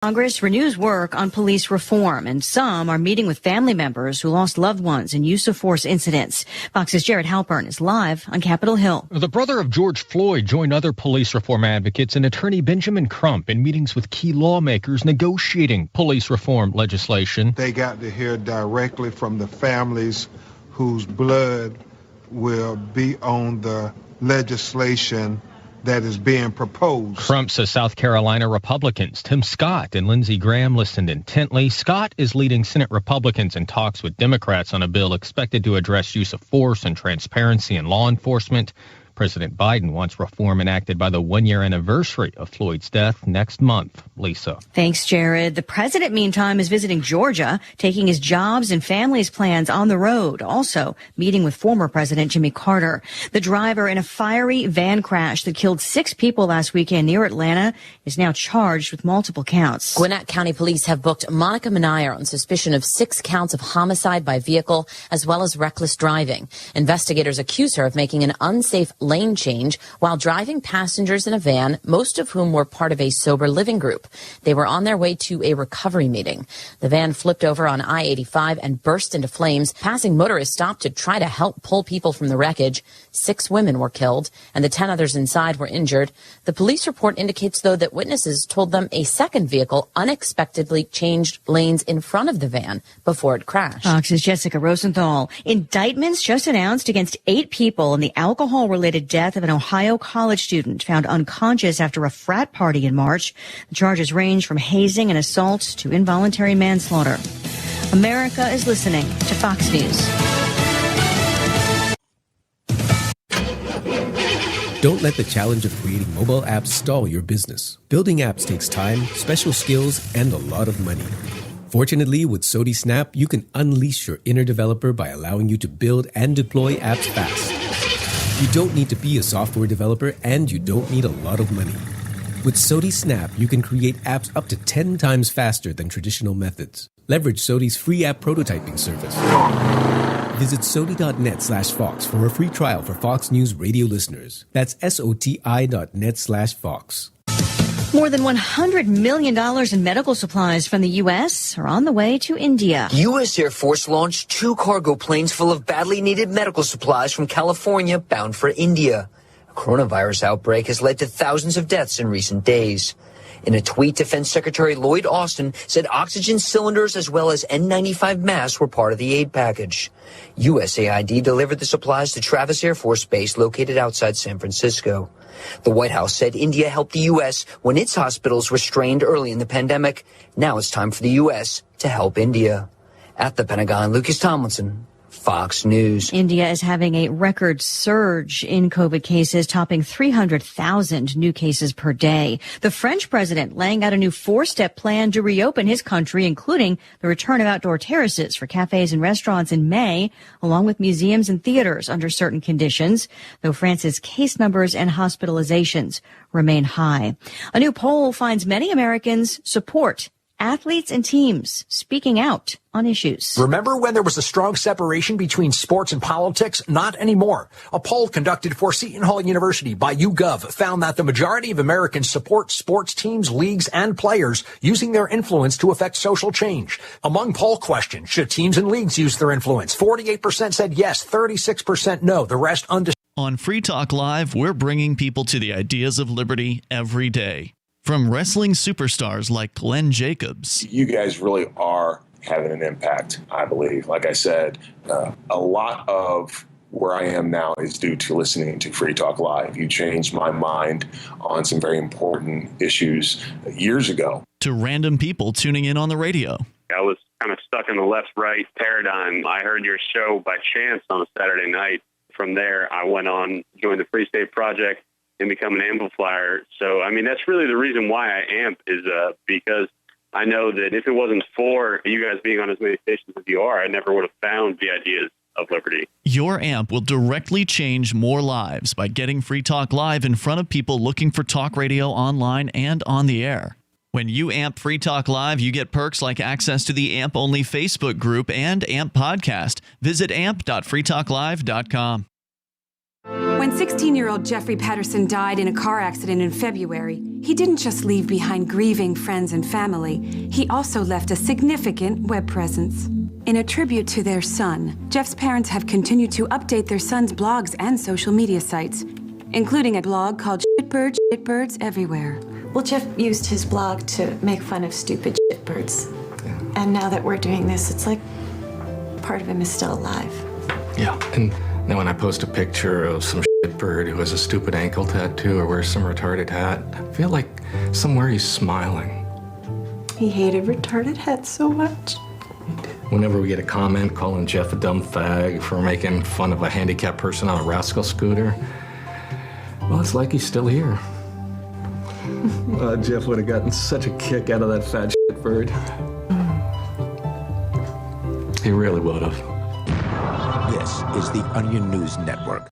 Congress renews work on police reform, and some are meeting with family members who lost loved ones in use of force incidents. Fox's Jared Halpern is live on Capitol Hill. The brother of George Floyd joined other police reform advocates and attorney Benjamin Crump in meetings with key lawmakers negotiating police reform legislation. They got to hear directly from the families whose blood will be on the legislation that is being proposed. Crump says South Carolina Republicans Tim Scott and Lindsey Graham listened intently. Scott is leading Senate Republicans in talks with Democrats on a bill expected to address use of force and transparency in law enforcement. President Biden wants reform enacted by the one-year anniversary of Floyd's death next month. Lisa. Thanks, Jared. The president, meantime, is visiting Georgia, taking his jobs and family's plans on the road. Also meeting with former President Jimmy Carter. The driver in a fiery van crash that killed 6 people last weekend near Atlanta is now charged with multiple counts. Gwinnett County Police have booked Monica Manayer on suspicion of 6 counts of homicide by vehicle as well as reckless driving. Investigators accuse her of making an unsafe lane change while driving passengers in a van, most of whom were part of a sober living group. They were on their way to a recovery meeting. The van flipped over on I-85 and burst into flames. Passing motorists stopped to try to help pull people from the wreckage. 6 women were killed, and the 10 others inside were injured. The police report indicates, though, that witnesses told them a second vehicle unexpectedly changed lanes in front of the van before it crashed. Fox's Jessica Rosenthal. Indictments just announced against 8 people in the alcohol-related death of an Ohio college student found unconscious after a frat party in March. The charges range from hazing and assault to involuntary manslaughter. America is listening to Fox News. Don't let the challenge of creating mobile apps stall your business. Building apps takes time, special skills, and a lot of money. Fortunately, with Sodi Snap, you can unleash your inner developer by allowing you to build and deploy apps fast. You don't need to be a software developer, and you don't need a lot of money. With Sodi Snap, you can create apps up to 10 times faster than traditional methods. Leverage Sodi's free app prototyping service. Visit sodi.net/Fox for a free trial for Fox News radio listeners. That's SOTI.net/Fox. More than $100 million in medical supplies from the U.S. are on the way to India. U.S. Air Force launched 2 cargo planes full of badly needed medical supplies from California bound for India. A coronavirus outbreak has led to thousands of deaths in recent days. In a tweet, Defense Secretary Lloyd Austin said oxygen cylinders as well as N95 masks were part of the aid package. USAID delivered the supplies to Travis Air Force Base located outside San Francisco. The White House said India helped the U.S. when its hospitals were strained early in the pandemic. Now it's time for the U.S. to help India. At the Pentagon, Lucas Tomlinson, Fox News. India is having a record surge in COVID cases, topping 300,000 new cases per day. The French president laying out a new 4-step plan to reopen his country, including the return of outdoor terraces for cafes and restaurants in May, along with museums and theaters under certain conditions, though France's case numbers and hospitalizations remain high. A new poll finds many Americans support athletes and teams speaking out on issues. Remember when there was a strong separation between sports and politics? Not anymore. A poll conducted for Seton Hall University by YouGov found that the majority of Americans support sports teams, leagues, and players using their influence to affect social change. Among poll questions, should teams and leagues use their influence? 48% said yes, 36% no, the rest undecided. On Free Talk Live, we're bringing people to the ideas of liberty every day. From wrestling superstars like Glenn Jacobs. You guys really are having an impact, I believe. Like I said, a lot of where I am now is due to listening to Free Talk Live. You changed my mind on some very important issues years ago. To random people tuning in on the radio. I was kind of stuck in the left-right paradigm. I heard your show by chance on a Saturday night. From there, I went on, joined the Free State Project, and become an amplifier. So, I mean, that's really the reason why I amp is because I know that if it wasn't for you guys being on as many stations as you are, I never would have found the ideas of liberty. Your amp will directly change more lives by getting Free Talk Live in front of people looking for talk radio online and on the air. When you amp Free Talk Live, you get perks like access to the AMP-only Facebook group and AMP podcast. Visit amp.freetalklive.com. When 16-year-old Jeffrey Patterson died in a car accident in February, he didn't just leave behind grieving friends and family. He also left a significant web presence. In a tribute to their son, Jeff's parents have continued to update their son's blogs and social media sites, including a blog called Shitbirds Everywhere. Well, Jeff used his blog to make fun of stupid shitbirds. Yeah. And now that we're doing this, it's like part of him is still alive. Yeah, and then when I post a picture of some shitbird who has a stupid ankle tattoo or wears some retarded hat, I feel like somewhere he's smiling. He hated retarded hats so much. Whenever we get a comment calling Jeff a dumb fag for making fun of a handicapped person on a rascal scooter, well, it's like he's still here. Jeff would have gotten such a kick out of that fat shitbird. He really would have. This is the Onion News Network.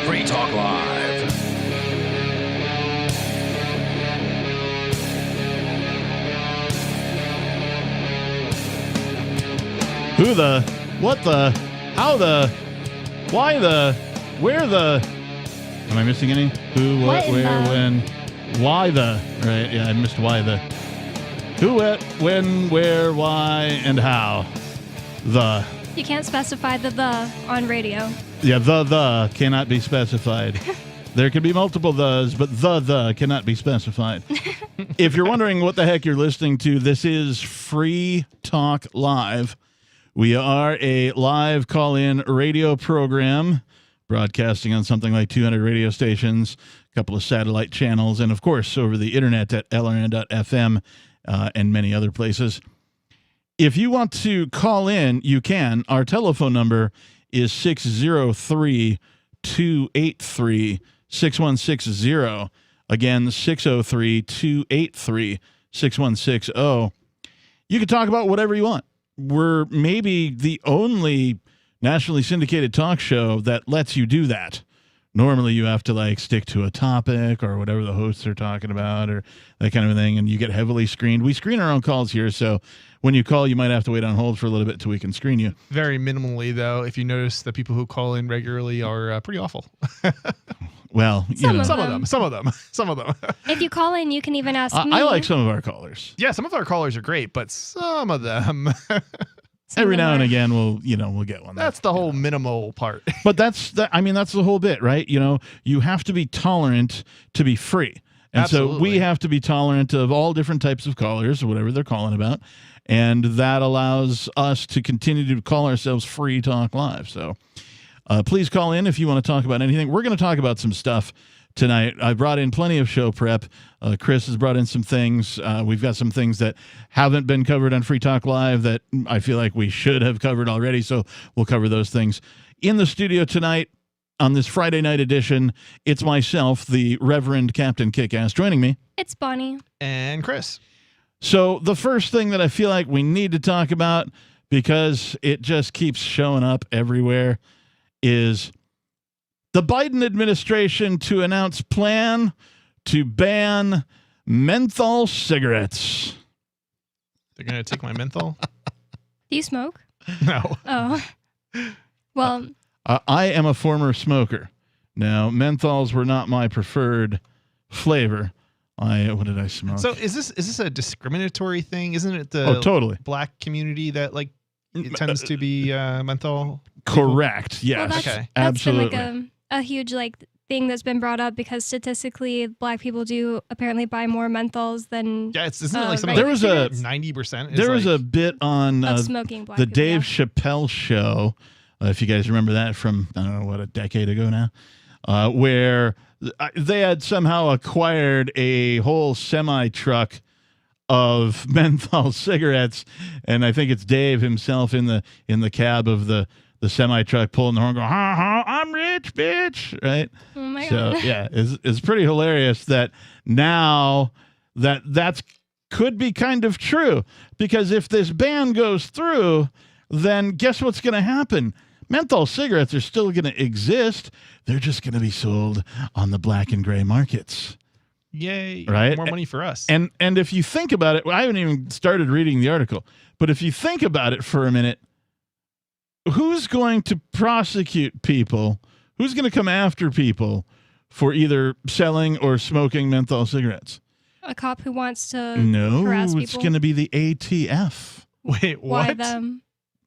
Free Talk Live. Who the, what the, how the, why the, where the, am I missing any? Who, what, where, when, why the, right, yeah, I missed why the, who, what, when, where, why, and how, the. You can't specify the on radio. Yeah, the cannot be specified. There can be multiple thes, but the cannot be specified. If you're wondering what the heck you're listening to, this is Free Talk Live. We are a live call-in radio program broadcasting on something like 200 radio stations, a couple of satellite channels, and, of course, over the internet at lrn.fm and many other places. If you want to call in, you can. Our telephone number is 603-283-6160. Again, 603-283-6160. You can talk about whatever you want. We're maybe the only nationally syndicated talk show that lets you do that. Normally you have to like stick to a topic or whatever the hosts are talking about or that kind of thing, and you get heavily screened. We screen our own calls here, so when you call, you might have to wait on hold for a little bit till we can screen you. Very minimally, though. If you notice, the people who call in regularly are pretty awful. Well, some of them. If you call in, you can even ask me. I like some of our callers. Yeah, some of our callers are great, but some of them. Every now and again, we'll get one. That's the whole minimal part. But that's the whole bit, right? You have to be tolerant to be free. And Absolutely. So we have to be tolerant of all different types of callers, whatever they're calling about. And that allows us to continue to call ourselves Free Talk Live. So please call in if you want to talk about anything. We're going to talk about some stuff tonight. I brought in plenty of show prep. Chris has brought in some things. We've got some things that haven't been covered on Free Talk Live that I feel like we should have covered already. So we'll cover those things. In the studio tonight, on this Friday night edition, it's myself, the Reverend Captain Kickass. Joining me, it's Bonnie. And Chris. So the first thing that I feel like we need to talk about, because it just keeps showing up everywhere, is the Biden administration to announce plan to ban menthol cigarettes. They're going to take my menthol? Do you smoke? No. Oh. Well... I am a former smoker. Now, menthols were not my preferred flavor. What did I smoke? So is this a discriminatory thing? Isn't it the totally. Black community that it tends to be menthol? Correct. Yes. Well, okay. That's Absolutely. been a huge thing that's been brought up because statistically, Black people do apparently buy more menthols than isn't it like something there was a 90%? There was a bit on smoking Black the people, Dave Chappelle show. If you guys remember that from, I don't know, a decade ago now, where they had somehow acquired a whole semi-truck of menthol cigarettes, and I think it's Dave himself in the cab of the semi-truck pulling the horn going, ha ha, I'm rich, bitch, right? Oh my God. So, yeah, it's pretty hilarious that now that's could be kind of true, because if this ban goes through, then guess what's going to happen? Menthol cigarettes are still going to exist. They're just going to be sold on the black and gray markets. Yay. Right? More money for us. And if you think about it, I haven't even started reading the article, but if you think about it for a minute, who's going to prosecute people? Who's going to come after people for either selling or smoking menthol cigarettes? A cop who wants to No, harass people? it's going to be the ATF. Wait, what? Why them?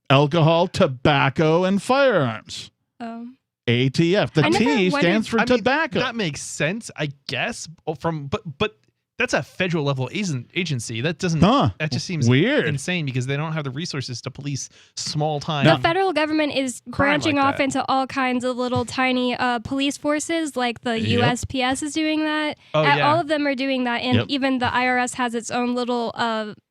Alcohol, tobacco, and firearms. Oh. ATF. The T stands for tobacco. That makes sense, I guess. But that's a federal level agency. That doesn't. That just seems weird, insane because they don't have the resources to police small time. The federal government is branching like off that. into all kinds of little tiny police forces, like the USPS is doing that. Oh, yeah. All of them are doing that, and even the IRS has its own little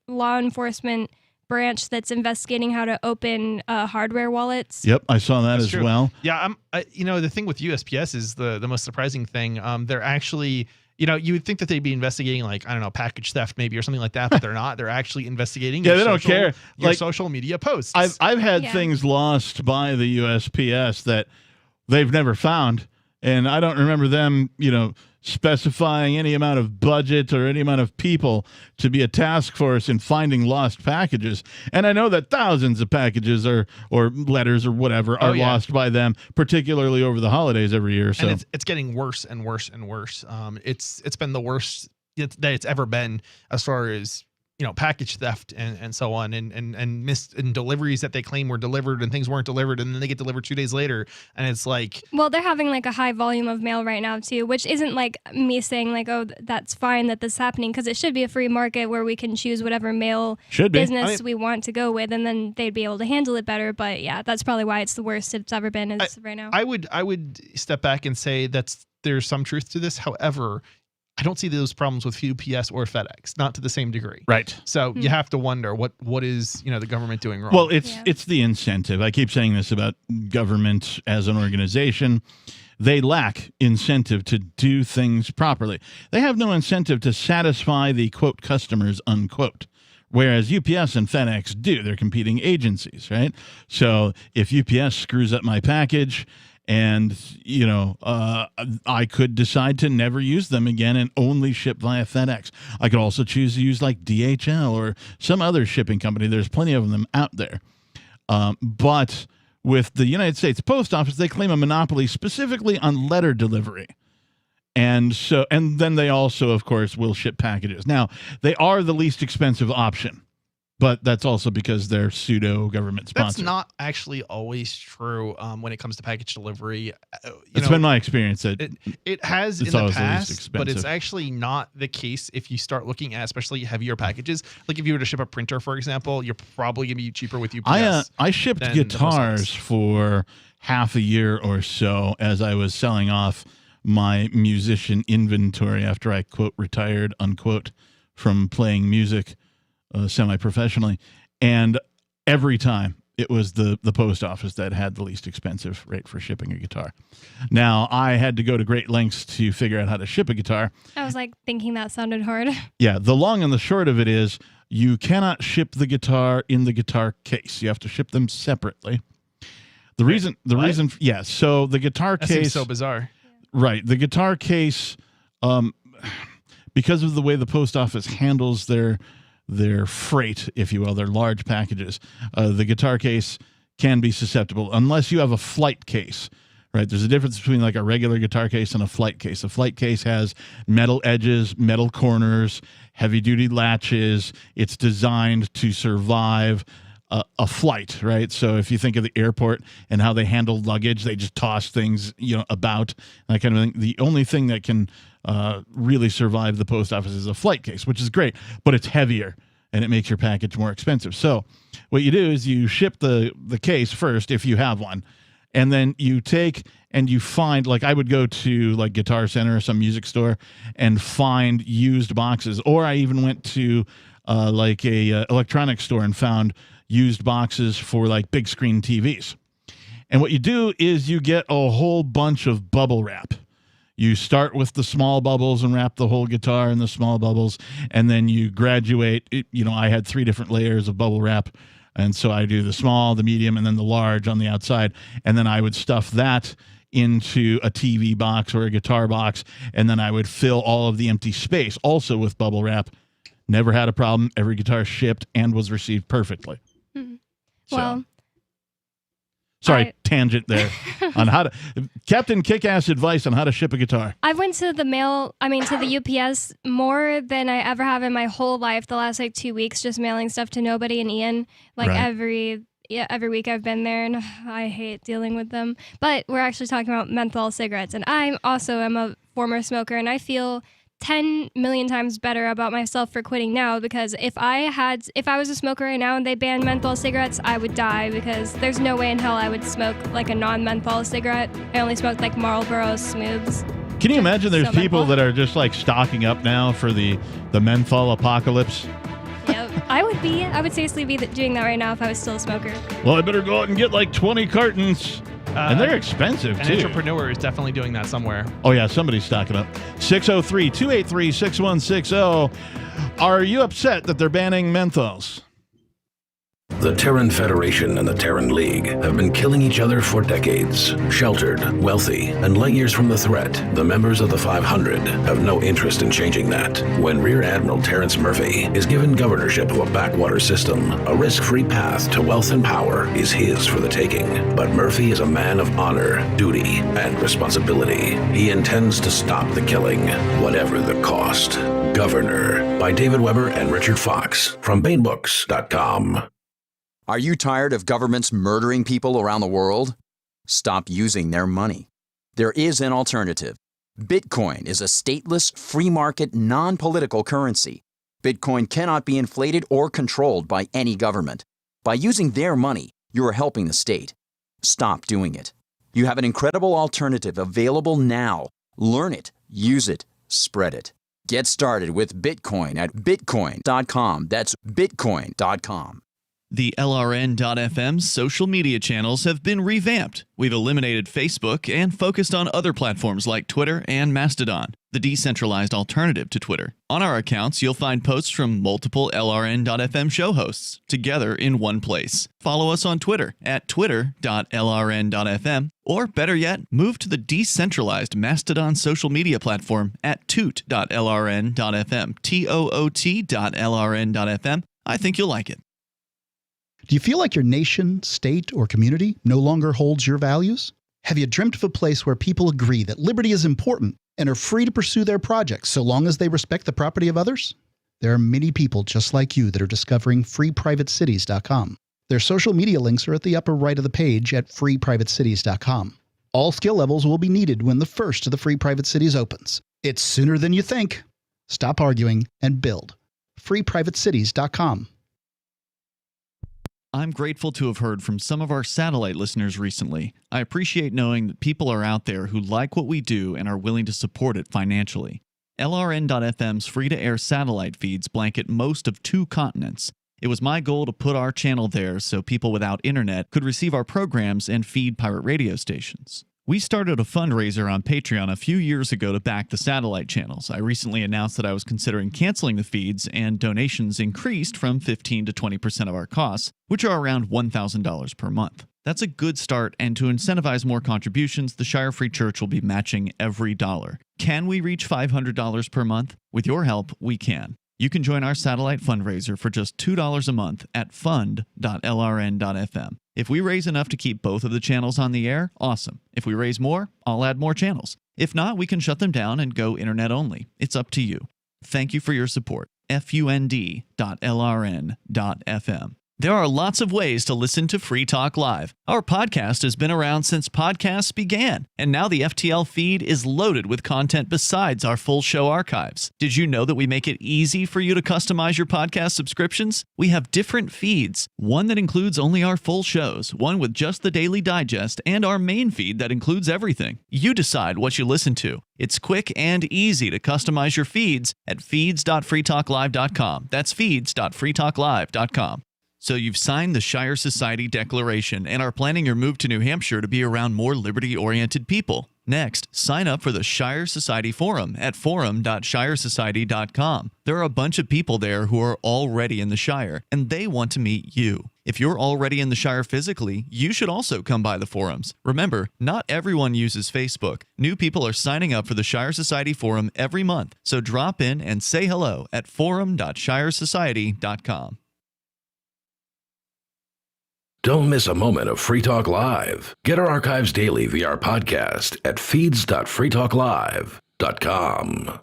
law enforcement branch that's investigating how to open hardware wallets. Yep, I saw that That's as true. well. Yeah, the thing with USPS is the most surprising thing. They're actually, you would think that they'd be investigating, like, I don't know, package theft maybe or something like that, but they're not. They're actually investigating. Yeah, they don't care. Your Like, social media posts. I've had things lost by the USPS that they've never found, and I don't remember them, specifying any amount of budget or any amount of people to be a task force in finding lost packages. And I know that thousands of packages or letters or whatever are lost by them, particularly over the holidays every year. So And it's getting worse and worse and worse. It's been the worst that it's ever been as far as package theft and so on and missed and deliveries that they claim were delivered and things weren't delivered and then they get delivered 2 days later and it's like, well, they're having like a high volume of mail right now too, which isn't like me saying like, oh, that's fine that this is happening, because it should be a free market where we can choose whatever mail business we want to go with, and then they'd be able to handle it better. But yeah, that's probably why it's the worst it's ever been right now. I would step back and say there's some truth to this. However, I don't see those problems with UPS or FedEx, not to the same degree. Right. So you have to wonder what is the government doing wrong. Well, it's the incentive. I keep saying this about government as an organization. They lack incentive to do things properly. They have no incentive to satisfy the, quote, customers, unquote. Whereas UPS and FedEx do. They're competing agencies, right? So if UPS screws up my package, and, I could decide to never use them again and only ship via FedEx. I could also choose to use like DHL or some other shipping company. There's plenty of them out there. But with the United States Post Office, they claim a monopoly specifically on letter delivery. And then they also, of course, will ship packages. Now, they are the least expensive option. But that's also because they're pseudo-government sponsored. That's not actually always true when it comes to package delivery. It's been my experience. It has in the past, but it's actually not the case if you start looking at especially heavier packages. Like if you were to ship a printer, for example, you're probably going to be cheaper with UPS. I shipped guitars for half a year or so as I was selling off my musician inventory after I, quote, retired, unquote, from playing music semi-professionally, and every time it was the post office that had the least expensive rate for shipping a guitar. Now, I had to go to great lengths to figure out how to ship a guitar. I was like thinking that sounded hard. Yeah, the long and the short of it is you cannot ship the guitar in the guitar case. You have to ship them separately. So the guitar case seems so bizarre. Right, the guitar case, because of the way the post office handles their freight, if you will, their large packages, the guitar case can be susceptible unless you have a flight case, right? There's a difference between like a regular guitar case and a flight case. A flight case has metal edges, metal corners, heavy-duty latches. It's designed to survive a flight, right? So if you think of the airport and how they handle luggage, they just toss things, about, that kind of thing. The only thing that can really survive the post office is a flight case, which is great, but it's heavier and it makes your package more expensive. So what you do is you ship the case first, if you have one, and then you take and you find, like I would go to like Guitar Center or some music store and find used boxes, or I even went to like a electronics store and found used boxes for like big screen TVs. And what you do is you get a whole bunch of bubble wrap. You start with the small bubbles and wrap the whole guitar in the small bubbles, and then you graduate. I had 3 different layers of bubble wrap, and so I do the small, the medium, and then the large on the outside, and then I would stuff that into a TV box or a guitar box, and then I would fill all of the empty space also with bubble wrap. Never had a problem. Every guitar shipped and was received perfectly. Well, sorry, tangent there on how to Captain Kick-Ass advice on how to ship a guitar. I went to the to the UPS more than I ever have in my whole life. The last 2 weeks, just mailing stuff to nobody and Ian. Every week I've been there, and I hate dealing with them. But we're actually talking about menthol cigarettes, and I'm a former smoker, and I feel 10 million times better about myself for quitting now, because if I was a smoker right now and they banned menthol cigarettes, I would die, because there's no way in hell I would smoke like a non-menthol cigarette. I only smoked like Marlboro Smooths. Can you imagine there's people that are just like stocking up now for the menthol apocalypse? Yep, I would seriously be doing that right now if I was still a smoker. Well, I better go out and get like 20 cartons. And they're expensive, an too. An entrepreneur is definitely doing that somewhere. Oh, yeah, somebody's stocking up. 603-283-6160. Are you upset that they're banning menthols? The Terran Federation and the Terran League have been killing each other for decades. Sheltered, wealthy, and light years from the threat, the members of the 500 have no interest in changing that. When Rear Admiral Terrence Murphy is given governorship of a backwater system, a risk-free path to wealth and power is his for the taking. But Murphy is a man of honor, duty, and responsibility. He intends to stop the killing, whatever the cost. Governor, by David Weber and Richard Fox, from BaneBooks.com. Are you tired of governments murdering people around the world? Stop using their money. There is an alternative. Bitcoin is a stateless, free market, non-political currency. Bitcoin cannot be inflated or controlled by any government. By using their money, you are helping the state. Stop doing it. You have an incredible alternative available now. Learn it, use it, spread it. Get started with Bitcoin at bitcoin.com. That's bitcoin.com. The LRN.FM social media channels have been revamped. We've eliminated Facebook and focused on other platforms like Twitter and Mastodon, the decentralized alternative to Twitter. On our accounts, you'll find posts from multiple LRN.FM show hosts together in one place. Follow us on Twitter at twitter.lrn.fm, or better yet, move to the decentralized Mastodon social media platform at toot.lrn.fm, toot.lrn.fm. I think you'll like it. Do you feel like your nation, state, or community no longer holds your values? Have you dreamt of a place where people agree that liberty is important and are free to pursue their projects so long as they respect the property of others? There are many people just like you that are discovering freeprivatecities.com. Their social media links are at the upper right of the page at freeprivatecities.com. All skill levels will be needed when the first of the Free Private Cities opens. It's sooner than you think. Stop arguing and build. freeprivatecities.com. I'm grateful to have heard from some of our satellite listeners recently. I appreciate knowing that people are out there who like what we do and are willing to support it financially. LRN.FM's free-to-air satellite feeds blanket most of 2 continents. It was my goal to put our channel there so people without internet could receive our programs and feed pirate radio stations. We started a fundraiser on Patreon a few years ago to back the satellite channels. I recently announced that I was considering canceling the feeds, and donations increased from 15 to 20% of our costs, which are around $1,000 per month. That's a good start, and to incentivize more contributions, the Shire Free Church will be matching every dollar. Can we reach $500 per month? With your help, we can. You can join our satellite fundraiser for just $2 a month at fund.lrn.fm. If we raise enough to keep both of the channels on the air, awesome. If we raise more, I'll add more channels. If not, we can shut them down and go internet only. It's up to you. Thank you for your support. fund.lrn.fm. There are lots of ways to listen to Free Talk Live. Our podcast has been around since podcasts began, and now the FTL feed is loaded with content besides our full show archives. Did you know that we make it easy for you to customize your podcast subscriptions? We have different feeds, one that includes only our full shows, one with just the Daily Digest, and our main feed that includes everything. You decide what you listen to. It's quick and easy to customize your feeds at feeds.freetalklive.com. That's feeds.freetalklive.com. So you've signed the Shire Society Declaration and are planning your move to New Hampshire to be around more liberty-oriented people. Next, sign up for the Shire Society Forum at forum.shiresociety.com. There are a bunch of people there who are already in the Shire, and they want to meet you. If you're already in the Shire physically, you should also come by the forums. Remember, not everyone uses Facebook. New people are signing up for the Shire Society Forum every month, so drop in and say hello at forum.shiresociety.com. Don't miss a moment of Free Talk Live. Get our archives daily via our podcast at feeds.freetalklive.com.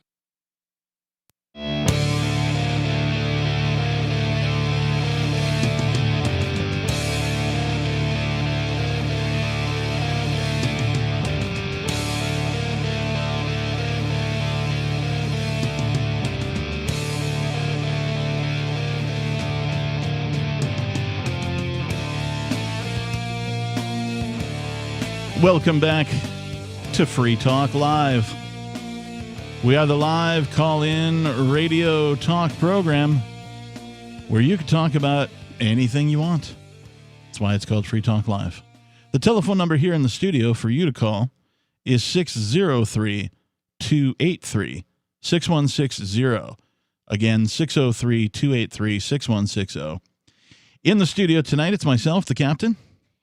Welcome back to Free Talk Live. We are the live call-in radio talk program where you can talk about anything you want. That's why it's called Free Talk Live. The telephone number here in the studio for you to call is 603-283-6160. Again, 603-283-6160. In the studio tonight, it's myself, the captain.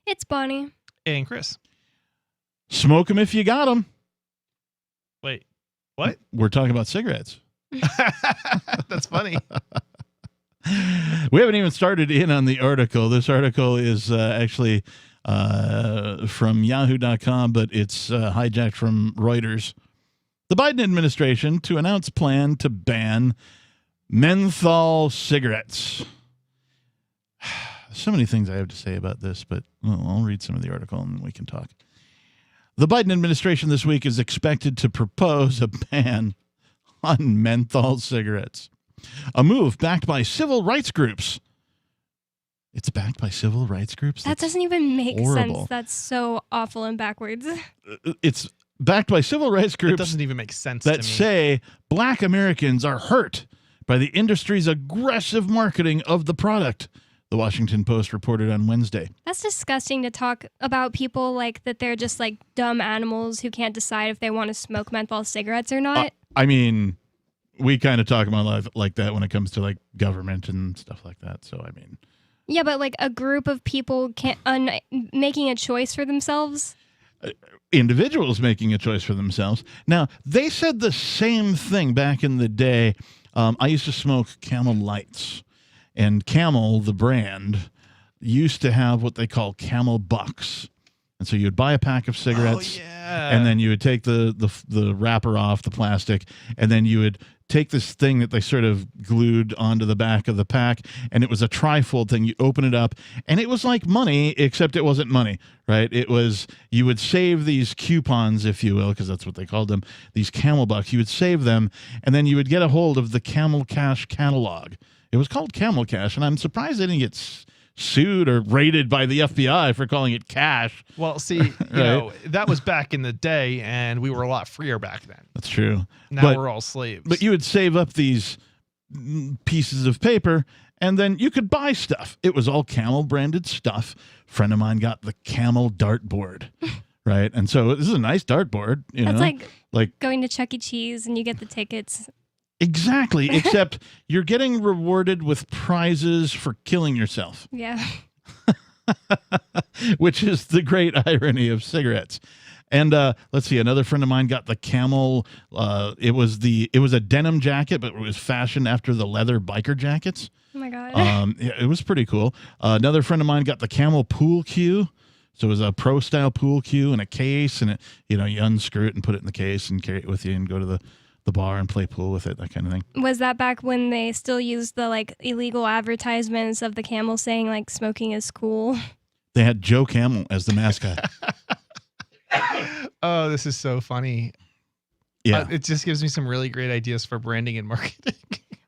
It's Bonnie. And Chris. Smoke them if you got them. Wait, what? We're talking about cigarettes. That's funny. We haven't even started in on the article. This article is actually from yahoo.com, but it's hijacked from Reuters. The Biden administration to announce plan to ban menthol cigarettes. So many things I have to say about this, but I'll read some of the article and we can talk. The Biden administration this week is expected to propose a ban on menthol cigarettes, a move backed by civil rights groups. It's backed by civil rights groups? That doesn't even make horrible. sense. That's so awful and backwards. It's backed by civil rights groups. It doesn't even make sense that to me. say black Americans are hurt by the industry's aggressive marketing of the product. The Washington Post reported on Wednesday. That's disgusting to talk about people like that they're just like dumb animals who can't decide if they want to smoke menthol cigarettes or not. I mean, we kind of talk about life like that when it comes to like government and stuff like that. So, I mean. Yeah, but like a group of people making a choice for themselves. Individuals making a choice for themselves. Now, they said the same thing back in the day. I used to smoke Camel Lights. And Camel, the brand, used to have what they call Camel Bucks. And so you'd buy a pack of cigarettes, and then you would take the wrapper off, the plastic, and then you would take this thing that they sort of glued onto the back of the pack, and it was a trifold thing. You open it up, and it was like money, except it wasn't money, right? It was, you would save these coupons, if you will, because that's what they called them, these Camel Bucks. You would save them, and then you would get a hold of the Camel Cash catalog. It was called Camel Cash, and I'm surprised they didn't get sued or raided by the FBI for calling it cash. Well, see, you know, that was back in the day, and we were a lot freer back then. That's true. Now we're all slaves. But you would save up these pieces of paper, and then you could buy stuff. It was all Camel branded stuff. A friend of mine got the Camel dartboard, right? And so this is a nice dartboard. That's like going to Chuck E. Cheese and you get the tickets. Exactly, except you're getting rewarded with prizes for killing yourself. Yeah. Which is the great irony of cigarettes. And let's see, another friend of mine got the Camel. It was a denim jacket, but it was fashioned after the leather biker jackets. Oh my god. It was pretty cool. Another friend of mine got the Camel pool cue. So it was a pro style pool cue in a case, and you unscrew it and put it in the case and carry it with you and go to the bar and play pool with it, that kind of thing. Was that back when they still used the like illegal advertisements of the Camel saying like smoking is cool? They had Joe Camel as the mascot. Oh, this is so funny. Yeah. It just gives me some really great ideas for branding and marketing.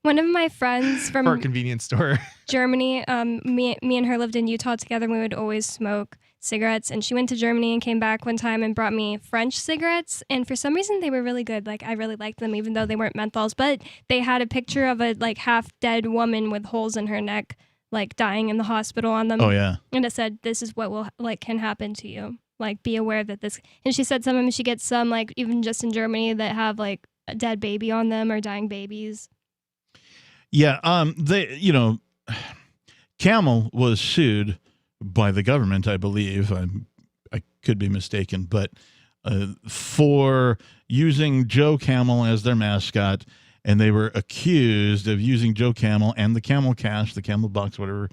One of my friends from for a convenience store, Germany, me and her lived in Utah together. We would always smoke cigarettes, and she went to Germany and came back one time and brought me French cigarettes, and for some reason they were really good. Like I really liked them, even though they weren't menthols, but they had a picture of a like half dead woman with holes in her neck like dying in the hospital on them. Oh, yeah. And it said, this is what will can happen to you. Like, be aware that this, and she said some of them, she gets some, like, even just in Germany that have like a dead baby on them or dying babies. Yeah. Camel was sued by the government, I believe. I could be mistaken, but for using Joe Camel as their mascot, and they were accused of using Joe Camel and the Camel Cash, the Camel Box, whatever,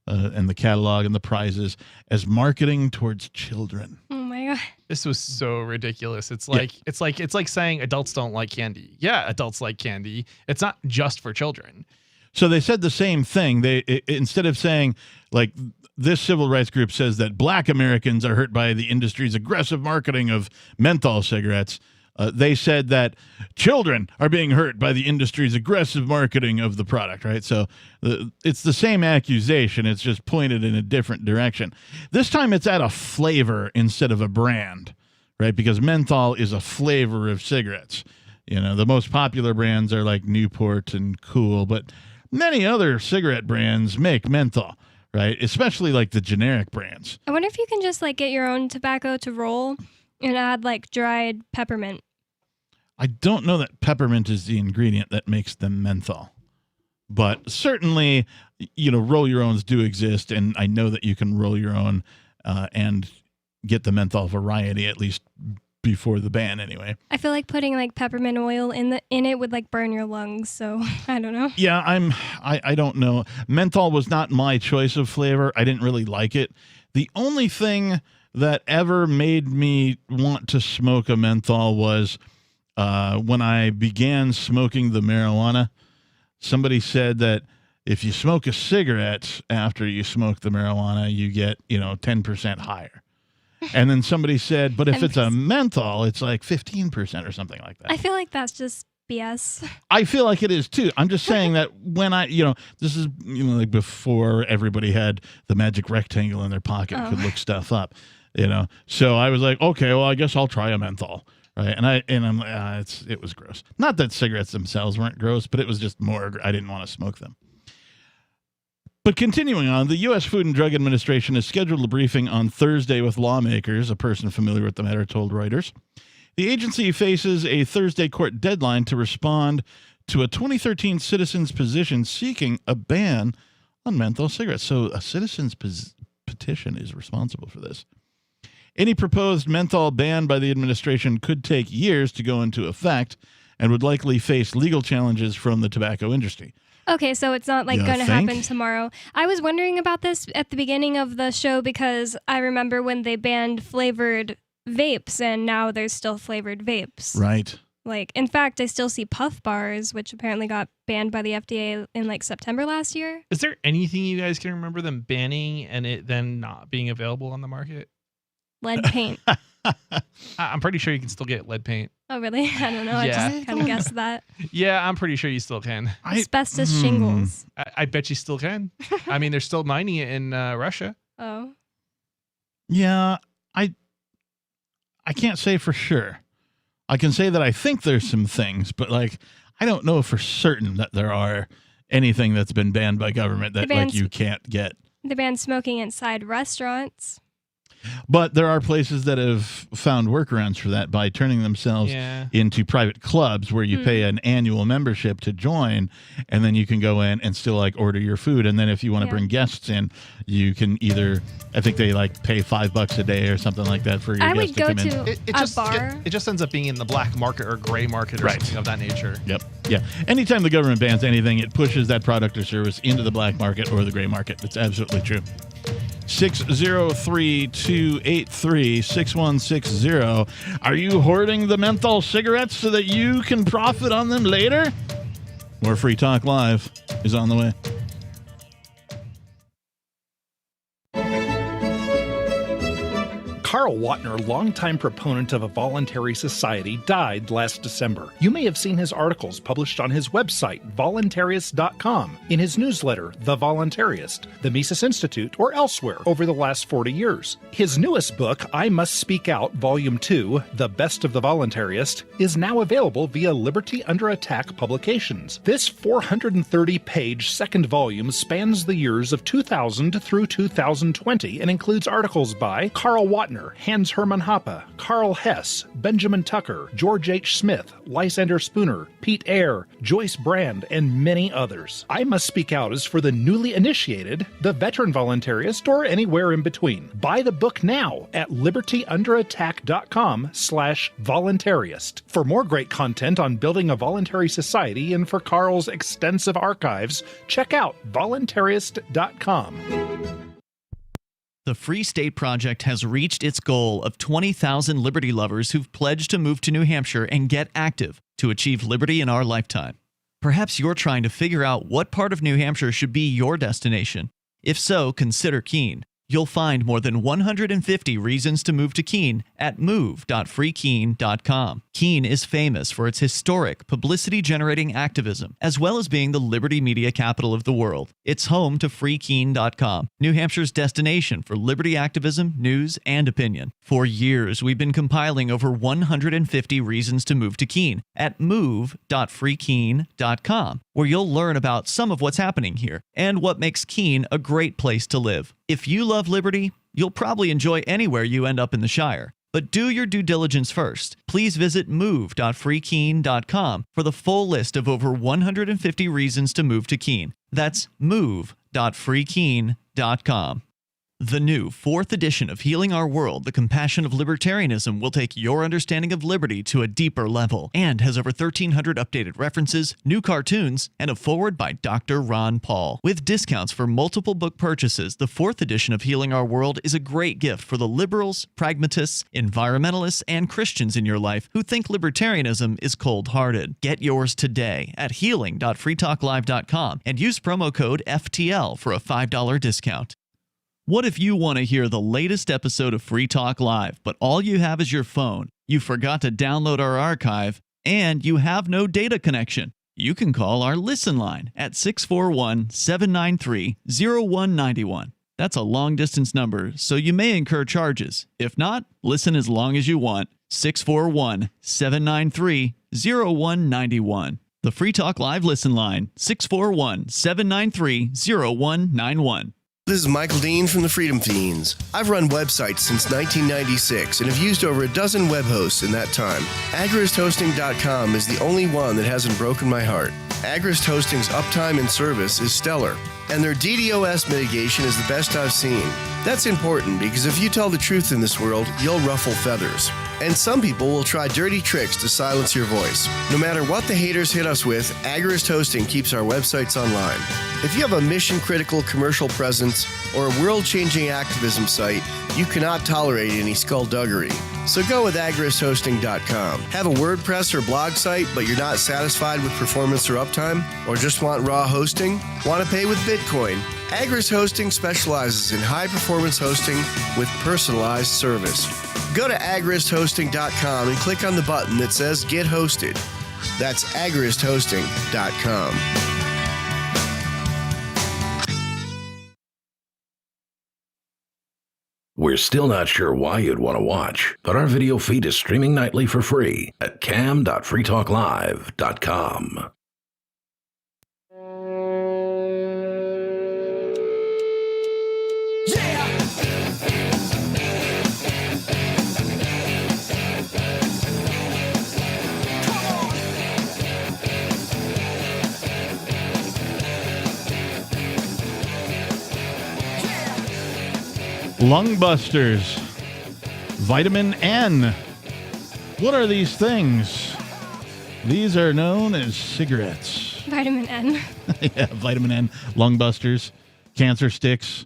and the catalog and the prizes as marketing towards children. Oh my God. This was so ridiculous. It's like it's like saying adults don't like candy. Yeah, adults like candy. It's not just for children. So they said the same thing. Instead of saying, like, this civil rights group says that black Americans are hurt by the industry's aggressive marketing of menthol cigarettes, they said that children are being hurt by the industry's aggressive marketing of the product, right? So it's the same accusation. It's just pointed in a different direction. This time it's at a flavor instead of a brand, right? Because menthol is a flavor of cigarettes. The most popular brands are like Newport and Cool, but many other cigarette brands make menthol, right? Especially like the generic brands. I wonder if you can just like get your own tobacco to roll and add like dried peppermint. I don't know that peppermint is the ingredient that makes them menthol, but certainly, roll your owns do exist, and I know that you can roll your own and get the menthol variety, at least before the ban anyway. I feel like putting like peppermint oil in it would like burn your lungs, so I don't know. Yeah, I don't know. Menthol was not my choice of flavor. I didn't really like it. The only thing that ever made me want to smoke a menthol was when I began smoking the marijuana. Somebody said that if you smoke a cigarette after you smoke the marijuana, you get, 10% higher. And then somebody said, but if it's a menthol, it's like 15% or something like that. I feel like that's just BS. I feel like it is too. I'm just saying that when this is, like before everybody had the magic rectangle in their pocket and could look stuff up, So I was like, okay, well, I guess I'll try a menthol. Right. And it was gross. Not that cigarettes themselves weren't gross, but it was just more, I didn't want to smoke them. But continuing on, the U.S. Food and Drug Administration has scheduled a briefing on Thursday with lawmakers, a person familiar with the matter told Reuters. The agency faces a Thursday court deadline to respond to a 2013 citizen's petition seeking a ban on menthol cigarettes. So a citizen's petition is responsible for this. Any proposed menthol ban by the administration could take years to go into effect and would likely face legal challenges from the tobacco industry. Okay, so it's not like going to happen tomorrow. I was wondering about this at the beginning of the show because I remember when they banned flavored vapes and now there's still flavored vapes. Right. Like, in fact, I still see puff bars, which apparently got banned by the FDA in like September last year. Is there anything you guys can remember them banning and it then not being available on the market? Lead paint. I'm pretty sure you can still get lead paint. Oh, really? I don't know. Yeah. I just kind of guessed that. Yeah, I'm pretty sure you still can. Asbestos shingles. I bet you still can. I mean, they're still mining it in Russia. Oh. Yeah, I can't say for sure. I can say that I think there's some things, but like I don't know for certain that there are anything that's been banned by government that like you can't get. They banned smoking inside restaurants. But there are places that have found workarounds for that by turning themselves into private clubs where you pay an annual membership to join, and then you can go in and still like order your food. And then if you want to bring guests in, you can either, I think they like pay $5 a day or something like that for your guests to come in. I would go to a bar. It just ends up being in the black market or gray market or something of that nature. Yep. Yeah. Anytime the government bans anything, it pushes that product or service into the black market or the gray market. It's absolutely true. 603-283-6160. Are you hoarding the menthol cigarettes so that you can profit on them later? More Free Talk Live is on the way. Car Carl Watner, longtime proponent of a voluntary society, died last December. You may have seen his articles published on his website, voluntarist.com, in his newsletter, The Voluntarist, the Mises Institute, or elsewhere over the last 40 years. His newest book, I Must Speak Out, Volume 2, The Best of the Voluntarist, is now available via Liberty Under Attack Publications. This 430-page second volume spans the years of 2000 through 2020 and includes articles by Carl Watner, Hans Hermann Hoppe, Carl Hess, Benjamin Tucker, George H. Smith, Lysander Spooner, Pete Eyre, Joyce Brand, and many others. I Must Speak Out is for the newly initiated, the veteran voluntarist, or anywhere in between. Buy the book now at libertyunderattack.com/voluntarist. For more great content on building a voluntary society and for Carl's extensive archives, check out voluntarist.com. The Free State Project has reached its goal of 20,000 liberty lovers who've pledged to move to New Hampshire and get active to achieve liberty in our lifetime. Perhaps you're trying to figure out what part of New Hampshire should be your destination. If so, consider Keene. You'll find more than 150 reasons to move to Keene at move.freekeene.com. Keene is famous for its historic, publicity-generating activism, as well as being the liberty media capital of the world. It's home to freekeene.com, New Hampshire's destination for liberty activism, news, and opinion. For years, we've been compiling over 150 reasons to move to Keene at move.freekeene.com, where you'll learn about some of what's happening here and what makes Keene a great place to live. If you love liberty, you'll probably enjoy anywhere you end up in the Shire. But do your due diligence first. Please visit move.freekeene.com for the full list of over 150 reasons to move to Keene. That's move.freekeene.com. The new 4th edition of Healing Our World, The Compassion of Libertarianism will take your understanding of liberty to a deeper level and has over 1,300 updated references, new cartoons, and a foreword by Dr. Ron Paul. With discounts for multiple book purchases, the 4th edition of Healing Our World is a great gift for the liberals, pragmatists, environmentalists, and Christians in your life who think libertarianism is cold-hearted. Get yours today at healing.freetalklive.com and use promo code FTL for a $5 discount. What if you want to hear the latest episode of Free Talk Live, but all you have is your phone, you forgot to download our archive, and you have no data connection? You can call our Listen line at 641-793-0191. That's a long-distance number, so you may incur charges. If not, listen as long as you want. 641-793-0191. The Free Talk Live Listen line, 641-793-0191. This is Michael Dean from the Freedom Fiends. I've run websites since 1996 and have used over a dozen web hosts in that time. AgristHosting.com is the only one that hasn't broken my heart. Agrist Hosting's uptime and service is stellar, and their DDoS mitigation is the best I've seen. That's important because if you tell the truth in this world, you'll ruffle feathers. And some people will try dirty tricks to silence your voice. No matter what the haters hit us with, Agrist Hosting keeps our websites online. If you have a mission-critical commercial presence or a world-changing activism site, you cannot tolerate any skullduggery. So go with agristhosting.com. Have a WordPress or blog site, but you're not satisfied with performance or uptime? Or just want raw hosting? Want to pay with Bitcoin? Agrist Hosting specializes in high-performance hosting with personalized service. Go to agristhosting.com and click on the button that says Get Hosted. That's agristhosting.com. We're still not sure why you'd want to watch, but our video feed is streaming nightly for free at cam.freetalklive.com. Lung busters. Vitamin N. What are these things? These are known as cigarettes. Vitamin N. Yeah, vitamin N. Lung busters. Cancer sticks.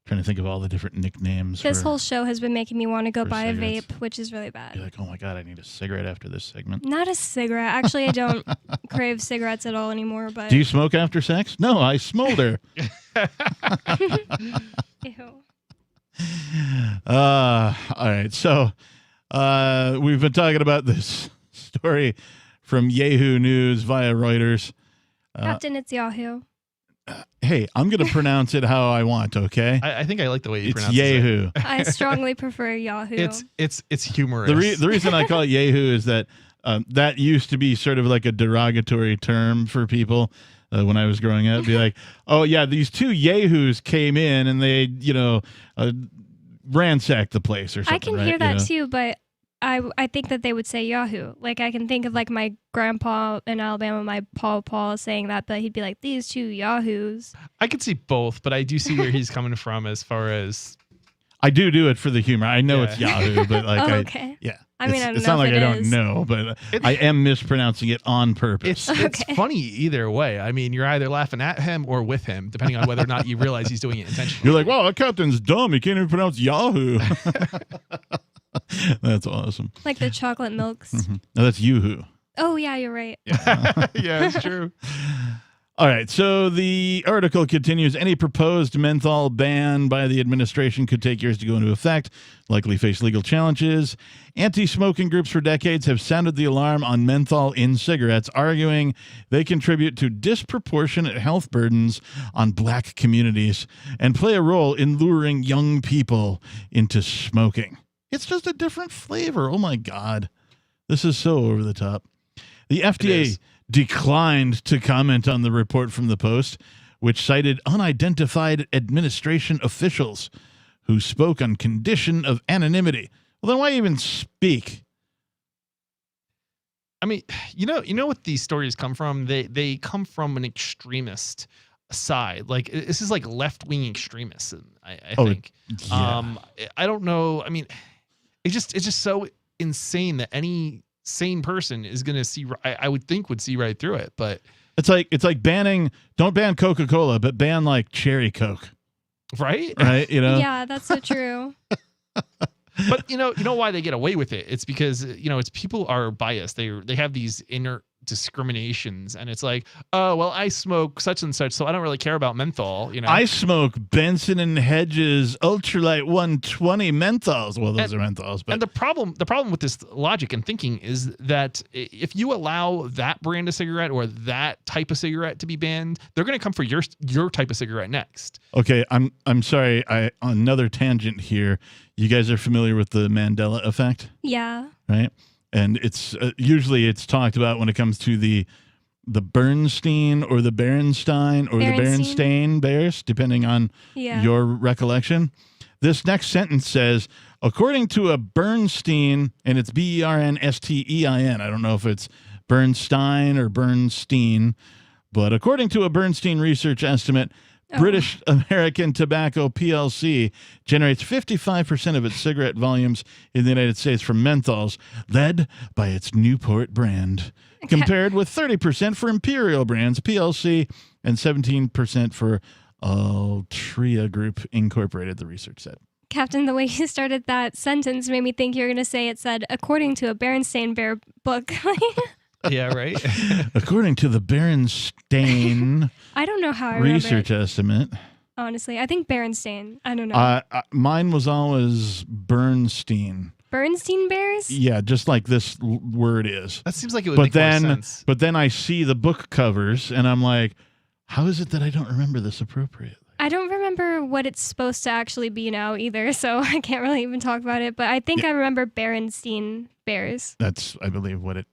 Trying to think of all the different nicknames. This whole show has been making me want to go buy cigarettes. a vape, which is really bad. You're like, oh my God, I need a cigarette after this segment. Not a cigarette. Actually, I don't crave cigarettes at all anymore. But do you smoke after sex? No, I smolder. Ew. All right. So we've been talking about this story from Yahoo News via Reuters. Captain, it's Yahoo. Hey, I'm going to pronounce it how I want, okay? I think I like the way you pronounce Yahoo. it. I strongly prefer Yahoo. It's humorous. The reason I call it Yahoo is that that used to be sort of like a derogatory term for people when I was growing up. Be like, oh, yeah, these two Yahoos came in and they, ransacked the place or something. I can right? hear that too, but I think that they would say Yahoo. Like, I can think of like my grandpa in Alabama, my Paul saying that, but he'd be like, these two Yahoos. I could see both, but I do see where he's coming from as far as... I do it for the humor. I know it's Yahoo, but like, okay. I mean, it's not like I don't know, but I am mispronouncing it on purpose. It's funny either way. I mean, you're either laughing at him or with him, depending on whether or not you realize he's doing it intentionally. You're like, wow, that captain's dumb. He can't even pronounce Yahoo. That's awesome. Like the chocolate milks. Mm-hmm. No, that's Yoo-hoo. Oh, yeah, you're right. Yeah, it's true. All right, so the article continues. Any proposed menthol ban by the administration could take years to go into effect, likely face legal challenges. Anti-smoking groups for decades have sounded the alarm on menthol in cigarettes, arguing they contribute to disproportionate health burdens on black communities and play a role in luring young people into smoking. It's just a different flavor. Oh, my God. This is so over the top. The FDA declined to comment on the report from the Post, which cited unidentified administration officials who spoke on condition of anonymity. Well, then why even speak? I mean, you know what these stories come from? They come from an extremist side. Like, this is like left-wing extremism, I think. Yeah. I don't know. I mean, it's just so insane that any sane person is going to see, I would think would see right through it. But it's like don't ban Coca-Cola, but ban like cherry Coke. Right? Yeah, that's so true. But you know why they get away with it? It's because it's people are biased. They have these inner discriminations, and it's like, oh well, I smoke such and such, so I don't really care about menthol. I smoke Benson and Hedges Ultralight 120 menthols. Well, those are menthols. But and the problem with this logic and thinking is that if you allow that brand of cigarette or that type of cigarette to be banned, they're going to come for your type of cigarette next. Okay, I'm sorry. Another tangent here. You guys are familiar with the Mandela effect? Yeah. Right? And it's usually it's talked about when it comes to the Bernstein or the Berenstein or the Berenstain Bears, depending on your recollection. This next sentence says, according to a Bernstein, and it's Bernstein. I don't know if it's Bernstein or Bernstein, but according to a Bernstein research estimate, British American Tobacco PLC generates 55% of its cigarette volumes in the United States from menthols, led by its Newport brand, compared with 30% for Imperial Brands PLC and 17% for Altria Group Incorporated, the research said. Captain, the way you started that sentence made me think you were going to say it said, according to a Berenstain Bear book. Yeah, right. According to the Berenstain I don't know how I remember research estimate. Honestly, I think Berenstain. I don't know. Mine was always Bernstein. Bernstein Bears? Yeah, just like this word is. That seems like it would make more sense. But then I see the book covers, and I'm like, how is it that I don't remember this appropriately? I don't remember what it's supposed to actually be now either, so I can't really even talk about it. But I think I remember Berenstain Bears. That's, I believe, what it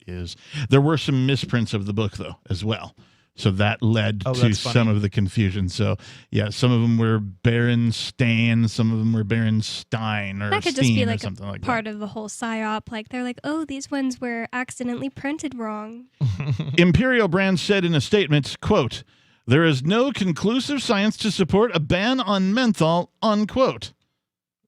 is. There were some misprints of the book, though, as well. So that led to some of the confusion. So, yeah, some of them were Berenstain, some of them were Berenstein or that could just be like something like part of the whole psyop. Like, they're like, oh, these ones were accidentally printed wrong. Imperial Brands said in a statement, quote, there is no conclusive science to support a ban on menthol, unquote.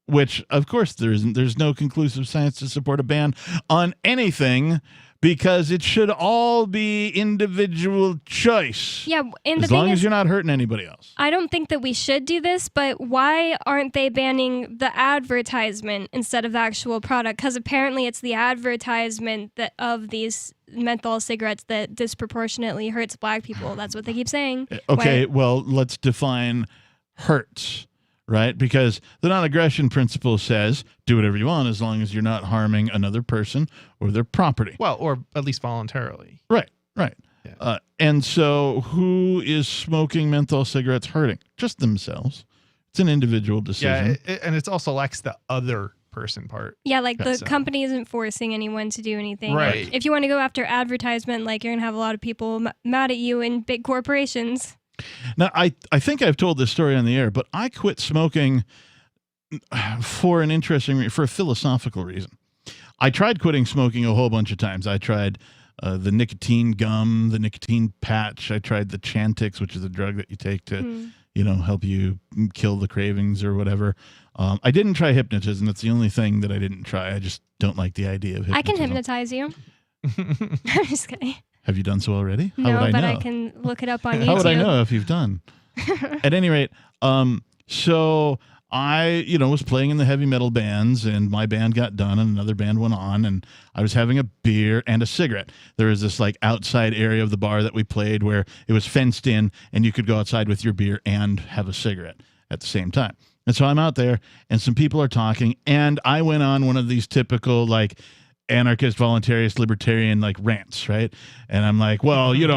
Which, of course, there isn't. There's no conclusive science to support a ban on anything because it should all be individual choice. Yeah, and as long as you're not hurting anybody else. I don't think that we should do this, but why aren't they banning the advertisement instead of the actual product? Because apparently it's the advertisement of these menthol cigarettes that disproportionately hurts black people. That's what they keep saying. Okay, well, let's define hurts. right? Because the non-aggression principle says do whatever you want as long as you're not harming another person or their property. Well, or at least voluntarily. Right. Yeah. And so who is smoking menthol cigarettes hurting? Just themselves. It's an individual decision. Yeah, and it also lacks the other person part. Yeah, like the company isn't forcing anyone to do anything. Right. Like, if you want to go after advertisement, like you're going to have a lot of people mad at you in big corporations. Now, I think I've told this story on the air, but I quit smoking for a philosophical reason. I tried quitting smoking a whole bunch of times. I tried the nicotine gum, the nicotine patch. I tried the Chantix, which is a drug that you take to, help you kill the cravings or whatever. I didn't try hypnotism. That's the only thing that I didn't try. I just don't like the idea of hypnotism. I can hypnotize you. I'm just kidding. Have you done so already? No, How would but I know? I can look it up on YouTube. How would I know if you've done? At any rate, so I, was playing in the heavy metal bands, and my band got done and another band went on, and I was having a beer and a cigarette. There was this like outside area of the bar that we played where it was fenced in and you could go outside with your beer and have a cigarette at the same time. And so I'm out there and some people are talking, and I went on one of these typical like anarchist, voluntarist, libertarian like rants, right? And I'm like, well, you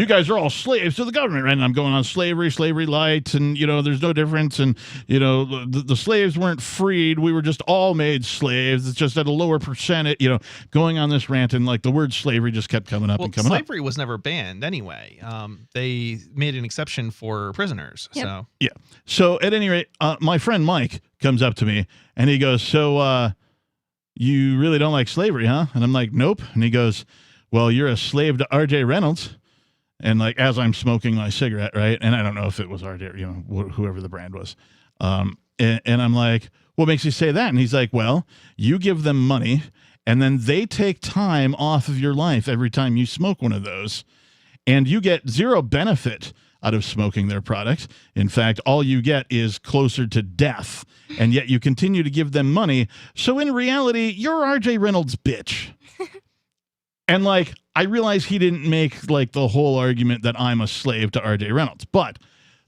guys are all slaves to the government, right? And I'm going on slavery light, and there's no difference, and the slaves weren't freed, we were just all made slaves, it's just at a lower percentage, going on this rant, and like the word slavery just kept coming up and coming up. Slavery was never banned anye. They made an exception for prisoners. Yep. So at any rate, my friend Mike comes up to me and he goes, so you really don't like slavery, huh? And I'm like, nope. And he goes, well, you're a slave to R.J. Reynolds. And like, as I'm smoking my cigarette, right? And I don't know if it was R.J., whoever the brand was. And I'm like, what makes you say that? And he's like, well, you give them money and then they take time off of your life every time you smoke one of those. And you get zero benefit out of smoking their product. In fact, all you get is closer to death, and yet you continue to give them money. So in reality, you're R.J. Reynolds' bitch. And like, I realize he didn't make like the whole argument that I'm a slave to R.J. Reynolds, but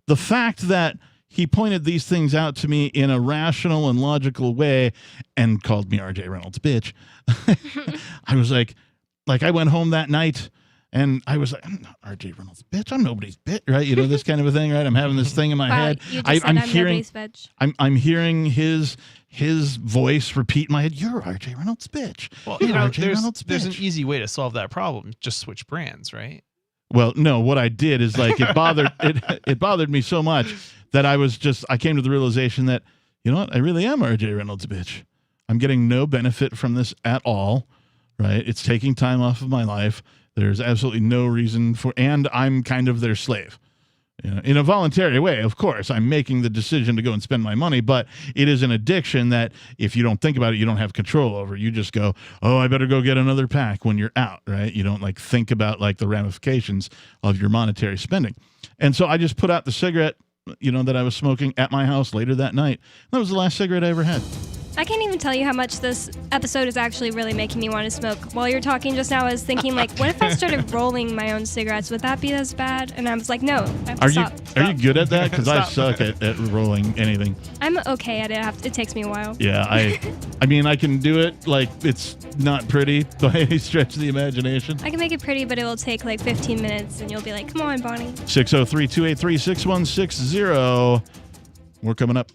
the fact that he pointed these things out to me in a rational and logical way and called me R.J. Reynolds' bitch, I was like I went home that night and I was like, I'm not R.J. Reynolds' bitch. I'm nobody's bitch, right? This kind of a thing, right? I'm having this thing in my head. I'm hearing his voice repeat in my head. You're R.J. Reynolds' bitch. Well, there's an easy way to solve that problem. Just switch brands, right? Well, no. What I did is like it bothered me so much that I came to the realization that what, I really am R.J. Reynolds' bitch. I'm getting no benefit from this at all, right? It's taking time off of my life. There's absolutely no reason and I'm kind of their slave. In a voluntary way, of course. I'm making the decision to go and spend my money, but it is an addiction that if you don't think about it, you don't have control over. You just go, oh, I better go get another pack when you're out, right? You don't like think about like the ramifications of your monetary spending. And so I just put out the cigarette, that I was smoking at my house later that night. That was the last cigarette I ever had. I can't even tell you how much this episode is actually really making me want to smoke. While you're talking just now, I was thinking, like, what if I started rolling my own cigarettes? Would that be as bad? And I was like, no, I have to stop. Are you good at that? Because I suck at rolling anything. I'm okay at it. It takes me a while. Yeah, I mean, I can do it. Like, it's not pretty by any stretch of the imagination. I can make it pretty, but it will take like 15 minutes, and you'll be like, come on, Bonnie. 603-283-6160. We're coming up.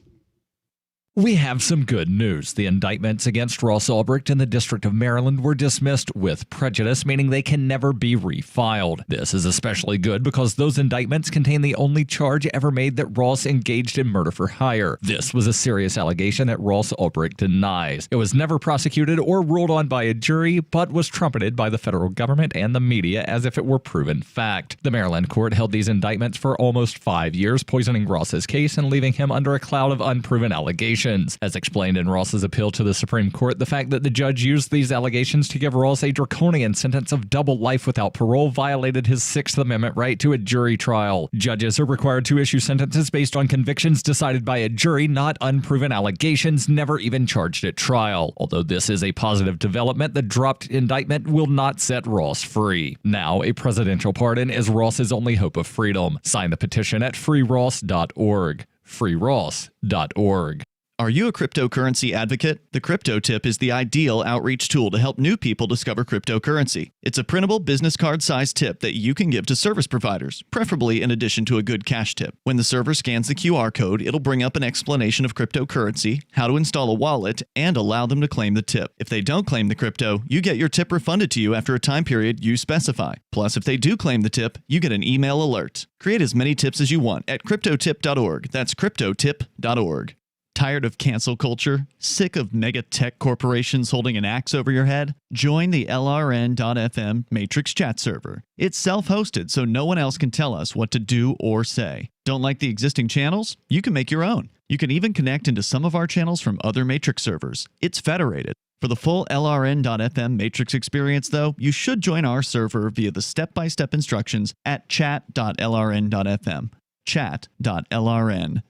We have some good news. The indictments against Ross Ulbricht in the District of Maryland were dismissed with prejudice, meaning they can never be refiled. This is especially good because those indictments contain the only charge ever made that Ross engaged in murder for hire. This was a serious allegation that Ross Ulbricht denies. It was never prosecuted or ruled on by a jury, but was trumpeted by the federal government and the media as if it were proven fact. The Maryland court held these indictments for almost 5 years, poisoning Ross's case and leaving him under a cloud of unproven allegations. As explained in Ross's appeal to the Supreme Court, the fact that the judge used these allegations to give Ross a draconian sentence of double life without parole violated his Sixth Amendment right to a jury trial. Judges are required to issue sentences based on convictions decided by a jury, not unproven allegations never even charged at trial. Although this is a positive development, the dropped indictment will not set Ross free. Now, a presidential pardon is Ross's only hope of freedom. Sign the petition at freeross.org. freeross.org. Are you a cryptocurrency advocate? The Crypto Tip is the ideal outreach tool to help new people discover cryptocurrency. It's a printable business card-sized tip that you can give to service providers, preferably in addition to a good cash tip. When the server scans the QR code, it'll bring up an explanation of cryptocurrency, how to install a wallet, and allow them to claim the tip. If they don't claim the crypto, you get your tip refunded to you after a time period you specify. Plus, if they do claim the tip, you get an email alert. Create as many tips as you want at cryptotip.org. That's cryptotip.org. Tired of cancel culture? Sick of mega tech corporations holding an axe over your head? Join the LRN.FM Matrix chat server. It's self-hosted, so no one else can tell us what to do or say. Don't like the existing channels? You can make your own. You can even connect into some of our channels from other Matrix servers. It's federated. For the full LRN.FM Matrix experience, though, you should join our server via the step-by-step instructions at chat.lrn.fm. Chat.lrn.fm.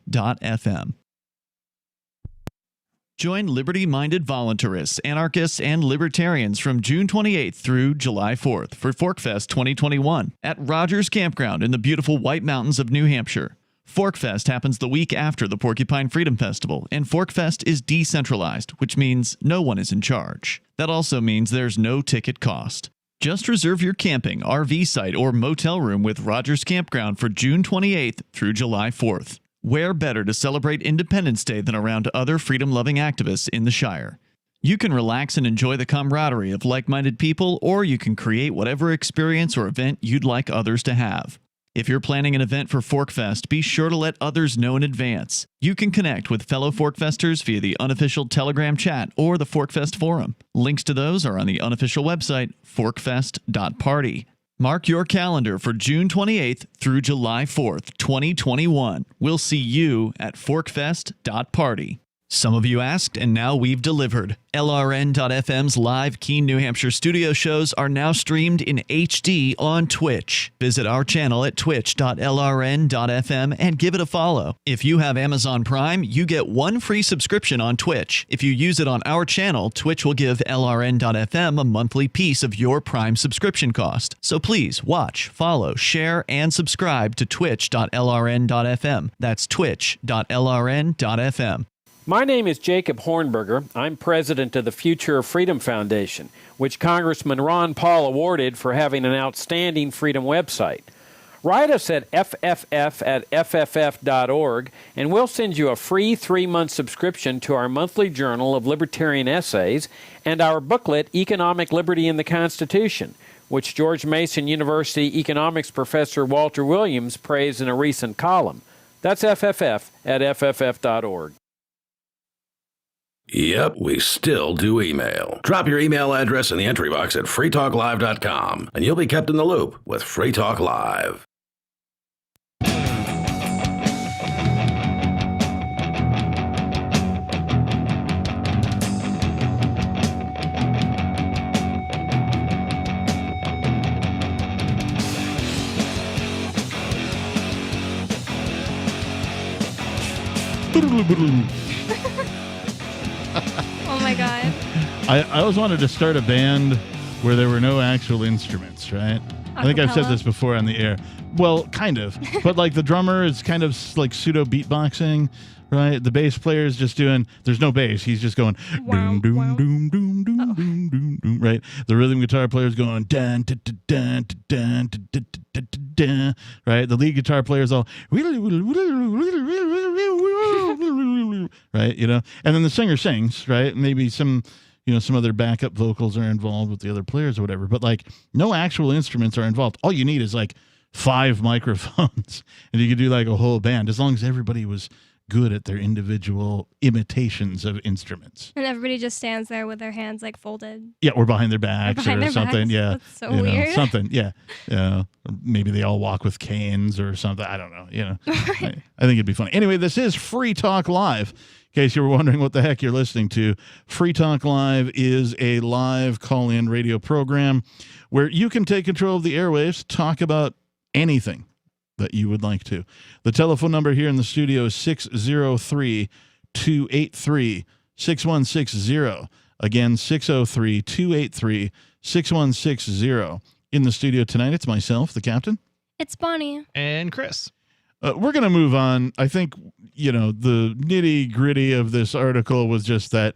Join liberty-minded voluntarists, anarchists, and libertarians from June 28th through July 4th for ForkFest 2021 at Rogers Campground in the beautiful White Mountains of New Hampshire. ForkFest happens the week after the Porcupine Freedom Festival, and ForkFest is decentralized, which means no one is in charge. That also means there's no ticket cost. Just reserve your camping, RV site, or motel room with Rogers Campground for June 28th through July 4th. Where better to celebrate Independence Day than around other freedom-loving activists in the Shire? You can relax and enjoy the camaraderie of like-minded people, or you can create whatever experience or event you'd like others to have. If you're planning an event for ForkFest, be sure to let others know in advance. You can connect with fellow ForkFesters via the unofficial Telegram chat or the ForkFest forum. Links to those are on the unofficial website, forkfest.party. Mark your calendar for June 28th through July 4th, 2021. We'll see you at forkfest.party. Some of you asked, and now we've delivered. LRN.FM's live Keene, New Hampshire studio shows are now streamed in HD on Twitch. Visit our channel at twitch.lrn.fm and give it a follow. If you have Amazon Prime, you get one free subscription on Twitch. If you use it on our channel, Twitch will give LRN.FM a monthly piece of your Prime subscription cost. So please watch, follow, share, and subscribe to twitch.lrn.fm. That's twitch.lrn.fm. My name is Jacob Hornberger. I'm president of the Future of Freedom Foundation, which Congressman Ron Paul awarded for having an outstanding freedom website. Write us at fff@fff.org, and we'll send you a free 3-month subscription to our monthly journal of libertarian essays and our booklet, Economic Liberty in the Constitution, which George Mason University economics professor Walter Williams praised in a recent column. That's fff@fff.org. Yep, we still do email. Drop your email address in the entry box at freetalklive.com, and you'll be kept in the loop with Free Talk Live. Oh my god. I always wanted to start a band where there were no actual instruments, right? I think I've said this before on the air. Well, kind of. But like the drummer is kind of like pseudo beatboxing, right? The bass player is just doing, there's no bass. He's just going doom, doom, doom, doom, doom, doom, doom, doom, right? The rhythm guitar player is going dun, dun, dun, dun, dun, dun, dun, dun, dun, right? The lead guitar player is all right, you know? And then the singer sings, right? Maybe some other backup vocals are involved with the other players or whatever, but like no actual instruments are involved. All you need is like 5 microphones and you could do like a whole band as long as everybody was good at their individual imitations of instruments. And everybody just stands there with their hands like folded. Yeah, or behind their backs or something. Backs. Yeah. That's so weird. Something. Yeah. Or maybe they all walk with canes or something. I don't know. I think it'd be funny. Anyway, this is Free Talk Live. In case you were wondering what the heck you're listening to, Free Talk Live is a live call-in radio program where you can take control of the airwaves, talk about anything that you would like to. The telephone number here in the studio is 603-283-6160. Again, 603-283-6160. In the studio tonight, it's myself, the captain. It's Bonnie. And Chris. We're going to move on. I think, the nitty gritty of this article was just that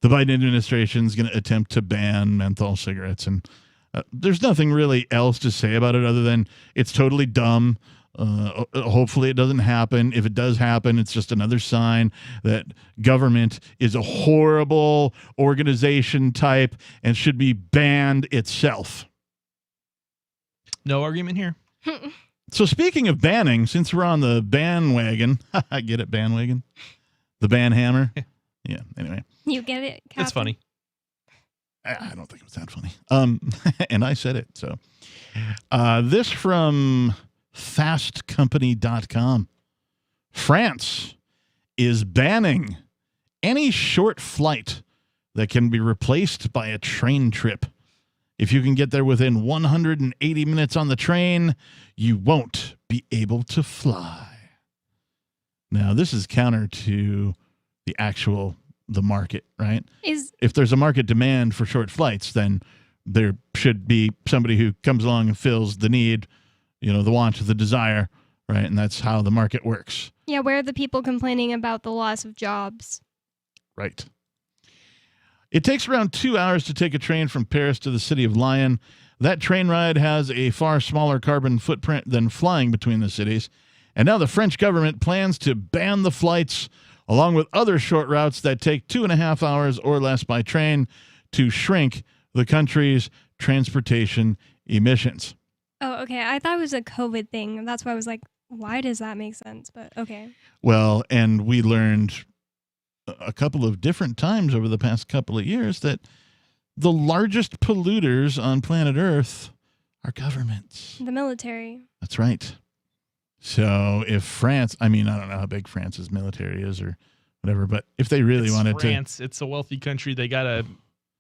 the Biden administration is going to attempt to ban menthol cigarettes. And there's nothing really else to say about it other than it's totally dumb. Hopefully it doesn't happen. If it does happen, it's just another sign that government is a horrible organization type and should be banned itself. No argument here. So speaking of banning, since we're on the bandwagon, I get it, bandwagon, the ban hammer. Yeah. Anyway, you get it, Captain? It's funny. I don't think it was that funny. And I said it. So this from fastcompany.com. France is banning any short flight that can be replaced by a train trip. If you can get there within 180 minutes on the train, you won't be able to fly. Now, this is counter to the market, right? If there's a market demand for short flights, then there should be somebody who comes along and fills the need, the want, the desire, right? And that's how the market works. Yeah, where are the people complaining about the loss of jobs? Right. It takes around 2 hours to take a train from Paris to the city of Lyon. That train ride has a far smaller carbon footprint than flying between the cities. And now the French government plans to ban the flights along with other short routes that take 2.5 hours or less by train to shrink the country's transportation emissions. Oh, okay. I thought it was a COVID thing. That's why I was like, why does that make sense? But okay. Well, and we learned a couple of different times over the past couple of years that the largest polluters on planet Earth are governments. The military. That's right. So if France, I don't know how big France's military is or whatever, but if they really wanted France, it's a wealthy country. They got a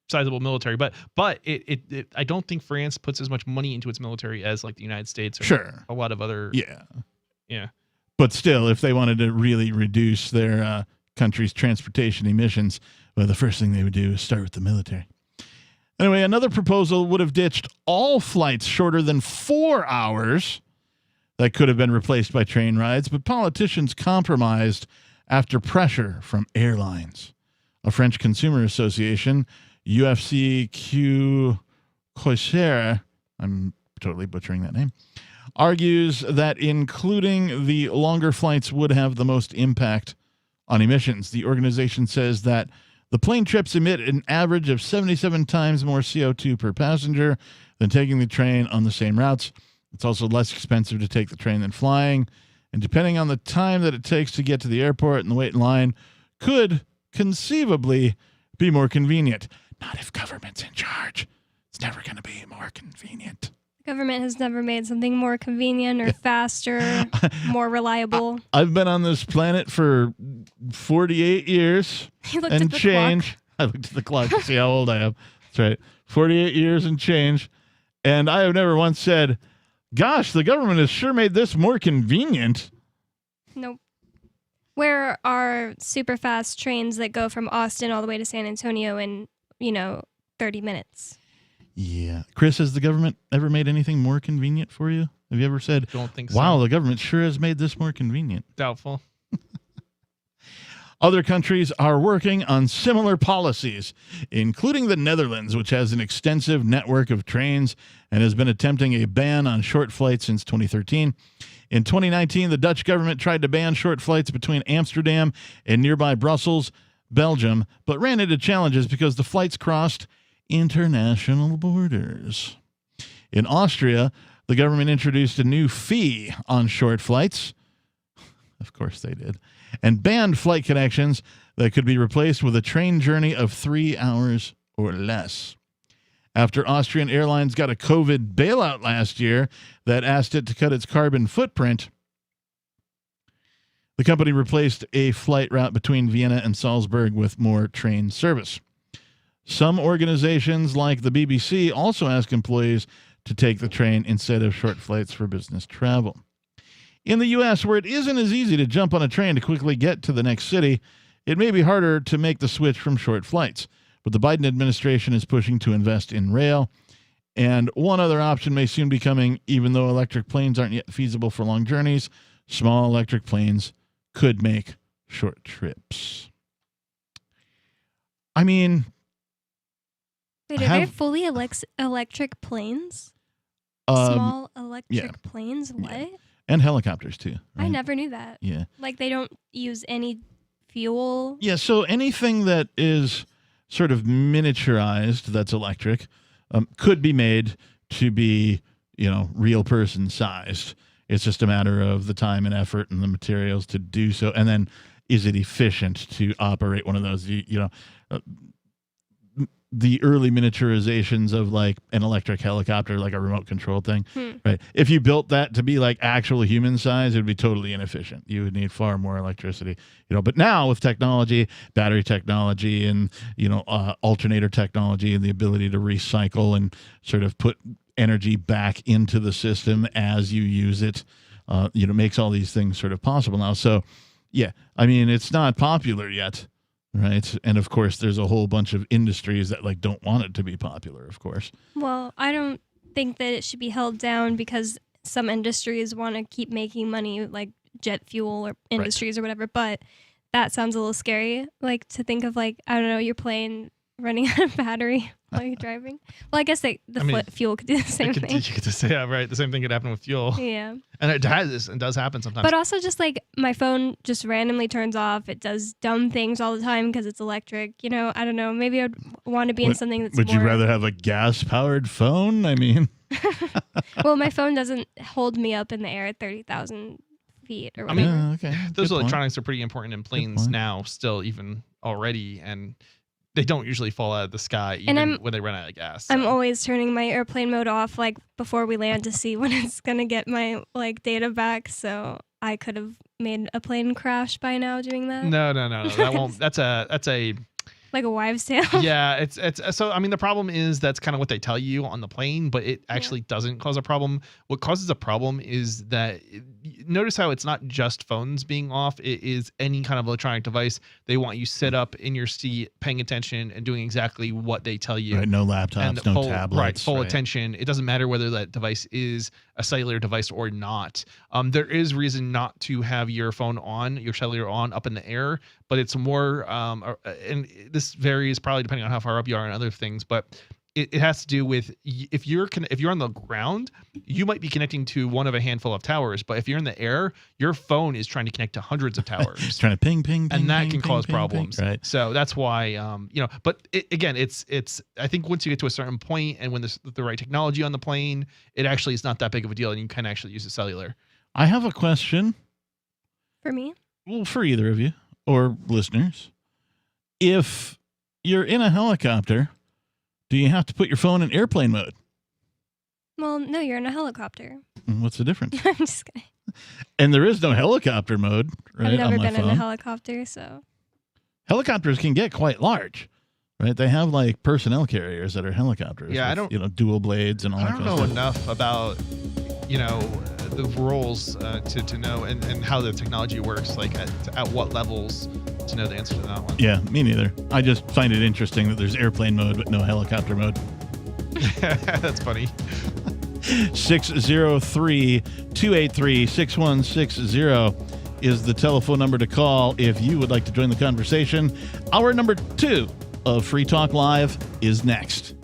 sizable military, but it I don't think France puts as much money into its military as like the United States or a lot of other. Yeah. But still, if they wanted to really reduce their country's transportation emissions, well, the first thing they would do is start with the military. Anyway, another proposal would have ditched all flights shorter than 4 hours that could have been replaced by train rides, but politicians compromised after pressure from airlines. A French consumer association, UFC-Q Coiser, I'm totally butchering that name, argues that including the longer flights would have the most impact on emissions. The organization says that the plane trips emit an average of 77 times more CO2 per passenger than taking the train on the same routes. It's also less expensive to take the train than flying. And depending on the time that it takes to get to the airport and the wait in line, could conceivably be more convenient. Not if government's in charge. It's never going to be more convenient. The government has never made something more convenient or faster, more reliable. I've been on this planet for 48 years and change. I looked at the clock to see how old I am. That's right. 48 years and change. And I have never once said, gosh, the government has sure made this more convenient. Nope. Where are super fast trains that go from Austin all the way to San Antonio in, 30 minutes? Yeah. Chris, has the government ever made anything more convenient for you? Have you ever said, don't think wow, so. The government sure has made this more convenient? Doubtful. Other countries are working on similar policies, including the Netherlands, which has an extensive network of trains and has been attempting a ban on short flights since 2013. In 2019, the Dutch government tried to ban short flights between Amsterdam and nearby Brussels, Belgium, but ran into challenges because the flights crossed international borders. In Austria, the government introduced a new fee on short flights. Of course they did. And banned flight connections that could be replaced with a train journey of 3 hours or less. After Austrian Airlines got a COVID bailout last year that asked it to cut its carbon footprint, the company replaced a flight route between Vienna and Salzburg with more train service. Some organizations like the BBC also ask employees to take the train instead of short flights for business travel. In the U.S., where it isn't as easy to jump on a train to quickly get to the next city, it may be harder to make the switch from short flights. But the Biden administration is pushing to invest in rail. And one other option may soon be coming, even though electric planes aren't yet feasible for long journeys. small electric planes could make short trips. I mean, wait, are there fully electric planes? Small electric planes? What? Yeah. And helicopters too. Right? I never knew that. Yeah. Like they don't use any fuel. Yeah, so anything that is sort of miniaturized that's electric could be made to be, real person sized. It's just a matter of the time and effort and the materials to do so. And then is it efficient to operate one of those? The early miniaturizations of like an electric helicopter, like a remote control thing, right? If you built that to be like actual human size, it would be totally inefficient. You would need far more electricity, but now with technology, battery technology and, alternator technology and the ability to recycle and sort of put energy back into the system as you use it, makes all these things sort of possible now. So yeah, I mean, it's not popular yet. Right. And of course, there's a whole bunch of industries that don't want it to be popular, of course. Well, I don't think that it should be held down because some industries want to keep making money, like jet fuel or industries or whatever. But that sounds a little scary. Like to think of your plane running out of battery while you're driving. Well, I guess fuel could do the same thing. You could say, yeah, right. The same thing could happen with fuel. Yeah. And it does happen sometimes. But also just my phone just randomly turns off. It does dumb things all the time because it's electric. I don't know. Maybe I'd want to be in something that's Would you rather have a gas-powered phone? I mean. Well, my phone doesn't hold me up in the air at 30,000 feet or whatever. Okay. Those electronics are pretty important in planes now, still, even already. And they don't usually fall out of the sky even when they run out of gas. So. I'm always turning my airplane mode off before we land to see when it's going to get my data back. So I could have made a plane crash by now doing that. No. That won't. That's a like a wives' tale. Yeah, it's so. I mean, the problem is that's kind of what they tell you on the plane, but it actually doesn't cause a problem. What causes a problem is that notice how it's not just phones being off. It is any kind of electronic device. They want you sit up in your seat, paying attention and doing exactly what they tell you. Right, no laptops, no tablets. Right, full attention. It doesn't matter whether that device is a cellular device or not. There is reason not to have your phone on, your cellular on, up in the air, but it's more, and this varies probably depending on how far up you are and other things, but it has to do with if you're on the ground, you might be connecting to one of a handful of towers, but if you're in the air, your phone is trying to connect to hundreds of towers. Trying to ping, and that can ping, cause ping, problems. Ping, right. So that's why, but again, it's I think once you get to a certain point and when there's the right technology on the plane, it actually is not that big of a deal and you can actually use the cellular. I have a question. For me? Well, for either of you or listeners. If you're in a helicopter, do you have to put your phone in airplane mode? Well, no, you're in a helicopter. What's the difference? I'm just kidding. And there is no helicopter mode, right? I've never been in a helicopter, so. Helicopters can get quite large, right? They have personnel carriers that are helicopters. Yeah, with, dual blades and all that. I don't know enough about, the rules to know and how the technology works, at what levels to know the answer to that one. Yeah, me neither. I just find it interesting that there's airplane mode but no helicopter mode. That's funny. 603-283-6160 is the telephone number to call if you would like to join the conversation. Hour number 2 of Free Talk Live is next.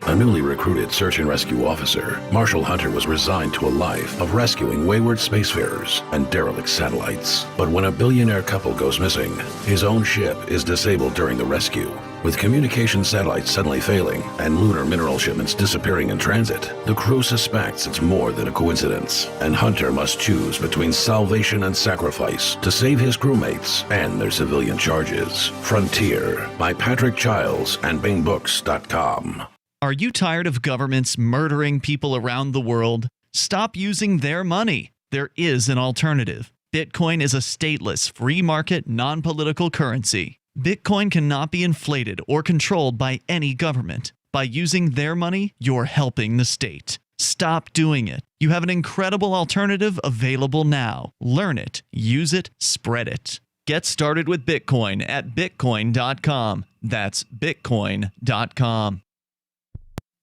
A newly recruited search and rescue officer, Marshall Hunter was resigned to a life of rescuing wayward spacefarers and derelict satellites. But when a billionaire couple goes missing, his own ship is disabled during the rescue. With communication satellites suddenly failing and lunar mineral shipments disappearing in transit, the crew suspects it's more than a coincidence, and Hunter must choose between salvation and sacrifice to save his crewmates and their civilian charges. Frontier by Patrick Childs and BingBooks.com. Are you tired of governments murdering people around the world? Stop using their money. There is an alternative. Bitcoin is a stateless, free market, non-political currency. Bitcoin cannot be inflated or controlled by any government. By using their money, you're helping the state. Stop doing it. You have an incredible alternative available now. Learn it, use it, spread it. Get started with Bitcoin at Bitcoin.com. That's Bitcoin.com.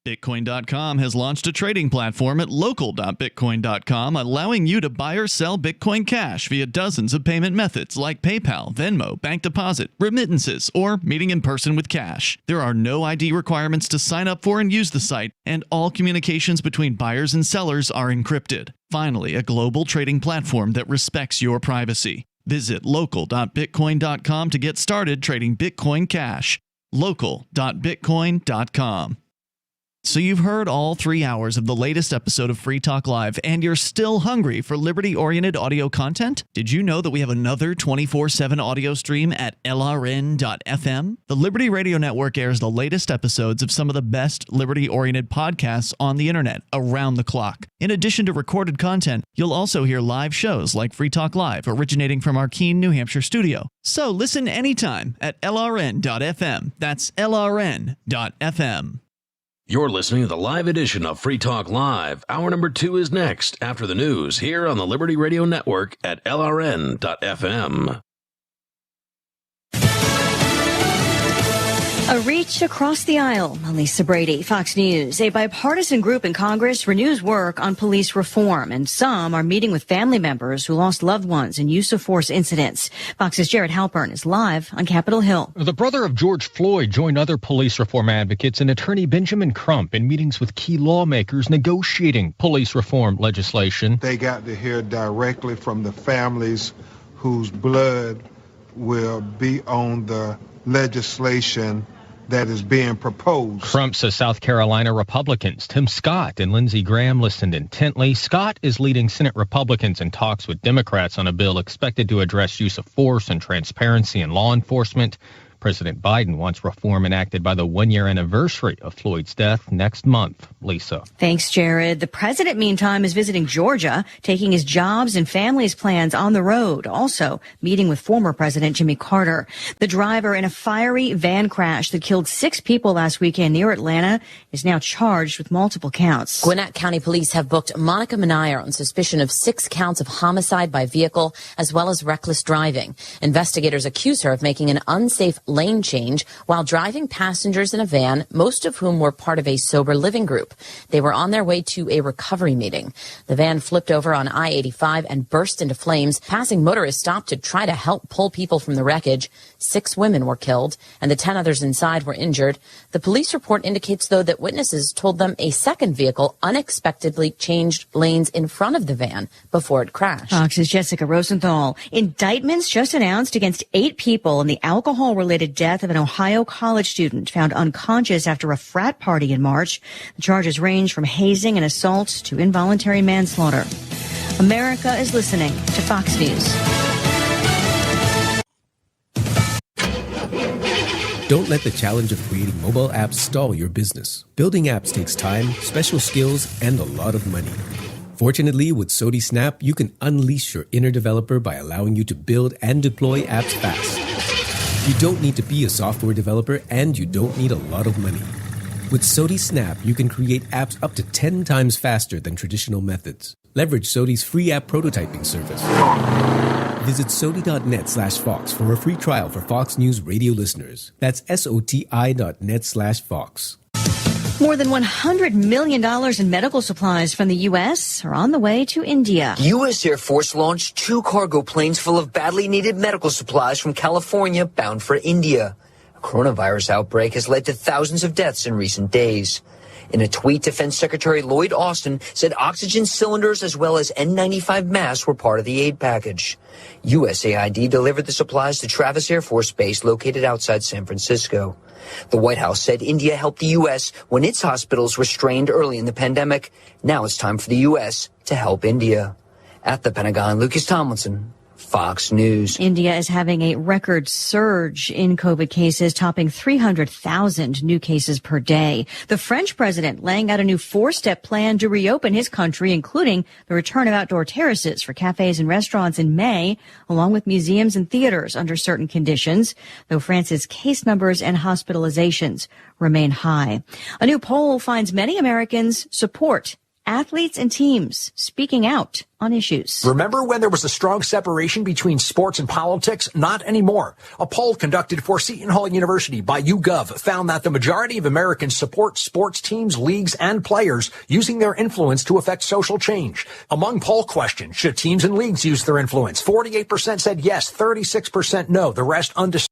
Bitcoin.com has launched a trading platform at local.bitcoin.com, allowing you to buy or sell Bitcoin Cash via dozens of payment methods like PayPal, Venmo, bank deposit, remittances, or meeting in person with cash. There are no ID requirements to sign up for and use the site, and all communications between buyers and sellers are encrypted. Finally, a global trading platform that respects your privacy. Visit local.bitcoin.com to get started trading Bitcoin Cash. local.bitcoin.com. So you've heard all 3 hours of the latest episode of Free Talk Live, and you're still hungry for liberty-oriented audio content? Did you know that we have another 24/7 audio stream at LRN.FM? The Liberty Radio Network airs the latest episodes of some of the best liberty-oriented podcasts on the internet around the clock. In addition to recorded content, you'll also hear live shows like Free Talk Live, originating from our Keene, New Hampshire studio. So listen anytime at LRN.FM. That's LRN.FM. You're listening to the live edition of Free Talk Live. Hour number 2 is next, after the news, here on the Liberty Radio Network at LRN.FM. A reach across the aisle. Lisa Brady, Fox News. A bipartisan group in Congress renews work on police reform, and some are meeting with family members who lost loved ones in use of force incidents. Fox's Jared Halpern is live on Capitol Hill. The brother of George Floyd joined other police reform advocates and attorney Benjamin Crump in meetings with key lawmakers negotiating police reform legislation. They got to hear directly from the families whose blood will be on the legislation that is being proposed. Crump says South Carolina Republicans Tim Scott and Lindsey Graham listened intently. Scott is leading Senate Republicans in talks with Democrats on a bill expected to address use of force and transparency in law enforcement. President Biden wants reform enacted by the one-year anniversary of Floyd's death next month. Lisa. Thanks, Jared. The president, meantime, is visiting Georgia, taking his jobs and family's plans on the road, also meeting with former President Jimmy Carter. The driver in a fiery van crash that killed 6 people last weekend near Atlanta is now charged with multiple counts. Gwinnett County Police have booked Monica Manayer on suspicion of 6 counts of homicide by vehicle as well as reckless driving. Investigators accuse her of making an unsafe lane change while driving passengers in a van, most of whom were part of a sober living group. They were on their way to a recovery meeting. The van flipped over on I-85 and burst into flames. Passing motorists stopped to try to help pull people from the wreckage. 6 women were killed, and the 10 others inside were injured. The police report indicates, though, that witnesses told them a second vehicle unexpectedly changed lanes in front of the van before it crashed. Fox's Jessica Rosenthal. Indictments just announced against 8 people in the alcohol-related death of an Ohio college student found unconscious after a frat party in March. The charges range from hazing and assault to involuntary manslaughter. America is listening to Fox News. Don't let the challenge of creating mobile apps stall your business. Building apps takes time, special skills, and a lot of money. Fortunately, with Sodi Snap, you can unleash your inner developer by allowing you to build and deploy apps fast. You don't need to be a software developer, and you don't need a lot of money. With Sodi Snap, you can create apps up to 10 times faster than traditional methods. Leverage Sodi's free app prototyping service. Visit sodi.net/Fox for a free trial for Fox News radio listeners. That's SOTI.net/Fox. More than $100 million in medical supplies from the U.S. are on the way to India. U.S. Air Force launched 2 cargo planes full of badly needed medical supplies from California bound for India. A coronavirus outbreak has led to thousands of deaths in recent days. In a tweet, Defense Secretary Lloyd Austin said oxygen cylinders as well as N95 masks were part of the aid package. USAID delivered the supplies to Travis Air Force Base located outside San Francisco. The White House said India helped the U.S. when its hospitals were strained early in the pandemic. Now it's time for the U.S. to help India. At the Pentagon, Lucas Tomlinson, Fox News. India is having a record surge in COVID cases, topping 300,000 new cases per day. The French president laying out a new 4-step plan to reopen his country, including the return of outdoor terraces for cafes and restaurants in May, along with museums and theaters under certain conditions, though France's case numbers and hospitalizations remain high. A new poll finds many Americans support athletes and teams speaking out on issues. Remember when there was a strong separation between sports and politics? Not anymore. A poll conducted for Seton Hall University by YouGov found that the majority of Americans support sports teams, leagues, and players using their influence to affect social change. Among poll questions, should teams and leagues use their influence? 48% said yes, 36% no, the rest undecided.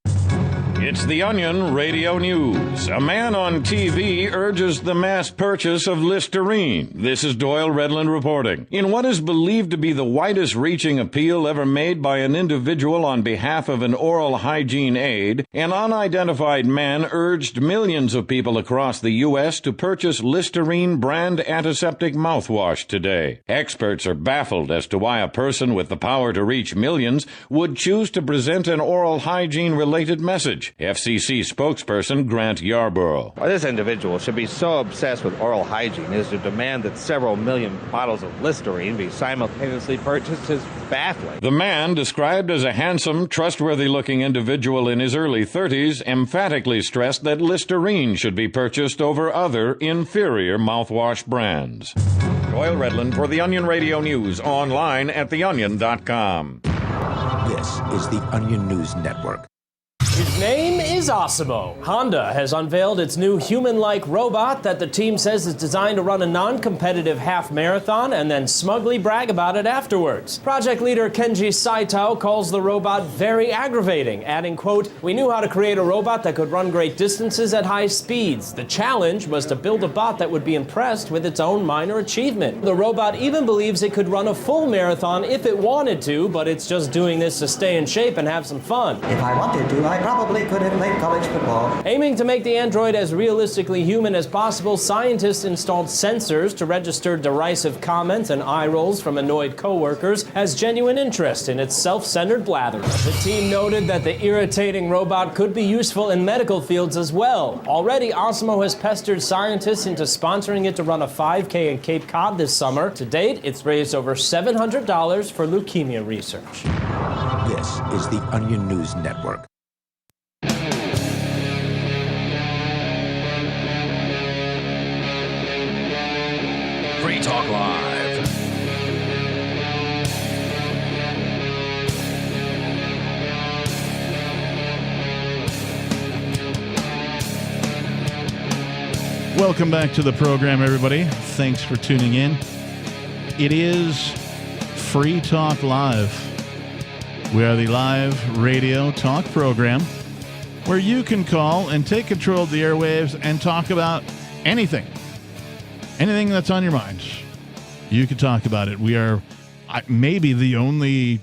It's the Onion Radio News. A man on TV urges the mass purchase of Listerine. This is Doyle Redland reporting. In what is believed to be the widest-reaching appeal ever made by an individual on behalf of an oral hygiene aid, an unidentified man urged millions of people across the U.S. to purchase Listerine brand antiseptic mouthwash today. Experts are baffled as to why a person with the power to reach millions would choose to present an oral hygiene-related message. FCC spokesperson Grant Yarborough. This individual should be so obsessed with oral hygiene as to demand that several million bottles of Listerine be simultaneously purchased is baffling. The man, described as a handsome, trustworthy-looking individual in his early 30s, emphatically stressed that Listerine should be purchased over other, inferior mouthwash brands. Doyle Redland for the Onion Radio News, online at theonion.com. This is the Onion News Network. His name is Osimo. Honda has unveiled its new human-like robot that the team says is designed to run a non-competitive half marathon and then smugly brag about it afterwards. Project leader Kenji Saito calls the robot very aggravating, adding, quote, "We knew how to create a robot that could run great distances at high speeds. The challenge was to build a bot that would be impressed with its own minor achievement. The robot even believes it could run a full marathon if it wanted to, but it's just doing this to stay in shape and have some fun. If I wanted to, I probably could have played college football." Aiming to make the android as realistically human as possible, scientists installed sensors to register derisive comments and eye rolls from annoyed coworkers as genuine interest in its self-centered blathering. The team noted that the irritating robot could be useful in medical fields as well. Already, Osimo has pestered scientists into sponsoring it to run a 5K in Cape Cod this summer. To date, it's raised over $700 for leukemia research. This is the Onion News Network. Free Talk Live. Welcome back to the program, everybody. Thanks for tuning in. It is Free Talk Live. We are the live radio talk program where you can call and take control of the airwaves and talk about anything. Anything that's on your mind, you can talk about it. We are maybe the only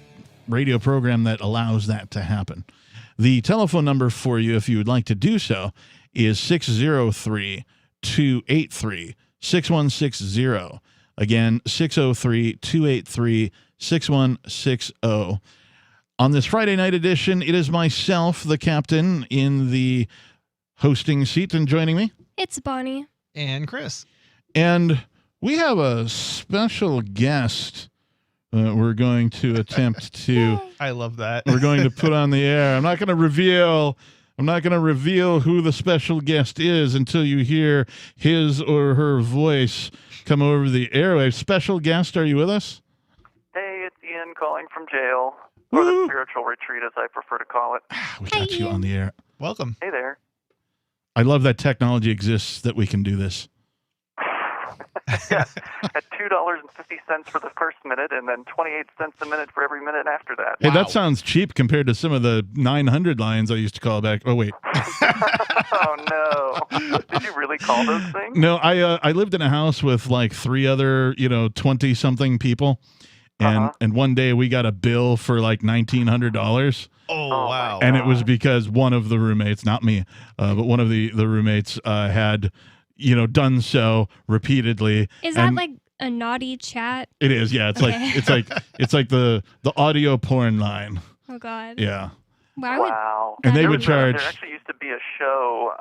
radio program that allows that to happen. The telephone number for you, if you would like to do so, is 603-283-6160. Again, 603-283-6160. On this Friday night edition, it is myself, the captain, in the hosting seat, and joining me, it's Bonnie. And Chris. And we have a special guest we're going to attempt to... I love that. We're going to put on the air. I'm not going to reveal who the special guest is until you hear his or her voice come over the airwaves. Special guest, are you with us? Hey, it's Ian calling from jail, or the spiritual retreat as I prefer to call it. We got you on the air. Welcome. Hey there. I love that technology exists that we can do this. Yeah, at $2.50 for the first minute, and then 28 cents a minute for every minute after that. Hey, that sounds cheap compared to some of the 900 lines I used to call back. Oh, wait. Oh, no. Did you really call those things? No, I lived in a house with like three other, 20-something people. And one day we got a bill for like $1,900. Oh, wow. And it was because one of the roommates, not me, but one of the roommates had... done so repeatedly. Is that like a naughty chat? It is, yeah. It's okay. it's like the audio porn line. Oh God. Yeah. Wow. And they would charge. There actually used to be a show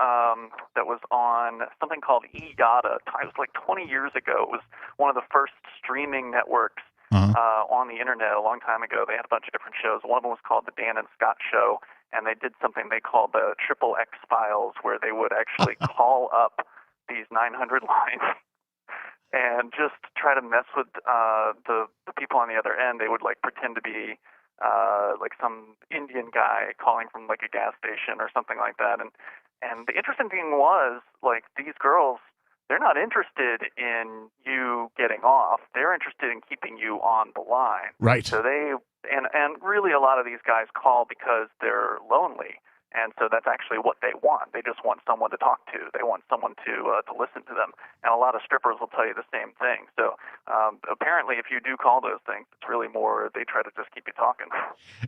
that was on something called eYada. It was like 20 years ago. It was one of the first streaming networks on the internet a long time ago. They had a bunch of different shows. One of them was called The Dan and Scott Show, and they did something they called the Triple X Files, where they would actually call up these 900 lines and just try to mess with the people on the other end. They would like pretend to be like some Indian guy calling from like a gas station or something like that. And the interesting thing was, like, these girls, they're not interested in you getting off. They're interested in keeping you on the line. Right. So and really a lot of these guys call because they're lonely. And so that's actually what they want. They just want someone to talk to. They want someone to listen to them. And a lot of strippers will tell you the same thing. So apparently if you do call those things, it's really more they try to just keep you talking.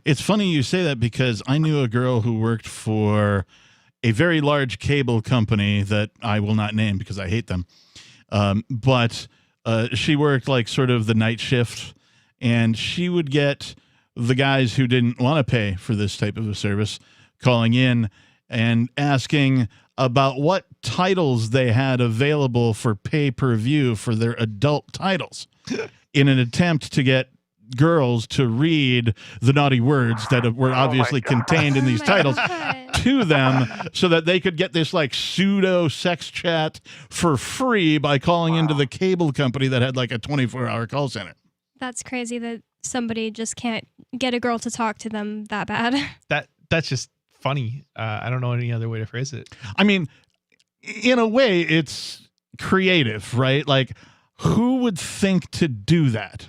It's funny you say that because I knew a girl who worked for a very large cable company that I will not name because I hate them. But she worked like sort of the night shift, and she would get the guys who didn't want to pay for this type of a service calling in and asking about what titles they had available for pay-per-view for their adult titles in an attempt to get girls to read the naughty words that were obviously contained in these titles to them so that they could get this like pseudo sex chat for free by calling into the cable company that had like a 24-hour call center. That's crazy that somebody just can't get a girl to talk to them that bad. That's just funny. I don't know any other way to phrase it. I mean, in a way, it's creative, right? Like, who would think to do that?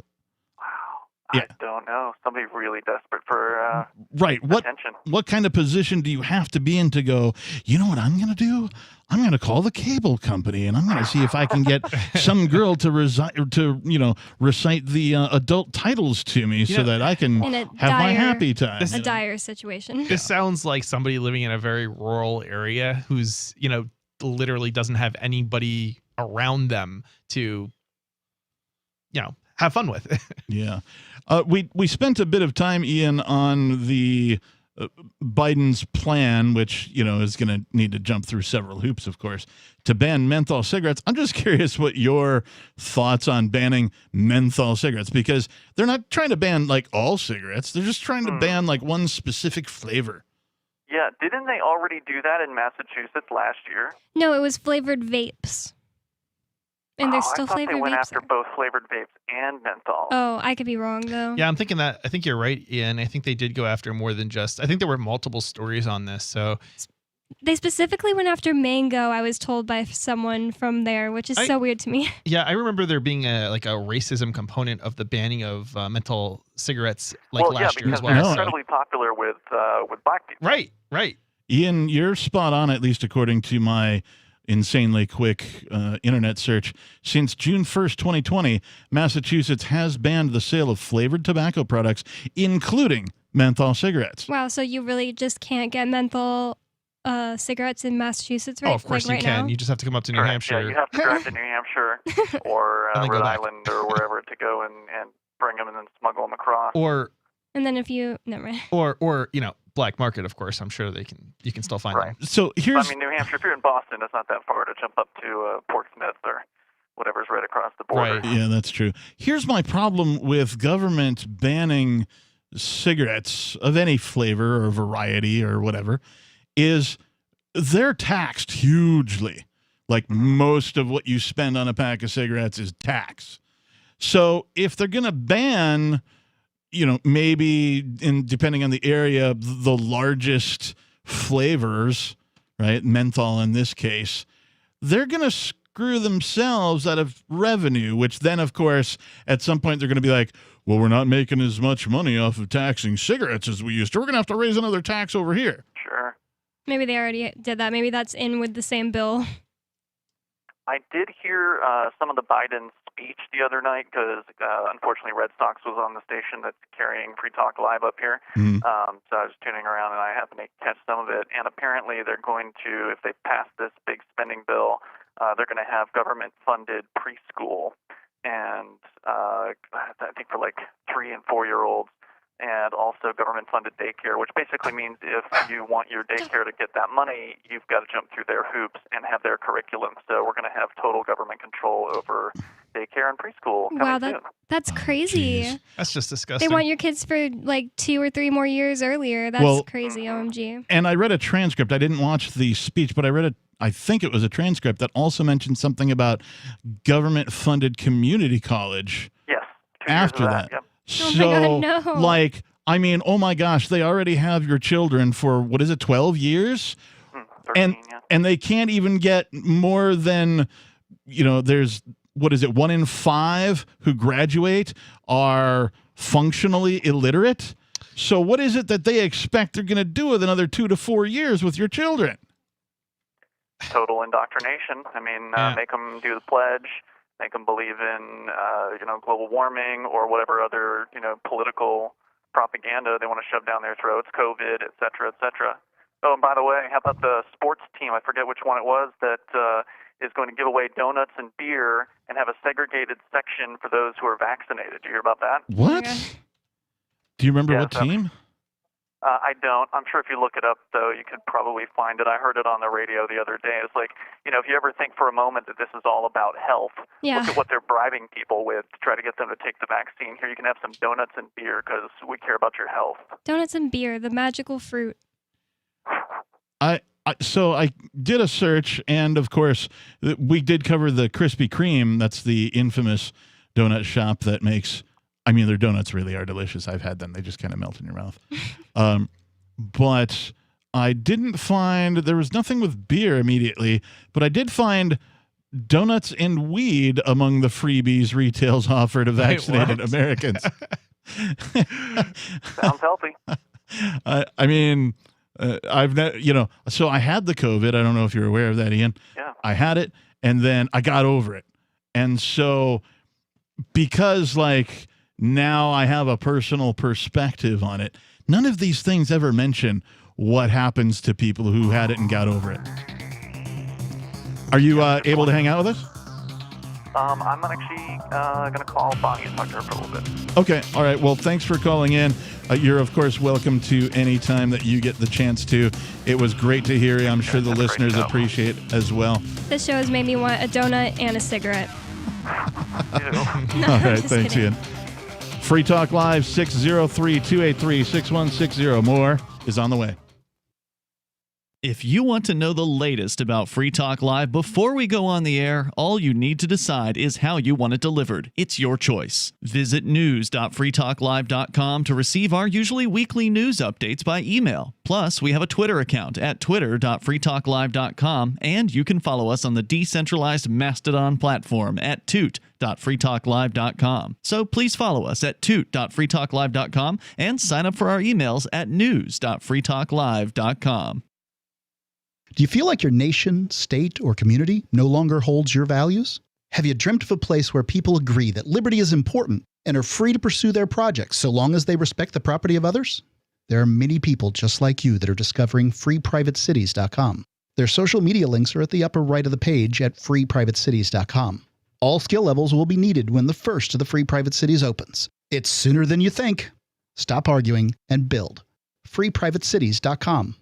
I don't know. Somebody really desperate for right. attention. What kind of position do you have to be in to go, you know what I'm going to do? I'm going to call the cable company and I'm going to see if I can get some girl to recite the adult titles to me so that I can have my happy time. A dire situation. This sounds like somebody living in a very rural area who's, literally doesn't have anybody around them to, have fun with. Yeah. We spent a bit of time, Ian, on the Biden's plan, which, is going to need to jump through several hoops, of course, to ban menthol cigarettes. I'm just curious what your thoughts on banning menthol cigarettes, because they're not trying to ban like all cigarettes. They're just trying to ban like one specific flavor. Yeah. Didn't they already do that in Massachusetts last year? No, it was flavored vapes. And they're still flavored vapes. They went after both flavored vapes and menthol. Oh, I could be wrong, though. Yeah, I'm thinking that. I think you're right, Ian. I think they did go after more than just. I think there were multiple stories on this. So they specifically went after mango, I was told by someone from there, which is so weird to me. Yeah, I remember there being a racism component of the banning of menthol cigarettes last year as well. They're incredibly popular with black people. Right. Ian, you're spot on, at least according to my insanely quick internet search. Since June 1st, 2020, Massachusetts has banned the sale of flavored tobacco products, including menthol cigarettes. Wow, so you really just can't get menthol cigarettes in Massachusetts right? Oh, of course you can. Now? You just have to come up to New Hampshire. Yeah, you have to drive to New Hampshire or Rhode Island or wherever to go and bring them and then smuggle them across. And then if you never mind. Or black market, of course. I'm sure you can still find them. So here's. New Hampshire. If you're in Boston, it's not that far to jump up to Portsmouth or whatever's right across the border. Right. Yeah, that's true. Here's my problem with government banning cigarettes of any flavor or variety or whatever, is they're taxed hugely. Like most of what you spend on a pack of cigarettes is tax. So if they're going to ban, maybe depending on the area, the largest flavors, right? Menthol in this case, they're going to screw themselves out of revenue, which then, of course, at some point they're going to be like, well, we're not making as much money off of taxing cigarettes as we used to. We're going to have to raise another tax over here. Sure. Maybe they already did that. Maybe that's in with the same bill. I did hear some of the Biden speech the other night because, unfortunately, Red Sox was on the station that's carrying Free Talk Live up here. So I was tuning around and I happened to catch some of it. And apparently they're going to, if they pass this big spending bill, they're going to have government-funded preschool. And I think for like 3- and 4-year-olds, and also government-funded daycare, which basically means if you want your daycare to get that money, you've got to jump through their hoops and have their curriculum. So we're going to have total government control over daycare and preschool. Wow, that's crazy. That's just disgusting. They want your kids for like 2 or 3 more years earlier. That's crazy, OMG. And I read a transcript. I didn't watch the speech, but I think it was a transcript that also mentioned something about government-funded community college. Yes. After that. Yep. Oh my God, no. Like, I mean, oh my gosh, they already have your children for, 12 years? 13, and they can't even get more than, there's, 1 in 5 who graduate are functionally illiterate? So what is it that they expect they're going to do with another 2 to 4 years with your children? Total indoctrination. I mean, make them do the pledge, make them believe in, global warming or whatever other, political propaganda they want to shove down their throats, COVID, et cetera, et cetera. Oh, and by the way, how about the sports team? I forget which one it was that is going to give away donuts and beer and have a segregated section for those who are vaccinated. Did you hear about that? What? Do you remember what team? I don't. I'm sure if you look it up, though, you could probably find it. I heard it on the radio the other day. It's like, if you ever think for a moment that this is all about health, look at what they're bribing people with to try to get them to take the vaccine. Here, you can have some donuts and beer because we care about your health. Donuts and beer, the magical fruit. So I did a search, and of course, we did cover the Krispy Kreme. That's the infamous donut shop that makes... I mean, their donuts really are delicious. I've had them. They just kind of melt in your mouth. But I didn't find... There was nothing with beer immediately, but I did find donuts and weed among the freebies retails offered to vaccinated Americans. Sounds healthy. I mean... so I had the COVID. I don't know if you're aware of that, Ian. Yeah. I had it, and then I got over it. And so because, now I have a personal perspective on it, none of these things ever mention what happens to people who had it and got over it. Are you able to hang out with us? I'm actually going to call Bonnie and talk to her for a little bit. Okay. All right. Well, thanks for calling in. You're, of course, welcome to any time that you get the chance to. It was great to hear you. I'm sure the listeners appreciate it as well. This show has made me want a donut and a cigarette. No, all right. Thanks, kidding. Ian. Free Talk Live, 603-283-6160. More is on the way. If you want to know the latest about Free Talk Live before we go on the air, all you need to decide is how you want it delivered. It's your choice. Visit news.freetalklive.com to receive our usually weekly news updates by email. Plus, we have a Twitter account at twitter.freetalklive.com, and you can follow us on the decentralized Mastodon platform at toot.freetalklive.com. So please follow us at toot.freetalklive.com and sign up for our emails at news.freetalklive.com. Do you feel like your nation, state, or community no longer holds your values? Have you dreamt of a place where people agree that liberty is important and are free to pursue their projects so long as they respect the property of others? There are many people just like you that are discovering freeprivatecities.com. Their social media links are at the upper right of the page at freeprivatecities.com. All skill levels will be needed when the first of the Free Private Cities opens. It's sooner than you think. Stop arguing and build. freeprivatecities.com.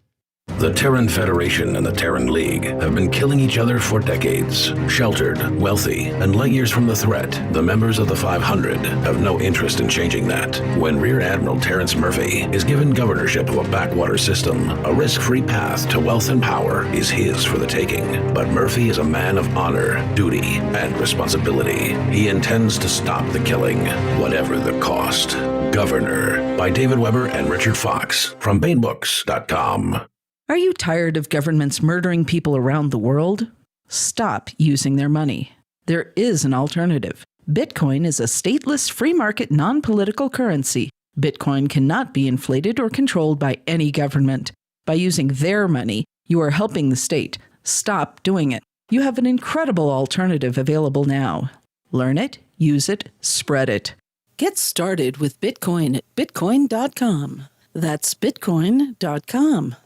The Terran Federation and the Terran League have been killing each other for decades. Sheltered, wealthy, and light years from the threat, the members of the 500 have no interest in changing that. When Rear Admiral Terrence Murphy is given governorship of a backwater system, a risk-free path to wealth and power is his for the taking. But Murphy is a man of honor, duty, and responsibility. He intends to stop the killing, whatever the cost. Governor, by David Weber and Richard Fox, from BaneBooks.com. Are you tired of governments murdering people around the world? Stop using their money. There is an alternative. Bitcoin is a stateless, free market, non-political currency. Bitcoin cannot be inflated or controlled by any government. By using their money, you are helping the state. Stop doing it. You have an incredible alternative available now. Learn it, use it, spread it. Get started with Bitcoin at bitcoin.com. That's bitcoin.com.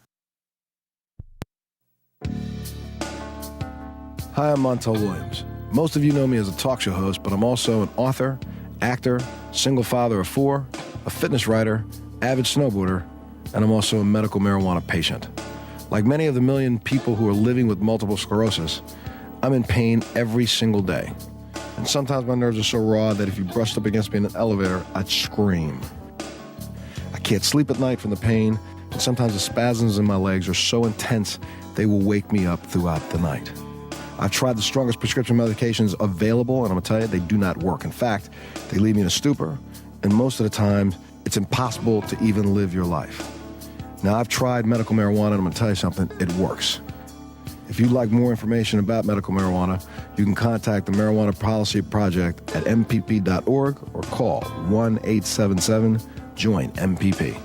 Hi, I'm Montel Williams. Most of you know me as a talk show host, but I'm also an author, actor, single father of 4, a fitness writer, avid snowboarder, and I'm also a medical marijuana patient. Like many of the million people who are living with multiple sclerosis, I'm in pain every single day. And sometimes my nerves are so raw that if you brushed up against me in an elevator, I'd scream. I can't sleep at night from the pain, and sometimes the spasms in my legs are so intense they will wake me up throughout the night. I've tried the strongest prescription medications available, and I'm going to tell you, they do not work. In fact, they leave me in a stupor, and most of the time, it's impossible to even live your life. Now, I've tried medical marijuana, and I'm going to tell you something, it works. If you'd like more information about medical marijuana, you can contact the Marijuana Policy Project at mpp.org or call 1-877-JOIN-MPP.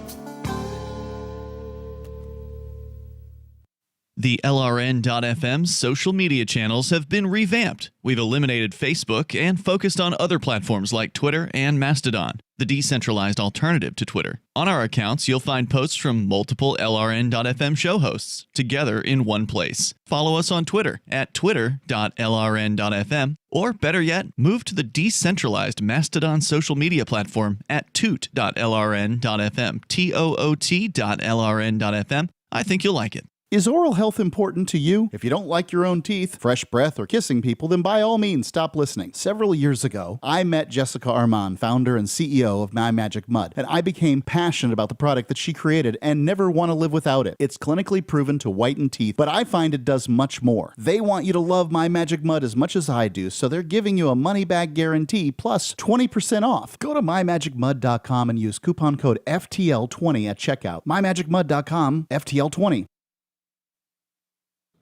The LRN.FM social media channels have been revamped. We've eliminated Facebook and focused on other platforms like Twitter and Mastodon, the decentralized alternative to Twitter. On our accounts, you'll find posts from multiple LRN.FM show hosts together in one place. Follow us on Twitter at twitter.lrn.fm, or better yet, move to the decentralized Mastodon social media platform at toot.lrn.fm, toot.lrn.fm. I think you'll like it. Is oral health important to you? If you don't like your own teeth, fresh breath, or kissing people, then by all means, stop listening. Several years ago, I met Jessica Armand, founder and CEO of My Magic Mud, and I became passionate about the product that she created and never want to live without it. It's clinically proven to whiten teeth, but I find it does much more. They want you to love My Magic Mud as much as I do, so they're giving you a money-back guarantee plus 20% off. Go to mymagicmud.com and use coupon code FTL20 at checkout. mymagicmud.com, FTL20.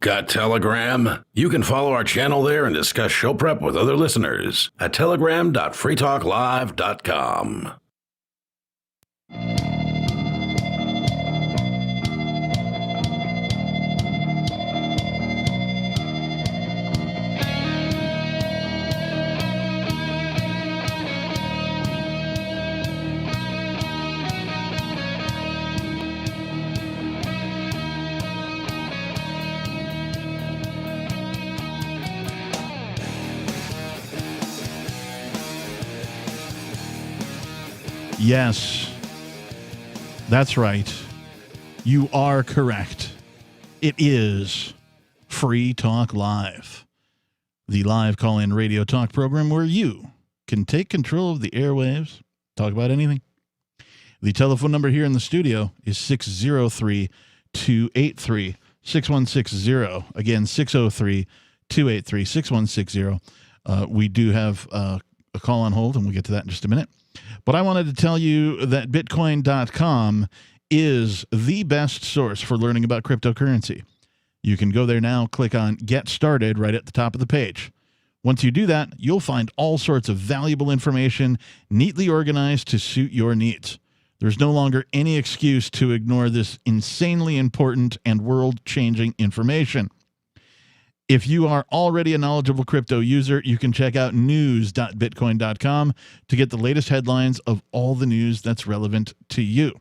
Got Telegram? You can follow our channel there and discuss show prep with other listeners at telegram.freetalklive.com. Yes, that's right. You are correct. It is Free Talk Live, the live call-in radio talk program where you can take control of the airwaves, talk about anything. The telephone number here in the studio is 603-283-6160. Again, 603-283-6160. We do have a call on hold, and we'll get to that in just a minute. But I wanted to tell you that Bitcoin.com is the best source for learning about cryptocurrency. You can go there now, click on Get Started right at the top of the page. Once you do that, you'll find all sorts of valuable information neatly organized to suit your needs. There's no longer any excuse to ignore this insanely important and world-changing information. If you are already a knowledgeable crypto user, you can check out news.bitcoin.com to get the latest headlines of all the news that's relevant to you.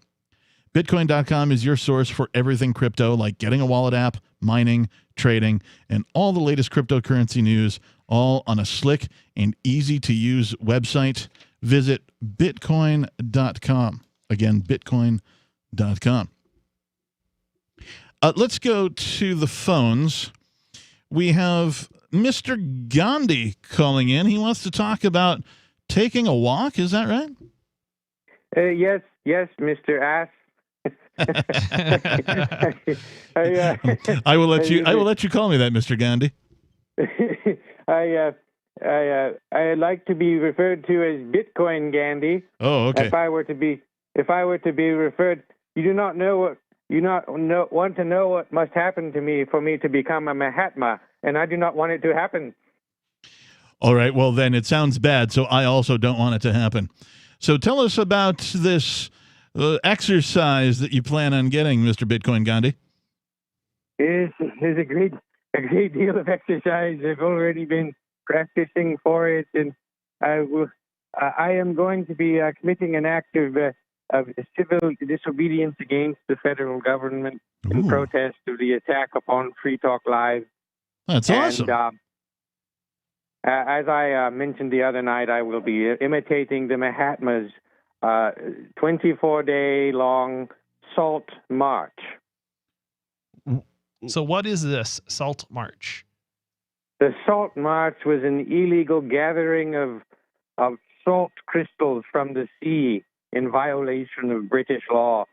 Bitcoin.com is your source for everything crypto, like getting a wallet app, mining, trading, and all the latest cryptocurrency news, all on a slick and easy-to-use website. Visit bitcoin.com. Again, bitcoin.com. Let's go to the phones. We have Mr. Gandhi calling in. He wants to talk about taking a walk. Is that right? Yes, Mr. Ass. I will let you call me that, Mr. Gandhi. I like to be referred to as Bitcoin Gandhi. Oh, okay. If I were to be referred, you do not want to know what must happen to me for me to become a Mahatma, and I do not want it to happen. All right, well then it sounds bad, so I also don't want it to happen. So tell us about this exercise that you plan on getting, Mr. Bitcoin Gandhi. It is a great deal of exercise. I've already been practicing for it, and I am going to be committing an act of civil disobedience against the federal government in protest of the attack upon Free Talk Live. That's awesome. As I mentioned the other night, I will be imitating the Mahatma's 24-day long Salt March. So what is this Salt March? The Salt March was an illegal gathering of salt crystals from the sea in violation of British law,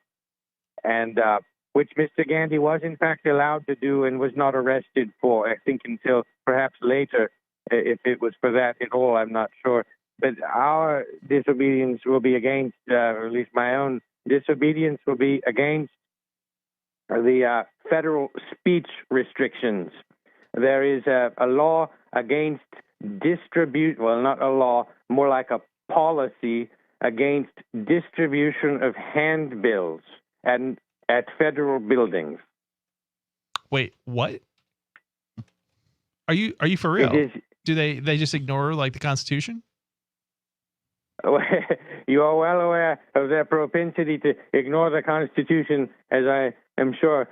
and which Mr. Gandhi was in fact allowed to do and was not arrested for, I think, until perhaps later. If it was for that at all, I'm not sure. But our disobedience will be against, or at least my own disobedience will be against the federal speech restrictions. There is a law against well, not a law, more like a policy against distribution of handbills and at federal buildings. Wait, what? Are you for real? Do they just ignore like the Constitution? You are well aware of their propensity to ignore the Constitution, as I am sure.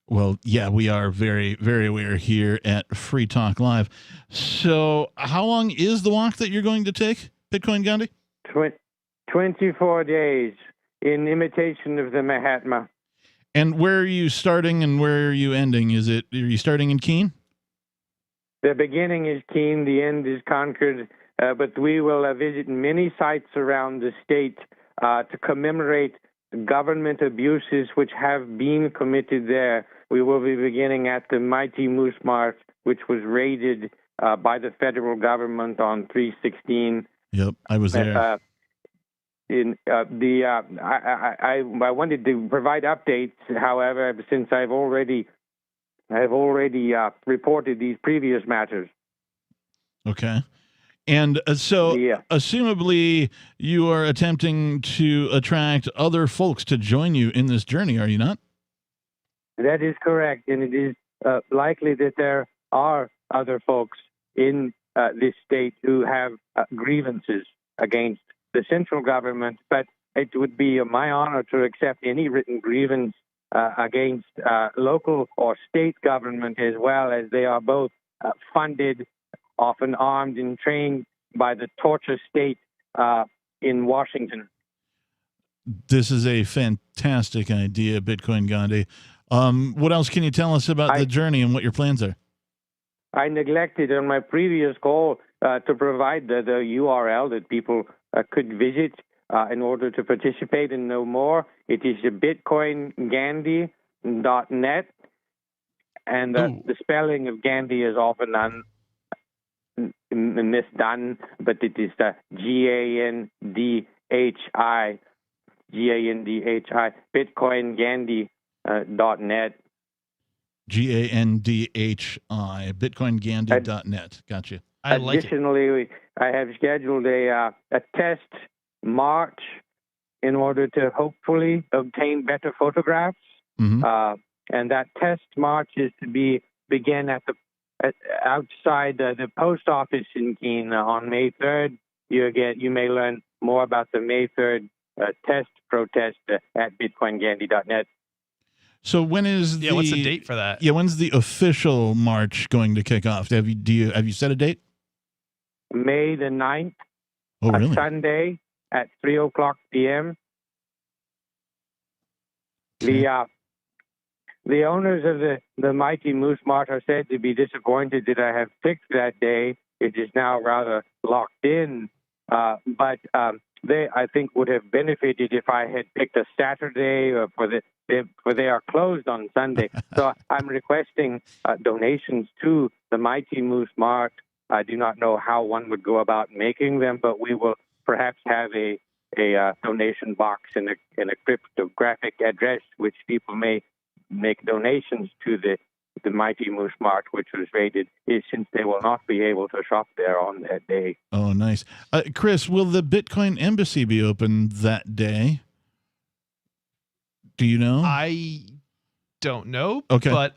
Well, yeah, we are very, very aware here at Free Talk Live. So how long is the walk that you're going to take, Bitcoin Gandhi? 24 days in imitation of the Mahatma. And where are you starting and where are you ending? Are you starting in Keene? The beginning is Keene, the end is Concord, but we will visit many sites around the state to commemorate government abuses which have been committed there. We will be beginning at the mighty Moose March, which was raided by the federal government on 3/16. Yep, I was there. I wanted to provide updates, however, since I've already reported these previous matters. Okay. And assumably you are attempting to attract other folks to join you in this journey, are you not? That is correct. And it is likely that there are other folks in this state who have grievances against the central government, but it would be my honor to accept any written grievance against local or state government, as well, as they are both funded, often armed and trained by the torture state in Washington. This is a fantastic idea, Bitcoin Gandhi. What else can you tell us about the journey and what your plans are? I neglected on my previous call to provide the URL that people could visit in order to participate and know more. It is bitcoingandhi.net, and the spelling of Gandhi is often misdone, but it is Gandhi, bitcoingandhi.net. GANDHI, bitcoingandhi.net. Gotcha. Additionally, I have scheduled a test march in order to hopefully obtain better photographs. Mm-hmm. And that test march is to begin outside the post office in Keene on May 3rd. You may learn more about the May 3rd protest at bitcoingandhi.net. So when is what's the date for that? Yeah, when's the official march going to kick off? Have you set a date? May the 9th, oh, really? Sunday at 3:00 p.m. Okay. The owners of the mighty Moose March are said to be disappointed that I have picked that day. It is now rather locked in, but they, I think, would have benefited if I had picked a Saturday, for they are closed on Sunday. So I'm requesting donations to the mighty Moose March. I do not know how one would go about making them, but we will perhaps have a donation box and a cryptographic address which people may make donations to the mighty Moose March, which was raided, since they will not be able to shop there on that day. Oh, nice. Chris, will the Bitcoin Embassy be open that day? Do you know? I don't know. Okay. But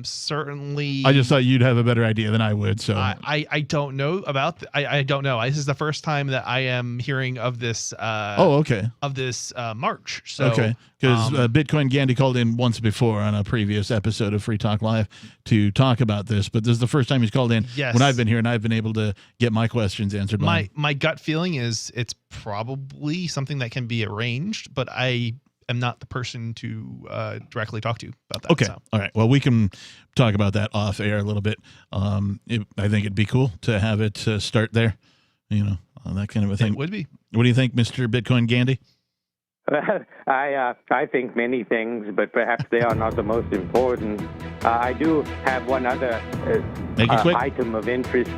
certainly, I just thought you'd have a better idea than I would. So I don't know about. I don't know. This is the first time that I am hearing of this. Okay. Of this march. So, okay. Because Bitcoin Gandhi called in once before on a previous episode of Free Talk Live to talk about this, but this is the first time he's called in when I've been here, and I've been able to get my questions answered. My gut feeling is it's probably something that can be arranged, but I am not the person to directly talk to about that. Okay. So. All right. Well, we can talk about that off air a little bit. I think it'd be cool to have it start there, that kind of a thing. It would be. What do you think, Mr. Bitcoin Gandhi? I think many things, but perhaps they are not the most important. I do have one other item of interest.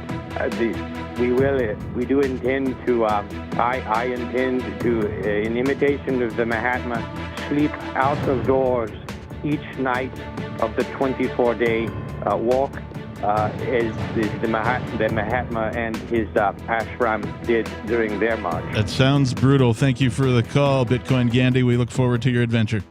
We do intend to. I intend to, in imitation of the Mahatma, sleep out of doors each night of the 24-day walk, as the Mahatma and his ashram did during their march. That sounds brutal. Thank you for the call, Bitcoin Gandhi. We look forward to your adventure.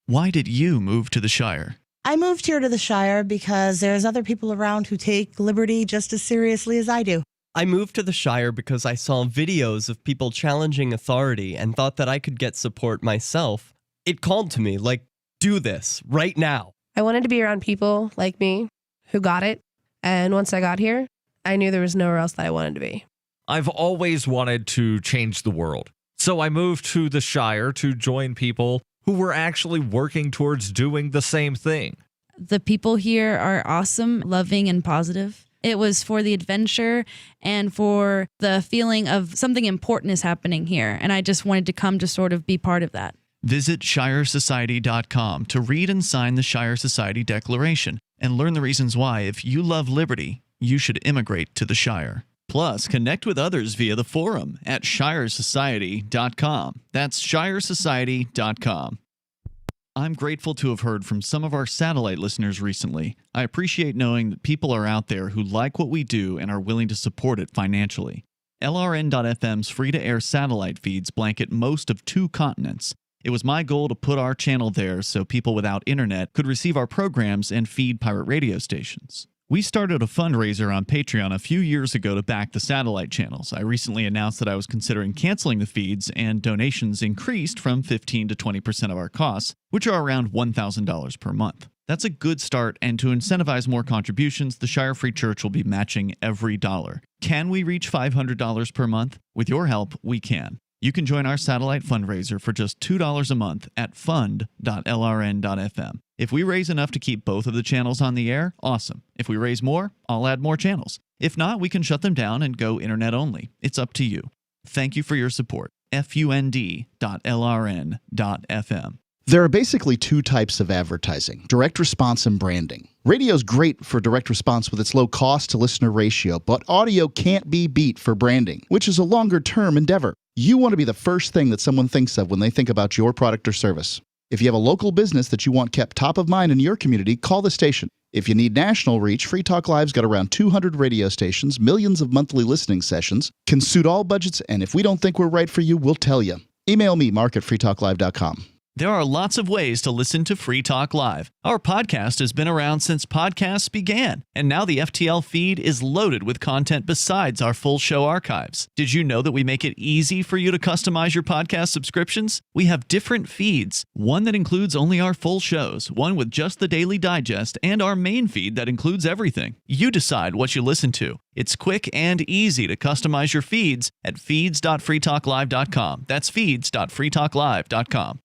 Why did you move to the Shire? I moved here to the Shire because there's other people around who take liberty just as seriously as I do. I moved to the Shire because I saw videos of people challenging authority and thought that I could get support myself. It called to me, like, do this right now. I wanted to be around people like me who got it. And once I got here, I knew there was nowhere else that I wanted to be. I've always wanted to change the world. So I moved to the Shire to join people who were actually working towards doing the same thing. The people here are awesome, loving, and positive. It was for the adventure and for the feeling of something important is happening here. And I just wanted to come to sort of be part of that. Visit ShireSociety.com to read and sign the Shire Society Declaration and learn the reasons why, if you love liberty, you should immigrate to the Shire. Plus, connect with others via the forum at ShireSociety.com. That's ShireSociety.com. I'm grateful to have heard from some of our satellite listeners recently. I appreciate knowing that people are out there who like what we do and are willing to support it financially. LRN.FM's free-to-air satellite feeds blanket most of 2 continents. It was my goal to put our channel there so people without internet could receive our programs and feed pirate radio stations. We started a fundraiser on Patreon a few years ago to back the satellite channels. I recently announced that I was considering canceling the feeds, and donations increased from 15% to 20% of our costs, which are around $1,000 per month. That's a good start, and to incentivize more contributions, the Shire Free Church will be matching every dollar. Can we reach $500 per month? With your help, we can. You can join our satellite fundraiser for just $2 a month at fund.lrn.fm. If we raise enough to keep both of the channels on the air, awesome. If we raise more, I'll add more channels. If not, we can shut them down and go internet only. It's up to you. Thank you for your support. fund.lrn.fm. There are basically 2 types of advertising, direct response and branding. Radio's great for direct response with its low cost to listener ratio, but audio can't be beat for branding, which is a longer-term endeavor. You want to be the first thing that someone thinks of when they think about your product or service. If you have a local business that you want kept top of mind in your community, call the station. If you need national reach, Free Talk Live's got around 200 radio stations, millions of monthly listening sessions, can suit all budgets, and if we don't think we're right for you, we'll tell you. Email me, mark@freetalklive.com. There are lots of ways to listen to Free Talk Live. Our podcast has been around since podcasts began, and now the FTL feed is loaded with content besides our full show archives. Did you know that we make it easy for you to customize your podcast subscriptions? We have different feeds, one that includes only our full shows, one with just the Daily Digest, and our main feed that includes everything. You decide what you listen to. It's quick and easy to customize your feeds at feeds.freetalklive.com. That's feeds.freetalklive.com.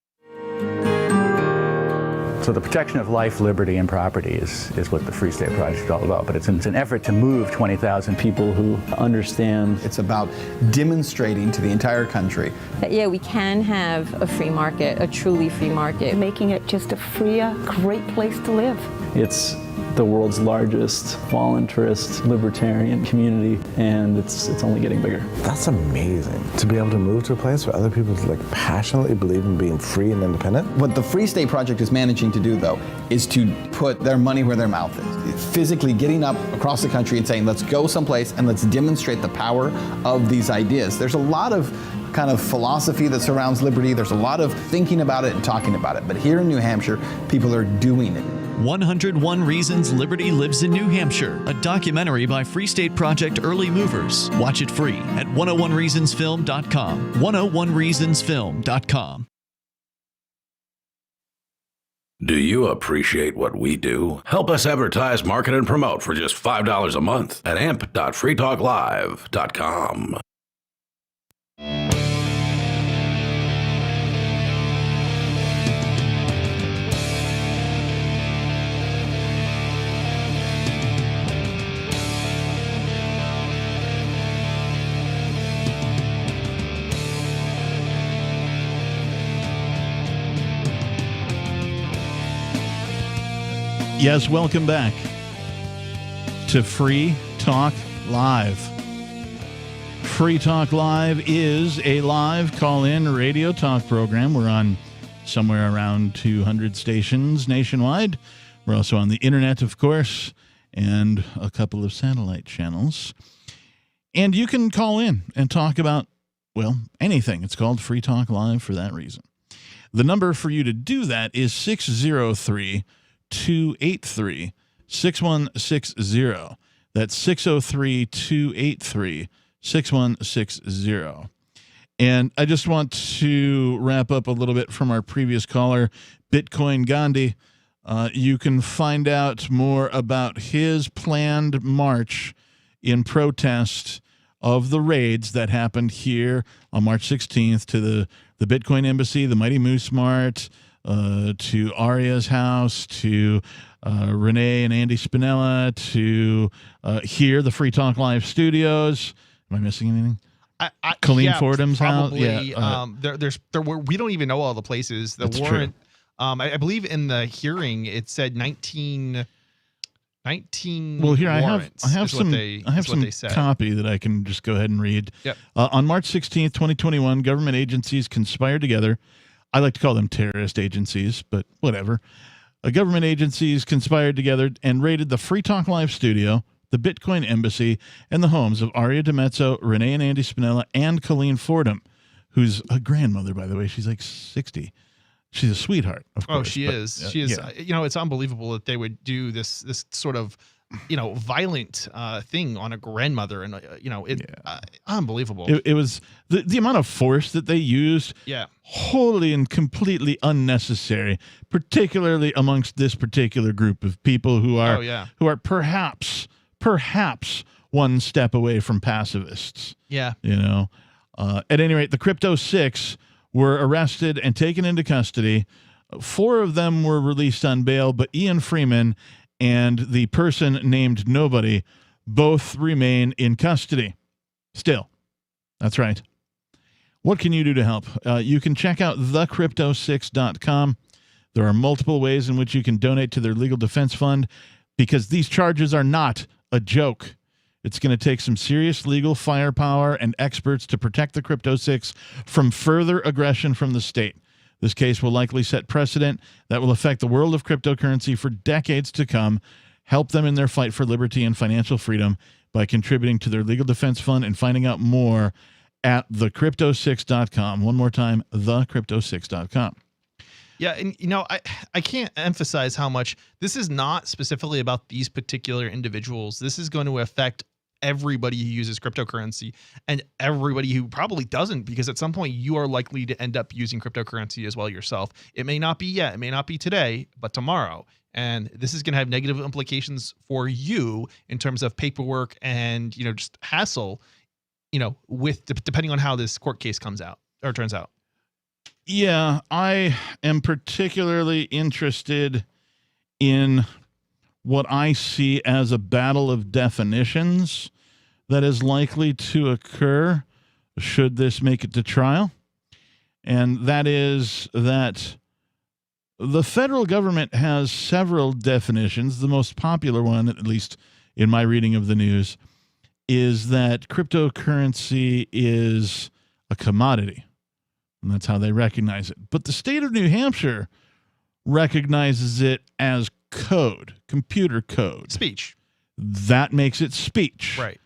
So the protection of life, liberty, and property is what the Free State Project is all about. But it's an effort to move 20,000 people who understand. It's about demonstrating to the entire country that, yeah, we can have a free market, a truly free market. Making it just a freer, great place to live. It's the world's largest voluntarist libertarian community, and it's only getting bigger. That's amazing, to be able to move to a place where other people passionately believe in being free and independent. What the Free State Project is managing to do, though, is to put their money where their mouth is. Physically getting up across the country and saying, let's go someplace and let's demonstrate the power of these ideas. There's a lot of kind of philosophy that surrounds liberty. There's a lot of thinking about it and talking about it. But here in New Hampshire, people are doing it. 101 Reasons Liberty Lives in New Hampshire, a documentary by Free State Project Early Movers. Watch it free at 101reasonsfilm.com. 101reasonsfilm.com. Do you appreciate what we do? Help us advertise, market, and promote for just $5 a month at amp.freetalklive.com. Yes, welcome back to Free Talk Live. Free Talk Live is a live call-in radio talk program. We're on somewhere around 200 stations nationwide. We're also on the internet, of course, and a couple of satellite channels. And you can call in and talk about, well, anything. It's called Free Talk Live for that reason. The number for you to do that is 603-283-6160. That's 603-283-6160. And I just want to wrap up a little bit from our previous caller, Bitcoin Gandhi. You can find out more about his planned march in protest of the raids that happened here on March 16th to the Bitcoin Embassy, the Mighty Moose Mart, to Aria's house, to Renee and Andy Spinella, to here, the Free Talk Live studios. Am I missing anything? Colleen Fordham's probably, house. Yeah. We don't even know all the places. The That's warrant, I believe in the hearing, it said 19 well, here warrants I have is some what they said. copy that I can just go ahead and read. Yep. On March 16th, 2021, government agencies conspired together. I like to call them terrorist agencies, but whatever. Government agencies conspired together and raided the Free Talk Live studio, the Bitcoin Embassy, and the homes of Aria DiMezzo, Renee and Andy Spinella, and Colleen Fordham, who's a grandmother, by the way. She's like 60. She's a sweetheart, of course. Oh, she is. She is. Yeah. It's unbelievable that they would do this sort of, violent thing on a grandmother, and unbelievable. It was the amount of force that they used. Yeah. Wholly and completely unnecessary, particularly amongst this particular group of people who are perhaps one step away from pacifists. Yeah. At any rate, the Crypto Six were arrested and taken into custody. 4 of them were released on bail, but Ian Freeman and the person named Nobody both remain in custody. Still. That's right. What can you do to help? You can check out thecrypto6.com. There are multiple ways in which you can donate to their legal defense fund, because these charges are not a joke. It's going to take some serious legal firepower and experts to protect the Crypto Six from further aggression from the state. This case will likely set precedent that will affect the world of cryptocurrency for decades to come. Help them in their fight for liberty and financial freedom by contributing to their legal defense fund and finding out more at thecrypto6.com. One more time, thecrypto6.com. Yeah, and I can't emphasize how much this is not specifically about these particular individuals. This is going to affect everybody who uses cryptocurrency and everybody who probably doesn't, because at some point you are likely to end up using cryptocurrency as well yourself. It may not be yet, it may not be today, but tomorrow. And this is going to have negative implications for you in terms of paperwork and, just hassle, with depending on how this court case comes out or turns out. Yeah, I am particularly interested in what I see as a battle of definitions that is likely to occur should this make it to trial. And that is that the federal government has several definitions. The most popular one, at least in my reading of the news, is that cryptocurrency is a commodity. And that's how they recognize it. But the state of New Hampshire recognizes it as code, computer code. Speech. That makes it speech. Right.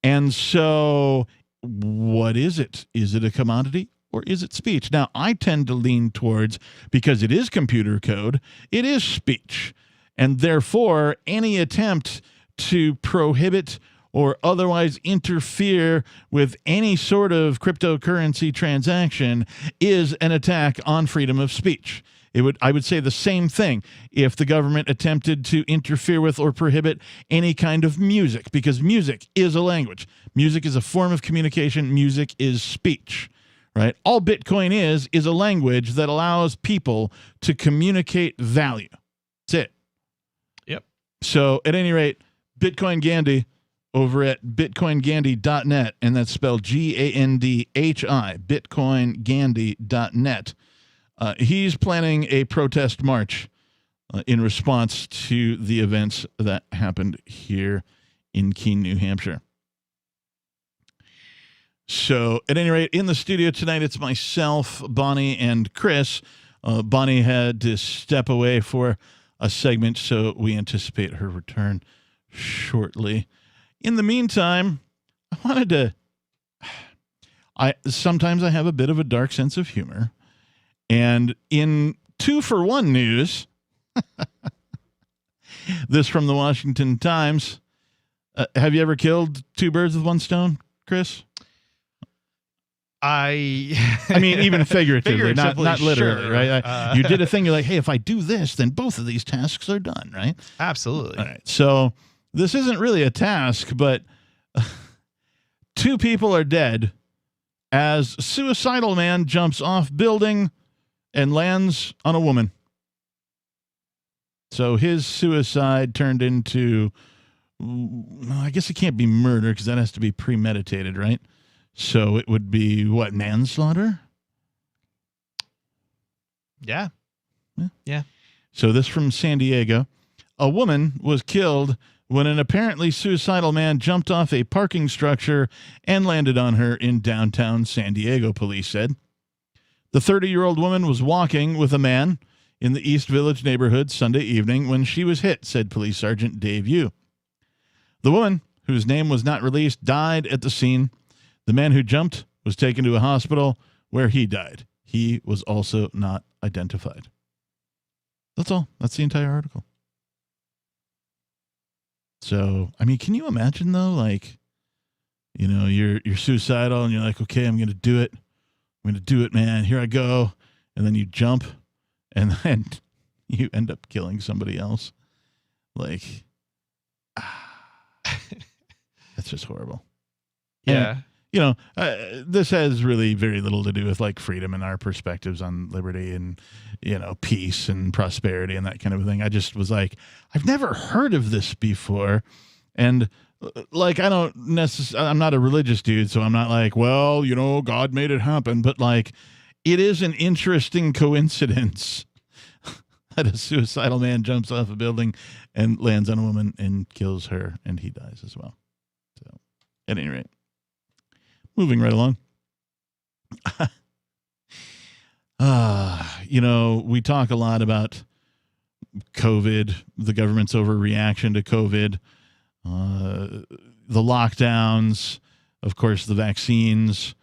And so what is it? Is it a commodity or is it speech? Now, I tend to lean towards, because it is computer code, it is speech. And therefore, any attempt to prohibit or otherwise interfere with any sort of cryptocurrency transaction is an attack on freedom of speech. I would say the same thing if the government attempted to interfere with or prohibit any kind of music, because music is a language. Music is a form of communication. Music is speech, right? All Bitcoin is a language that allows people to communicate value. That's it. Yep. So at any rate, Bitcoin Gandhi over at bitcoingandhi.net, and that's spelled Gandhi, bitcoingandhi.net. He's planning a protest march in response to the events that happened here in Keene, New Hampshire. So at any rate, in the studio tonight, it's myself, Bonnie, and Chris. Bonnie had to step away for a segment, so we anticipate her return shortly. In the meantime, I wanted to... Sometimes I have a bit of a dark sense of humor. And in 2-for-1 news, this from the Washington Times. Have you ever killed two birds with one stone, Chris? I mean, even figuratively, not literally, sure. right? You did a thing, you're like, hey, if I do this, then both of these tasks are done, right? Absolutely. All right. So this isn't really a task, but two people are dead as suicidal man jumps off building and lands on a woman. So his suicide turned into, I guess it can't be murder because that has to be premeditated, right? So it would be, what, manslaughter? Yeah. So this from San Diego. A woman was killed when an apparently suicidal man jumped off a parking structure and landed on her in downtown San Diego, police said. The 30-year-old woman was walking with a man in the East Village neighborhood Sunday evening when she was hit, said Police Sergeant Dave Yu. The woman, whose name was not released, died at the scene. The man who jumped was taken to a hospital where he died. He was also not identified. That's all. That's the entire article. So, I mean, can you imagine though, like, you know, you're suicidal and you're like, okay, I'm going to do it. I'm going to do it, man. Here I go. And then you jump and then you end up killing somebody else. Like, that's just horrible. Yeah. And, you know, this has really very little to do with like freedom and our perspectives on liberty and, you know, peace and prosperity and that kind of a thing. I just was like, I've never heard of this before. And like, I'm not a religious dude, so I'm not like, well, you know, God made it happen. But like, it is an interesting coincidence that a suicidal man jumps off a building and lands on a woman and kills her, and he dies as well. So, at any rate. Moving right along. You know, we talk a lot about COVID, the government's overreaction to COVID, the lockdowns, of course, the vaccines,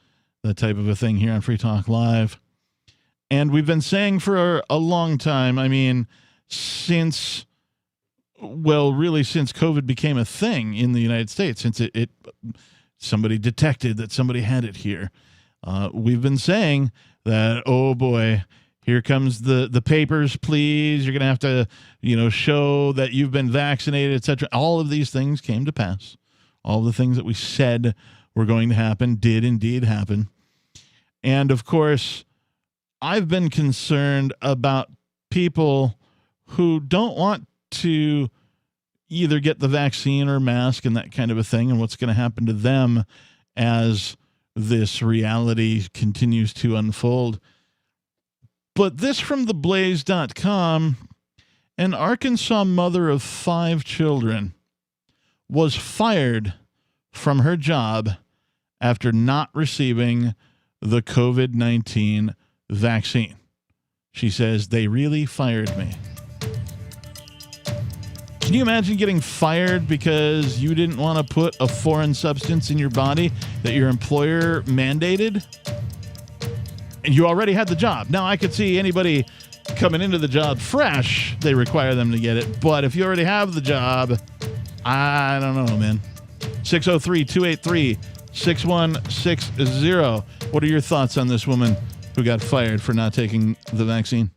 that type of a thing here on Free Talk Live. And we've been saying for a long time, I mean, since COVID became a thing in the United States, since somebody detected that somebody had it here. We've been saying that, oh boy, here comes the papers, please. You're going to have to, you know, show that you've been vaccinated, etc. All of these things came to pass. All the things that we said were going to happen did indeed happen. And of course, I've been concerned about people who don't want to either get the vaccine or mask and that kind of a thing, and what's going to happen to them as this reality continues to unfold. But this from theblaze.com, an Arkansas mother of 5 children was fired from her job after not receiving the COVID-19 vaccine. She says, they really fired me. Can you imagine getting fired because you didn't want to put a foreign substance in your body that your employer mandated? And you already had the job. Now, I could see anybody coming into the job fresh, they require them to get it. But if you already have the job, I don't know, man. 603-283-6160. What are your thoughts on this woman who got fired for not taking the vaccine?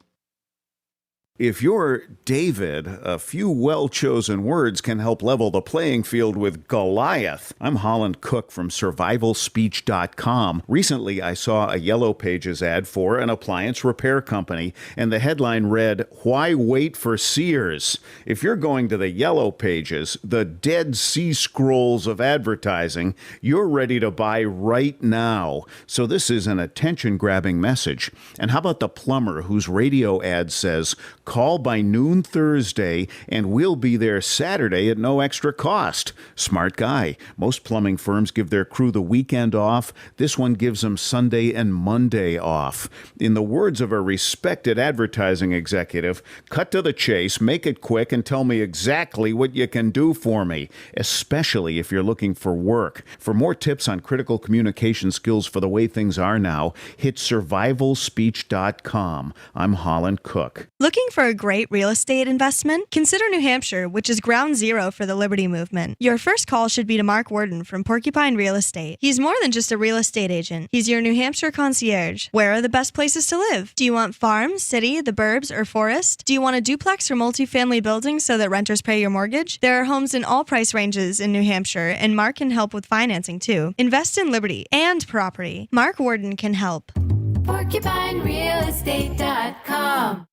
If you're David, a few well-chosen words can help level the playing field with Goliath. I'm Holland Cook from survivalspeech.com. Recently, I saw a Yellow Pages ad for an appliance repair company, and the headline read, "Why wait for Sears?" If you're going to the Yellow Pages, the Dead Sea Scrolls of advertising, you're ready to buy right now. So this is an attention-grabbing message. And how about the plumber whose radio ad says, "Call by noon Thursday, and we'll be there Saturday at no extra cost"? Smart guy. Most plumbing firms give their crew the weekend off. This one gives them Sunday and Monday off. In the words of a respected advertising executive, cut to the chase, make it quick, and tell me exactly what you can do for me, especially if you're looking for work. For more tips on critical communication skills for the way things are now, hit survivalspeech.com. I'm Holland Cook. Looking for a great real estate investment? Consider New Hampshire, which is ground zero for the Liberty Movement. Your first call should be to Mark Worden from Porcupine Real Estate. He's more than just a real estate agent. He's your New Hampshire concierge. Where are the best places to live? Do you want farm, city, the burbs, or forest? Do you want a duplex or multifamily building so that renters pay your mortgage? There are homes in all price ranges in New Hampshire, and Mark can help with financing too. Invest in Liberty and property. Mark Worden can help. PorcupineRealEstate.com.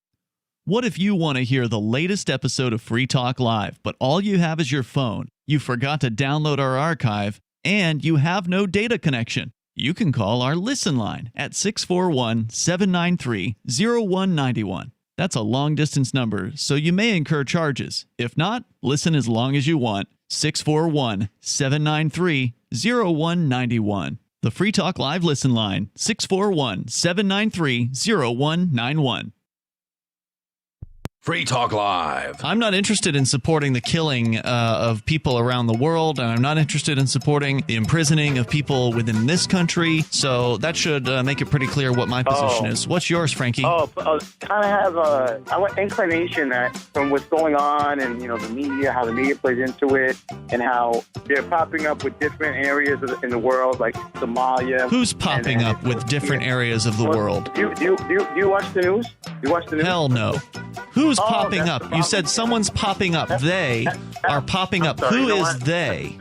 What if you want to hear the latest episode of Free Talk Live, but all you have is your phone, you forgot to download our archive, and you have no data connection? You can call our Listen line at 641-793-0191. That's a long-distance number, so you may incur charges. If not, listen as long as you want. 641-793-0191. The Free Talk Live Listen line, 641-793-0191. Free Talk Live. I'm not interested in supporting the killing of people around the world, and I'm not interested in supporting the imprisoning of people within this country. So that should make it pretty clear what my position is. What's yours, Frankie? Kind of have an inclination that from what's going on and, the media, how the media plays into it, and how they're popping up with different areas in the world, like Somalia. Who's popping up with different areas of the world? Do you watch the news? You watch the news? Hell no. Who's popping up? You said someone's popping up. They are popping up. Who is they?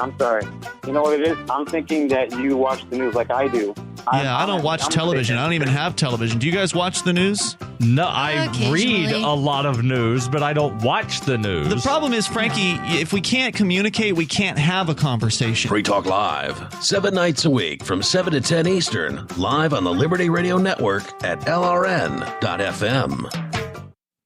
I'm sorry. You know what it is? I'm thinking that you watch the news like I do. I don't watch television. I don't even have television. Do you guys watch the news? No, I read a lot of news, but I don't watch the news. The problem is, Frankie, if we can't communicate, we can't have a conversation. Free Talk Live, 7 nights a week from 7 to 10 Eastern, live on the Liberty Radio Network at LRN.FM.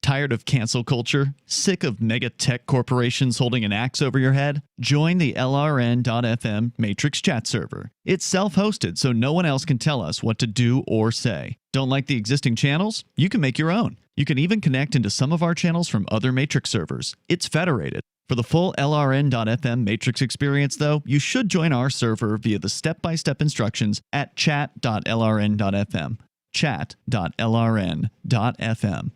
Tired of cancel culture? Sick of mega tech corporations holding an axe over your head? Join the LRN.FM Matrix chat server. It's self-hosted, so no one else can tell us what to do or say. Don't like the existing channels? You can make your own. You can even connect into some of our channels from other Matrix servers. It's federated. For the full LRN.FM Matrix experience, though, you should join our server via the step-by-step instructions at chat.lrn.fm. Chat.lrn.fm.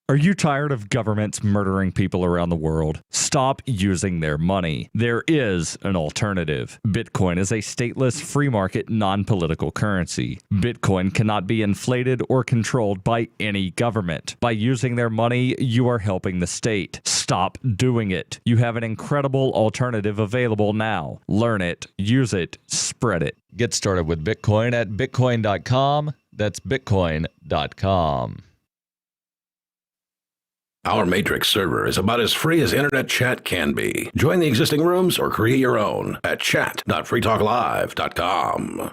Are you tired of governments murdering people around the world? Stop using their money. There is an alternative. Bitcoin is a stateless, free market, non-political currency. Bitcoin cannot be inflated or controlled by any government. By using their money, you are helping the state. Stop doing it. You have an incredible alternative available now. Learn it, use it, spread it. Get started with Bitcoin at bitcoin.com. That's bitcoin.com. Our Matrix server is about as free as internet chat can be. Join the existing rooms or create your own at chat.freetalklive.com.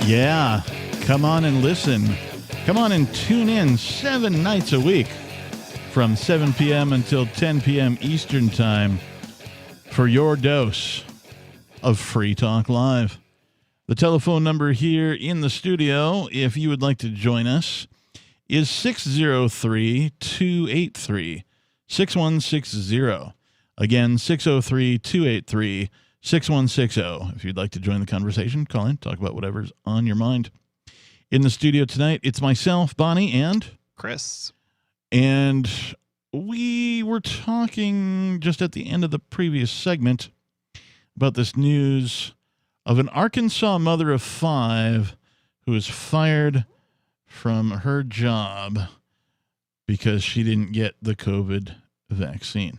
Yeah, come on and listen Come on and tune in 7 nights a week from 7 p.m. until 10 p.m. Eastern Time for your dose of Free Talk Live. The telephone number here in the studio, if you would like to join us, is 603-283-6160. Again, 603-283-6160. If you'd like to join the conversation, call in, talk about whatever's on your mind. In the studio tonight, it's myself, Bonnie, and Chris. And we were talking just at the end of the previous segment about this news of an Arkansas mother of 5 who was fired from her job because she didn't get the COVID vaccine.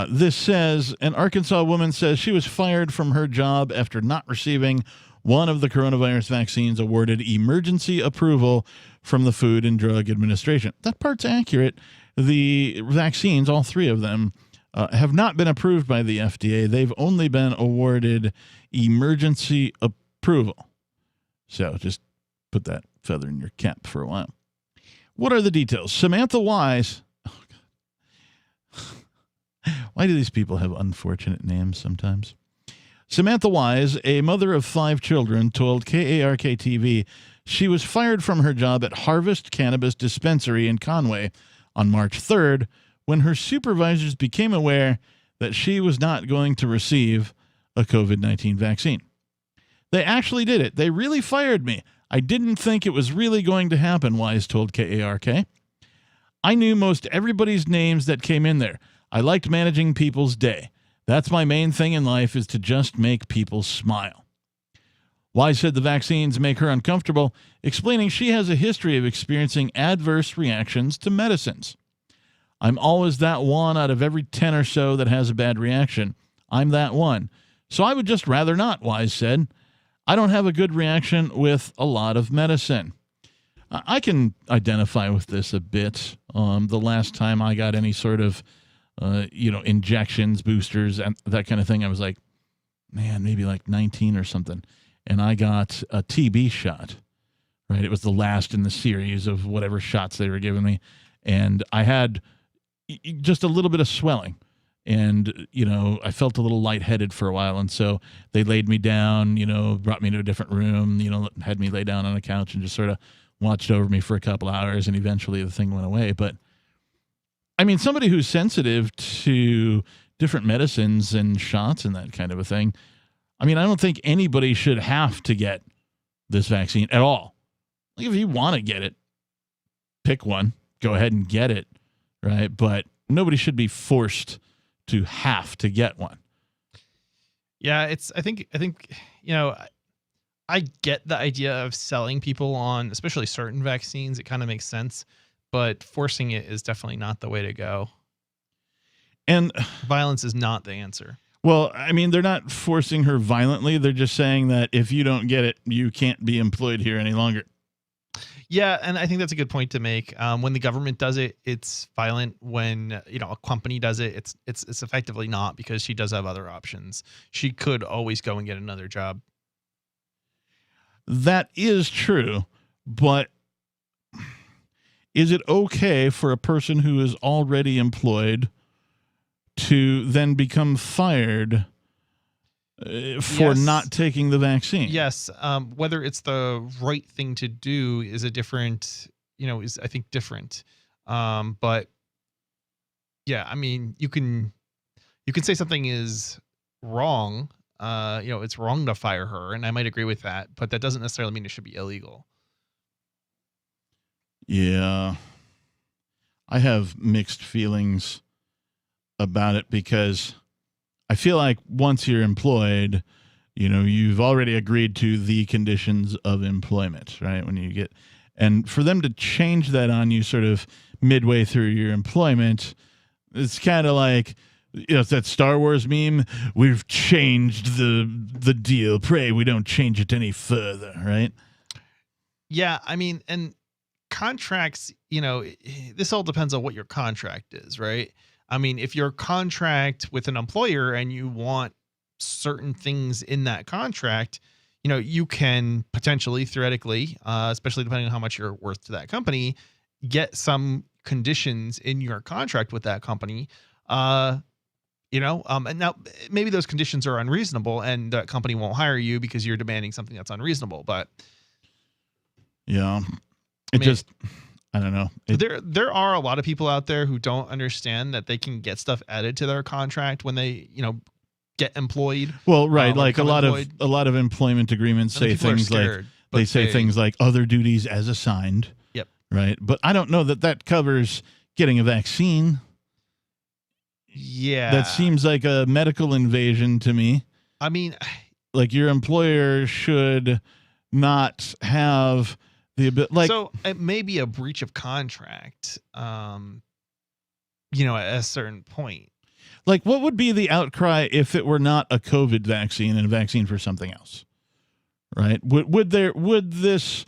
This says, an Arkansas woman says she was fired from her job after not receiving one of the coronavirus vaccines awarded emergency approval from the Food and Drug Administration. That part's accurate. The vaccines, all 3 of them, have not been approved by the FDA. They've only been awarded emergency approval. So just put that feather in your cap for a while. What are the details? Samantha Wise. Oh, God. Why do these people have unfortunate names sometimes? Samantha Wise, a mother of 5 children, told KARK-TV she was fired from her job at Harvest Cannabis Dispensary in Conway on March 3rd when her supervisors became aware that she was not going to receive a COVID-19 vaccine. They actually did it. They really fired me. I didn't think it was really going to happen, Wise told KARK. I knew most everybody's names that came in there. I liked managing people's day. That's my main thing in life, is to just make people smile. Wise said the vaccines make her uncomfortable, explaining she has a history of experiencing adverse reactions to medicines. I'm always that one out of every 10 or so that has a bad reaction. I'm that one. So I would just rather not, Wise said. I don't have a good reaction with a lot of medicine. I can identify with this a bit. The last time I got any sort of injections, boosters, and that kind of thing, I was like, man, maybe like 19 or something. And I got a TB shot, right? It was the last in the series of whatever shots they were giving me. And I had just a little bit of swelling. And, I felt a little lightheaded for a while. And so they laid me down, brought me to a different room, had me lay down on a couch and just sort of watched over me for a couple hours. And eventually the thing went away. But I mean, somebody who's sensitive to different medicines and shots and that kind of a thing, I mean, I don't think anybody should have to get this vaccine at all. Like, if you want to get it, pick one, go ahead and get it, right? But nobody should be forced to have to get one. Yeah, I think I get the idea of selling people on, especially certain vaccines. It kind of makes sense. But forcing it is definitely not the way to go. And violence is not the answer. Well, I mean, they're not forcing her violently. They're just saying that if you don't get it, you can't be employed here any longer. Yeah, and I think that's a good point to make. When the government does it, it's violent. When a company does it, it's effectively not, because she does have other options. She could always go and get another job. That is true, but is it okay for a person who is already employed to then become fired for not taking the vaccine? Yes. Whether it's the right thing to do is a different, is I think different. But yeah, I mean, you can say something is wrong. It's wrong to fire her, and I might agree with that, but that doesn't necessarily mean it should be illegal. Yeah. I have mixed feelings about it, because I feel like once you're employed, you've already agreed to the conditions of employment, right? And for them to change that on you sort of midway through your employment, it's kind of like, it's that Star Wars meme, we've changed the deal, pray we don't change it any further, right? Yeah, I mean, and contracts, this all depends on what your contract is, right? I mean, if your contract with an employer and you want certain things in that contract, you can potentially, theoretically, especially depending on how much you're worth to that company, get some conditions in your contract with that company. And now maybe those conditions are unreasonable and that company won't hire you because you're demanding something that's unreasonable. But yeah, I don't know. There are a lot of people out there who don't understand that they can get stuff added to their contract when they, get employed. Well, right. Like a lot of employment agreements say things like, they say things like other duties as assigned. Yep. Right. But I don't know that covers getting a vaccine. Yeah. That seems like a medical invasion to me. I mean, like your employer should not have the ability. So it may be a breach of contract, at a certain point. Like, what would be the outcry if it were not a COVID vaccine and a vaccine for something else? Right? Would this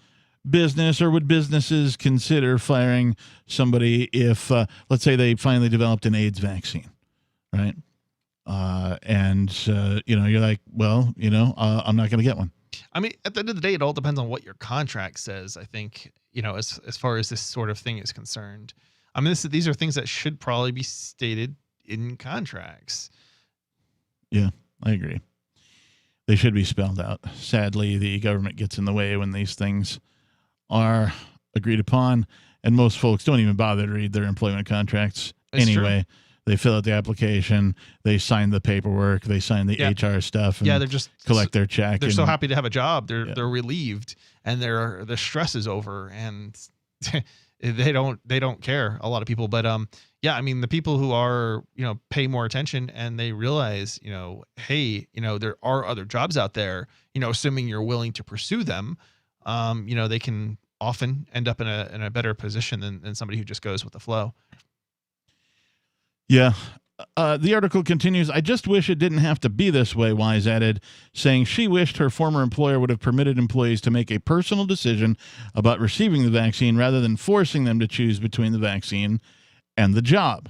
business or would businesses consider firing somebody if, let's say, they finally developed an AIDS vaccine, right? You're like, well, I'm not going to get one. I mean, at the end of the day, it all depends on what your contract says. I think, as far as this sort of thing is concerned. I mean, these are things that should probably be stated in contracts. Yeah, I agree. They should be spelled out. Sadly, the government gets in the way when these things are agreed upon, and most folks don't even bother to read their employment contracts anyway. True. They fill out the application, they sign the paperwork, they sign the HR stuff, and they're just collect their check. They're so happy to have a job. They're relieved, and their stress is over, and they don't care. A lot of people, but I mean, the people who are pay more attention and they realize hey, there are other jobs out there. Assuming you're willing to pursue them, they can often end up in a better position than somebody who just goes with the flow. Yeah. The article continues, I just wish it didn't have to be this way, Wise added, saying she wished her former employer would have permitted employees to make a personal decision about receiving the vaccine rather than forcing them to choose between the vaccine and the job.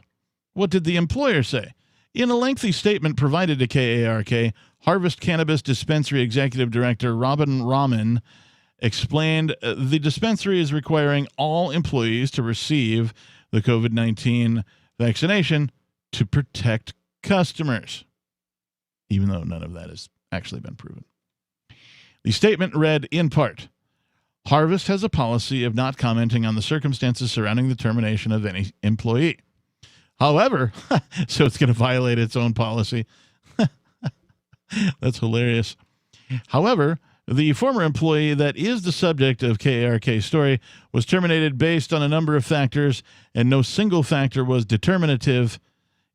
What did the employer say? In a lengthy statement provided to KARK, Harvest Cannabis Dispensary Executive Director Robin Rahman explained the dispensary is requiring all employees to receive the COVID-19 vaccination to protect customers, even though none of that has actually been proven. The statement read in part, Harvest has a policy of not commenting on the circumstances surrounding the termination of any employee. However, so it's going to violate its own policy. That's hilarious. However, the former employee that is the subject of KARK's story was terminated based on a number of factors, and no single factor was determinative,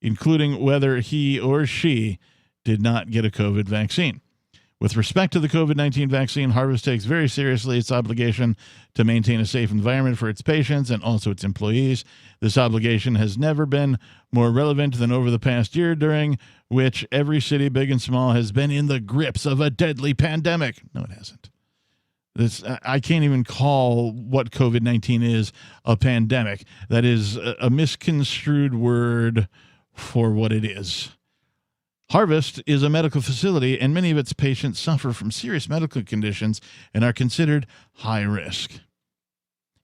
including whether he or she did not get a COVID vaccine. With respect to the COVID-19 vaccine, Harvest takes very seriously its obligation to maintain a safe environment for its patients and also its employees. This obligation has never been more relevant than over the past year, during which every city, big and small, has been in the grips of a deadly pandemic. No, it hasn't. I can't even call what COVID-19 is a pandemic. That is a misconstrued word for what it is. Harvest is a medical facility, and many of its patients suffer from serious medical conditions and are considered high risk.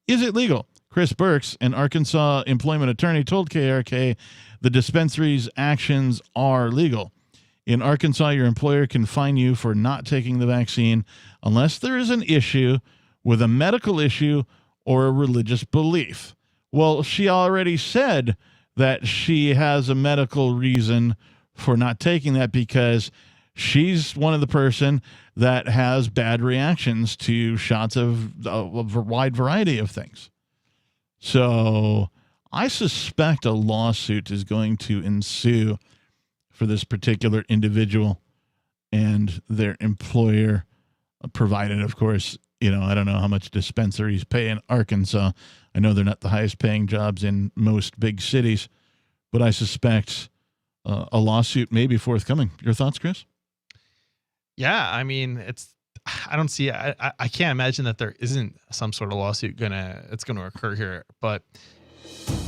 Is it legal? Chris Burks, an Arkansas employment attorney, told KRK the dispensary's actions are legal. In Arkansas, your employer can fine you for not taking the vaccine unless there is an issue with a medical issue or a religious belief. Well, she already said that she has a medical reason for not taking that because she's one of the person that has bad reactions to shots of a wide variety of things. So I suspect a lawsuit is going to ensue for this particular individual and their employer, provided, of course, I don't know how much dispensaries pay in Arkansas. I know they're not the highest paying jobs in most big cities, but I suspect a lawsuit may be forthcoming. Your thoughts, Chris? Yeah, I mean, I don't see, I can't imagine that there isn't some sort of lawsuit it's gonna occur here, but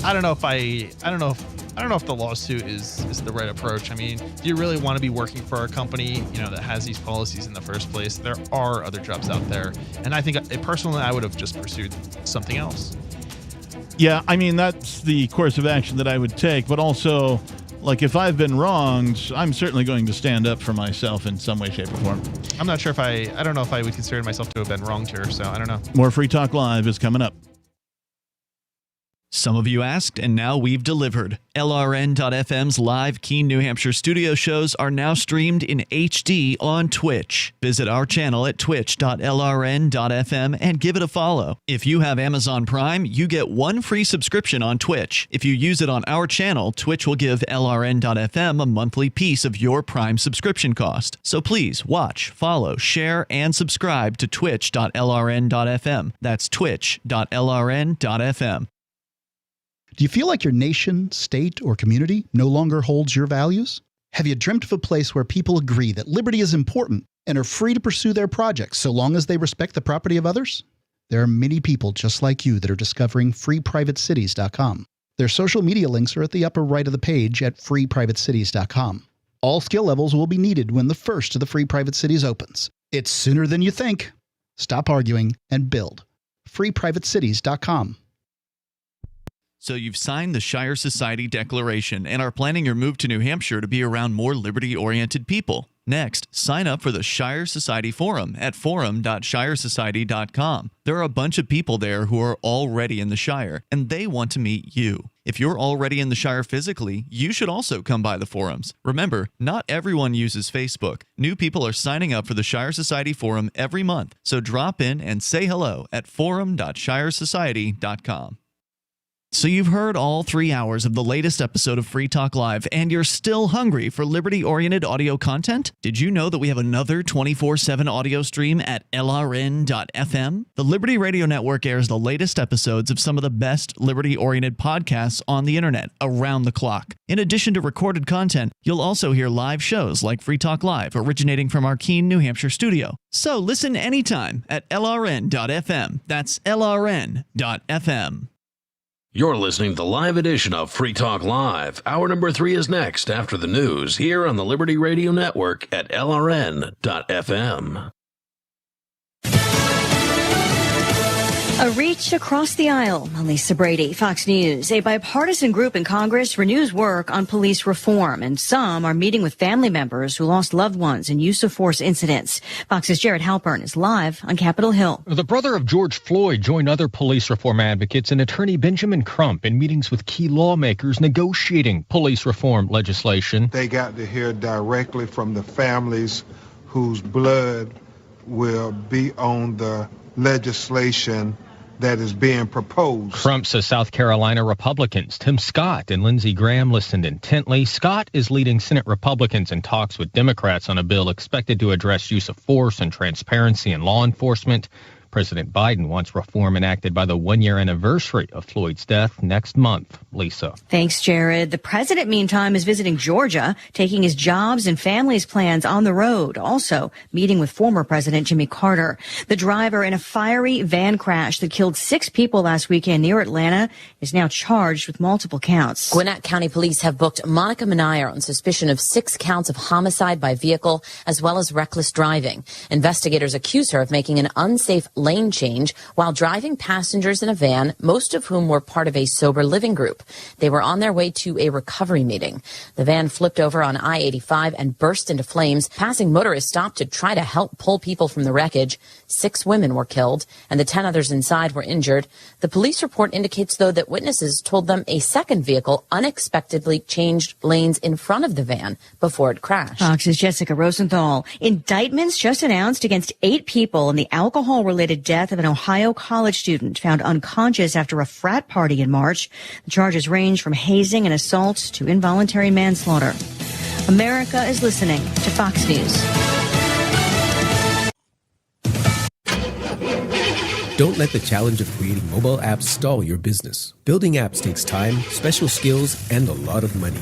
I don't know if I don't know if the lawsuit is the right approach. I mean, do you really want to be working for a company, that has these policies in the first place? There are other jobs out there. And I think personally, I would have just pursued something else. Yeah, I mean, that's the course of action that I would take. But also, like, if I've been wronged, I'm certainly going to stand up for myself in some way, shape, or form. I'm not sure I don't know if I would consider myself to have been wronged here, so I don't know. More Free Talk Live is coming up. Some of you asked, and now we've delivered. LRN.FM's live Keene, New Hampshire studio shows are now streamed in HD on Twitch. Visit our channel at twitch.lrn.fm and give it a follow. If you have Amazon Prime, you get 1 free subscription on Twitch. If you use it on our channel, Twitch will give LRN.FM a monthly piece of your Prime subscription cost. So please watch, follow, share, and subscribe to twitch.lrn.fm. That's twitch.lrn.fm. Do you feel like your nation, state, or community no longer holds your values? Have you dreamt of a place where people agree that liberty is important and are free to pursue their projects so long as they respect the property of others? There are many people just like you that are discovering freeprivatecities.com. Their social media links are at the upper right of the page at freeprivatecities.com. All skill levels will be needed when the first of the Free Private Cities opens. It's sooner than you think. Stop arguing and build. freeprivatecities.com. So you've signed the Shire Society Declaration and are planning your move to New Hampshire to be around more liberty-oriented people. Next, sign up for the Shire Society Forum at forum.shiresociety.com. There are a bunch of people there who are already in the Shire, and they want to meet you. If you're already in the Shire physically, you should also come by the forums. Remember, not everyone uses Facebook. New people are signing up for the Shire Society Forum every month, so drop in and say hello at forum.shiresociety.com. So you've heard all 3 hours of the latest episode of Free Talk Live, and you're still hungry for liberty-oriented audio content? Did you know that we have another 24/7 audio stream at LRN.FM? The Liberty Radio Network airs the latest episodes of some of the best liberty-oriented podcasts on the internet around the clock. In addition to recorded content, you'll also hear live shows like Free Talk Live, originating from our Keene, New Hampshire studio. So listen anytime at LRN.FM. That's LRN.FM. You're listening to the live edition of Free Talk Live. Hour number 3 is next after the news here on the Liberty Radio Network at LRN.FM. A reach across the aisle. Lisa Brady, Fox News. A bipartisan group in Congress renews work on police reform, and some are meeting with family members who lost loved ones in use of force incidents. Fox's Jared Halpern is live on Capitol Hill. The brother of George Floyd joined other police reform advocates and attorney Benjamin Crump in meetings with key lawmakers negotiating police reform legislation. They got to hear directly from the families whose blood will be on the legislation that is being proposed. Crump says South Carolina Republicans Tim Scott and Lindsey Graham listened intently. Scott is leading Senate Republicans in talks with Democrats on a bill expected to address use of force and transparency in law enforcement. President Biden wants reform enacted by the 1-year anniversary of Floyd's death next month. Lisa. Thanks, Jared. The president, meantime, is visiting Georgia, taking his jobs and family's plans on the road. Also meeting with former President Jimmy Carter. The driver in a fiery van crash that killed 6 people last weekend near Atlanta is now charged with multiple counts. Gwinnett County Police have booked Monica Manayer on suspicion of 6 counts of homicide by vehicle as well as reckless driving. Investigators accuse her of making an unsafe lane change while driving passengers in a van, most of whom were part of a sober living group. They were on their way to a recovery meeting. The van flipped over on I-85 and burst into flames. Passing motorists stopped to try to help pull people from the wreckage. 6 women were killed, and the 10 others inside were injured. The police report indicates, though, that witnesses told them a second vehicle unexpectedly changed lanes in front of the van before it crashed. Fox's Jessica Rosenthal. Indictments just announced against 8 people in the alcohol-related death of an Ohio college student found unconscious after a frat party in March. The charges range from hazing and assault to involuntary manslaughter. America is listening to Fox News. Don't let the challenge of creating mobile apps stall your business. Building apps takes time, special skills, and a lot of money.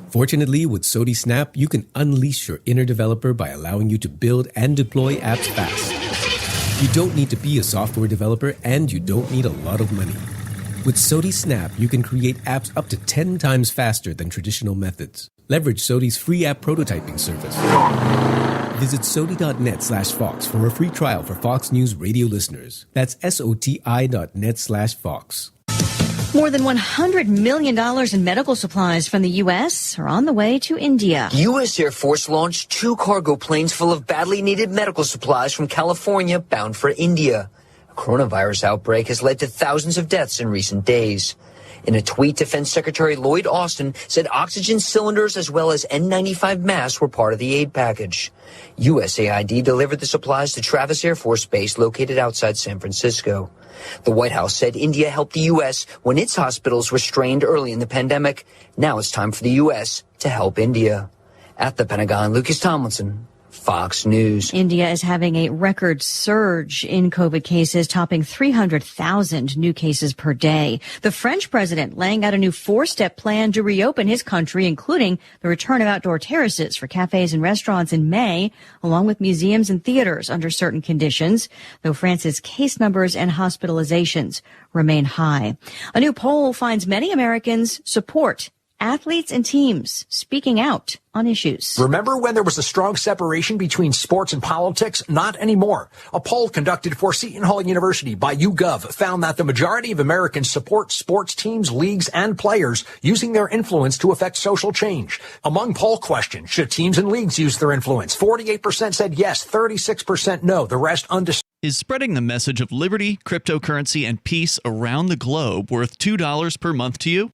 Fortunately, with Sodi Snap, you can unleash your inner developer by allowing you to build and deploy apps fast. You don't need to be a software developer, and you don't need a lot of money. With Sodi Snap, you can create apps up to 10 times faster than traditional methods. Leverage Sodi's free app prototyping service. Visit sodi.net/Fox for a free trial for Fox News radio listeners. That's SOTI.net/Fox. More than $100 million in medical supplies from the U.S. are on the way to India. U.S. Air Force launched 2 cargo planes full of badly needed medical supplies from California bound for India. A coronavirus outbreak has led to thousands of deaths in recent days. In a tweet, Defense Secretary Lloyd Austin said oxygen cylinders as well as N95 masks were part of the aid package. USAID delivered the supplies to Travis Air Force Base located outside San Francisco. The White House said India helped the U.S. when its hospitals were strained early in the pandemic. Now it's time for the U.S. to help India. At the Pentagon, Lucas Tomlinson, Fox News. India is having a record surge in COVID cases, topping 300,000 new cases per day. The French president laying out a new 4-step plan to reopen his country, including the return of outdoor terraces for cafes and restaurants in May, along with museums and theaters under certain conditions, though France's case numbers and hospitalizations remain high. A new poll finds many Americans support athletes and teams speaking out on issues. Remember when there was a strong separation between sports and politics? Not anymore. A poll conducted for Seton Hall University by YouGov found that the majority of Americans support sports teams, leagues, and players using their influence to affect social change. Among poll questions, should teams and leagues use their influence? 48% said yes, 36% no, the rest undecided. Is spreading the message of liberty, cryptocurrency, and peace around the globe worth $2 per month to you?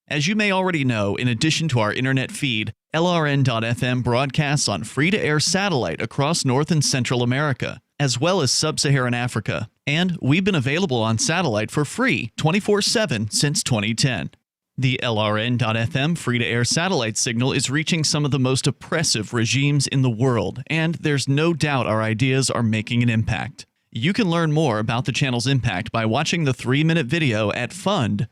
As you may already know, in addition to our internet feed, LRN.FM broadcasts on free-to-air satellite across North and Central America, as well as Sub-Saharan Africa. And we've been available on satellite for free 24/7 since 2010. The LRN.FM free-to-air satellite signal is reaching some of the most oppressive regimes in the world, and there's no doubt our ideas are making an impact. You can learn more about the channel's impact by watching the 3-minute video at fund.lrn.fm.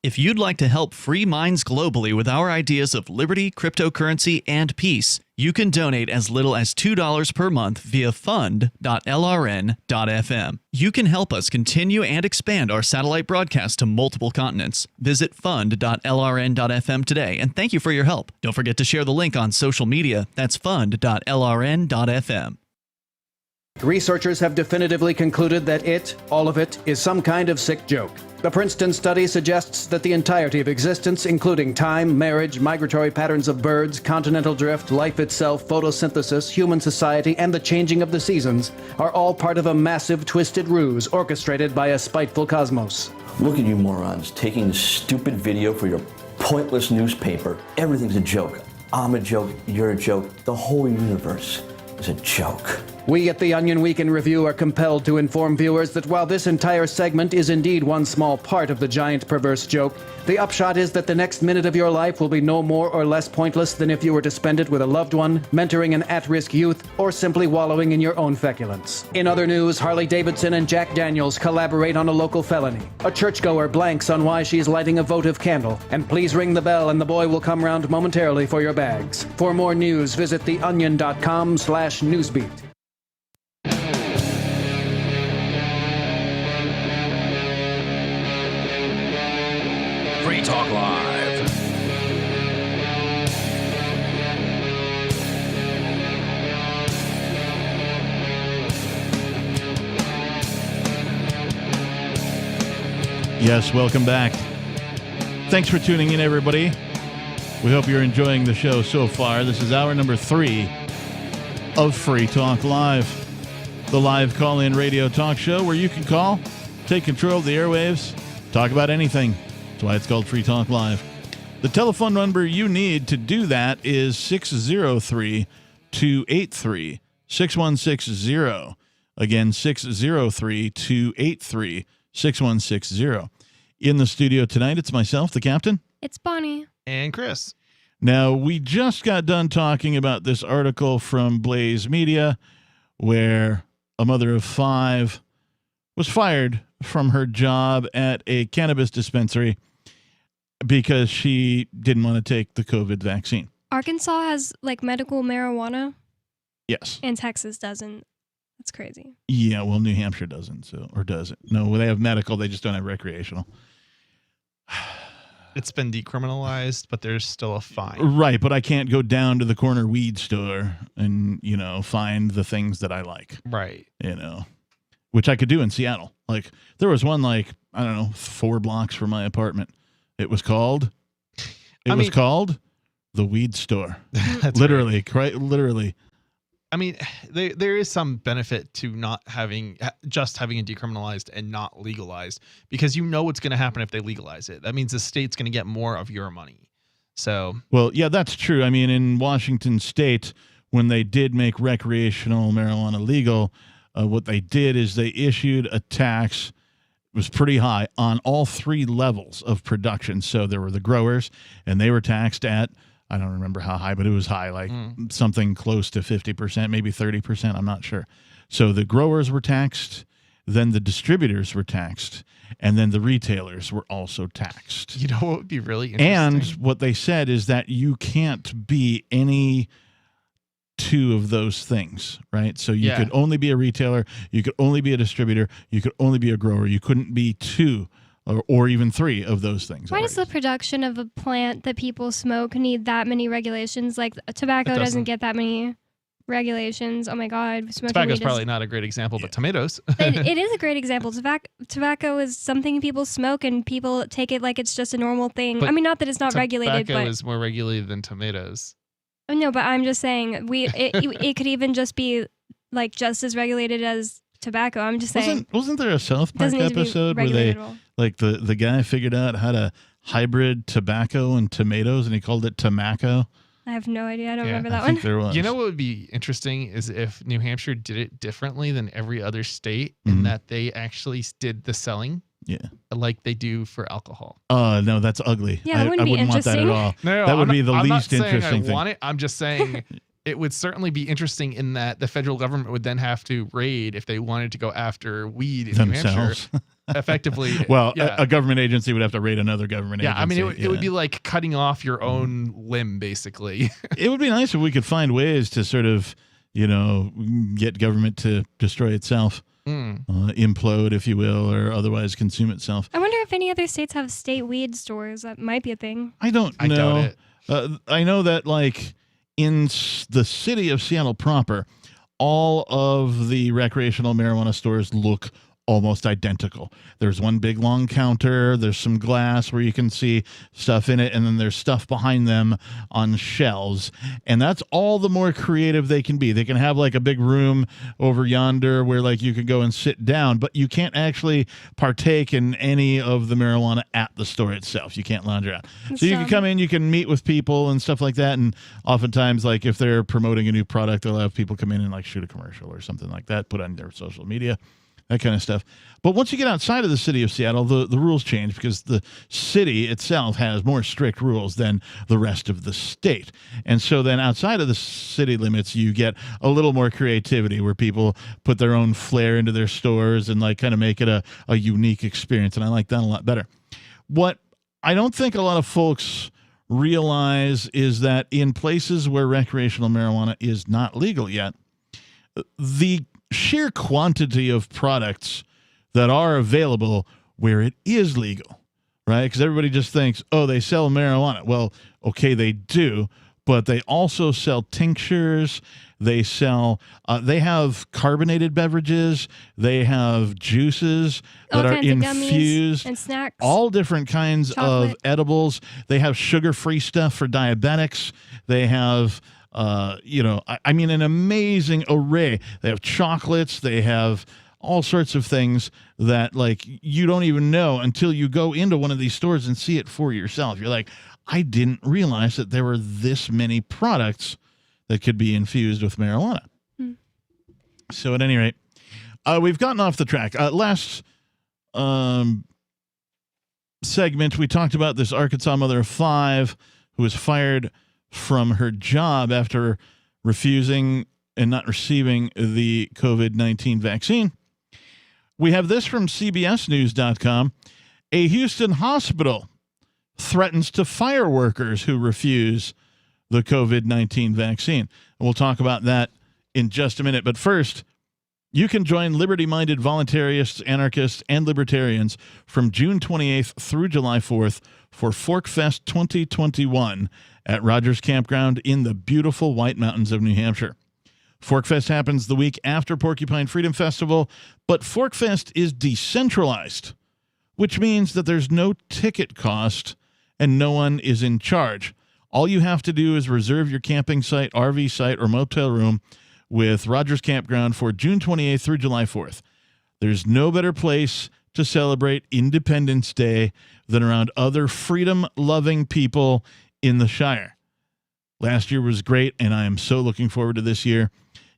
If you'd like to help free minds globally with our ideas of liberty, cryptocurrency, and peace, you can donate as little as $2 per month via fund.lrn.fm. You can help us continue and expand our satellite broadcast to multiple continents. Visit fund.lrn.fm today, and thank you for your help. Don't forget to share the link on social media. That's fund.lrn.fm. Researchers have definitively concluded that all of it, is some kind of sick joke. The Princeton study suggests that the entirety of existence, including time, marriage, migratory patterns of birds, continental drift, life itself, photosynthesis, human society, and the changing of the seasons, are all part of a massive twisted ruse orchestrated by a spiteful cosmos. Look at you morons, taking this stupid video for your pointless newspaper. Everything's a joke. I'm a joke, you're a joke, the whole universe is a joke. We at The Onion Week in Review are compelled to inform viewers that while this entire segment is indeed one small part of the giant perverse joke, the upshot is that the next minute of your life will be no more or less pointless than if you were to spend it with a loved one, mentoring an at-risk youth, or simply wallowing in your own feculence. In other news, Harley Davidson and Jack Daniels collaborate on a local felony. A churchgoer blanks on why she's lighting a votive candle. And please ring the bell and the boy will come round momentarily for your bags. For more news, visit theonion.com/newsbeat. Free Talk Live. Yes, welcome back. Thanks for tuning in, everybody. We hope you're enjoying the show so far. This is hour number 3 of Free Talk Live, the live call-in radio talk show where you can call, take control of the airwaves, talk about anything. That's why it's called Free Talk Live. The telephone number you need to do that is 603-283-6160. Again, 603-283-6160. In the studio tonight, it's myself, the captain. It's Bonnie. And Chris. Now, we just got done talking about this article from Blaze Media where a mother of 5 was fired from her job at a cannabis dispensary because she didn't want to take the COVID vaccine. Arkansas has like medical marijuana. Yes. And Texas doesn't. That's crazy. Yeah, well, New Hampshire doesn't, or does it? No, they have medical. They just don't have recreational. It's been decriminalized, but there's still a fine. Right, but I can't go down to the corner weed store and, find the things that I like. Right. Which I could do in Seattle. Like, there was one, 4 blocks from my apartment. It was called the weed store. Literally, literally. I mean, there is some benefit to not having it decriminalized and not legalized, because what's going to happen if they legalize it. That means the state's going to get more of your money. So, well, yeah, that's true. I mean, in Washington State, when they did make recreational marijuana legal, what they did is they issued a tax. It was pretty high on all 3 levels of production. So there were the growers, and they were taxed at, I don't remember how high, but it was high, like something close to 50%, maybe 30%. I'm not sure. So the growers were taxed, then the distributors were taxed, and then the retailers were also taxed. What would be really interesting? And what they said is that you can't be any 2 of those things, right? So you could only be a retailer, you could only be a distributor, you could only be a grower. You couldn't be 2 or even 3 of those things. Why does the production of a plant that people smoke need that many regulations? Like tobacco doesn't get that many regulations. Oh my God. Tobacco is probably not a great example, but tomatoes. It is a great example. Tobacco is something people smoke and people take it like it's just a normal thing. But I mean, not that it's not regulated, tobacco but is more regulated than tomatoes. No, but I'm just saying it could even just be like just as regulated as tobacco. I'm just saying. Wasn't there a South Park episode where they the guy figured out how to hybrid tobacco and tomatoes and he called it Tamaco? I have no idea. I don't remember that I think there was. What would be interesting is if New Hampshire did it differently than every other state in that they actually did the selling. Yeah. Like they do for alcohol. No, that's ugly. Yeah, that wouldn't I wouldn't want that at all. No, that would be the I'm least not saying interesting I thing. want it. I'm just saying it would certainly be interesting in that the federal government would then have to raid if they wanted to go after weed in New Hampshire. Effectively. Well, a government agency would have to raid another government agency. I mean, it would be like cutting off your own limb, basically. It would be nice if we could find ways to sort of, get government to destroy itself. Implode, if you will, or otherwise consume itself. I wonder if any other states have state weed stores. That might be a thing. I don't know. I doubt it. I know that, like, in the city of Seattle proper, all of the recreational marijuana stores look almost identical. There's one big long counter, there's some glass where you can see stuff in it, and then there's stuff behind them on shelves. And that's all the more creative they can be. They can have like a big room over yonder where like you can go and sit down, but you can't actually partake in any of the marijuana at the store itself. You can't lounge around. So you can come in, you can meet with people and stuff like that, and oftentimes like if they're promoting a new product, they'll have people come in and like shoot a commercial or something like that, put on their social media. That kind of stuff. But once you get outside of the city of Seattle, the rules change because the city itself has more strict rules than the rest of the state. And so then outside of the city limits, you get a little more creativity where people put their own flair into their stores and like kind of make it a unique experience. And I like that a lot better. What I don't think a lot of folks realize is that in places where recreational marijuana is not legal yet, the sheer quantity of products that are available where it is legal, right? Because everybody just thinks, oh, they sell marijuana. Well, okay, they do, but they also sell tinctures. They sell, they have carbonated beverages. They have juices that are infused. And snacks. All different kinds of edibles. They have sugar-free stuff for diabetics. They have... I mean, an amazing array. They have chocolates. They have all sorts of things that, like, you don't even know until you go into one of these stores and see it for yourself. You're like, I didn't realize that there were this many products that could be infused with marijuana. So at any rate, we've gotten off the track. Last segment, we talked about this Arkansas mother of 5 who was fired from her job after refusing and not receiving the COVID-19 vaccine. We have this from CBSNews.com. A Houston hospital threatens to fire workers who refuse the COVID-19 vaccine. We'll talk about that in just a minute. But first, You can join liberty-minded voluntarists, anarchists, and libertarians from June 28th through July 4th for ForkFest 2021 at Rogers Campground in the beautiful White Mountains of New Hampshire. ForkFest happens the week after Porcupine Freedom Festival, but ForkFest is decentralized, which means that there's no ticket cost and no one is in charge. All you have to do is reserve your camping site, RV site, or motel room with Rogers Campground for June 28th through July 4th. There's no better place to celebrate Independence Day than around other freedom-loving people in the Shire. Last year was great, and I am so looking forward to this year.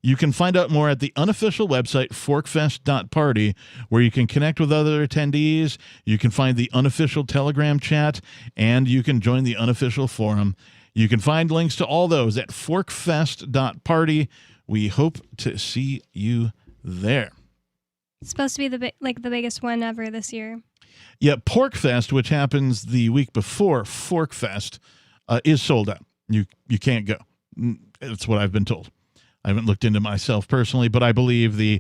You can find out more at the unofficial website, forkfest.party, where you can connect with other attendees, you can find the unofficial Telegram chat, and you can join the unofficial forum. You can find links to all those at forkfest.party. We hope to see you there. It's supposed to be the biggest one ever this year. Yeah, PorkFest, which happens the week before ForkFest, is sold out. You can't go. That's what I've been told. I haven't looked into myself personally, but I believe the,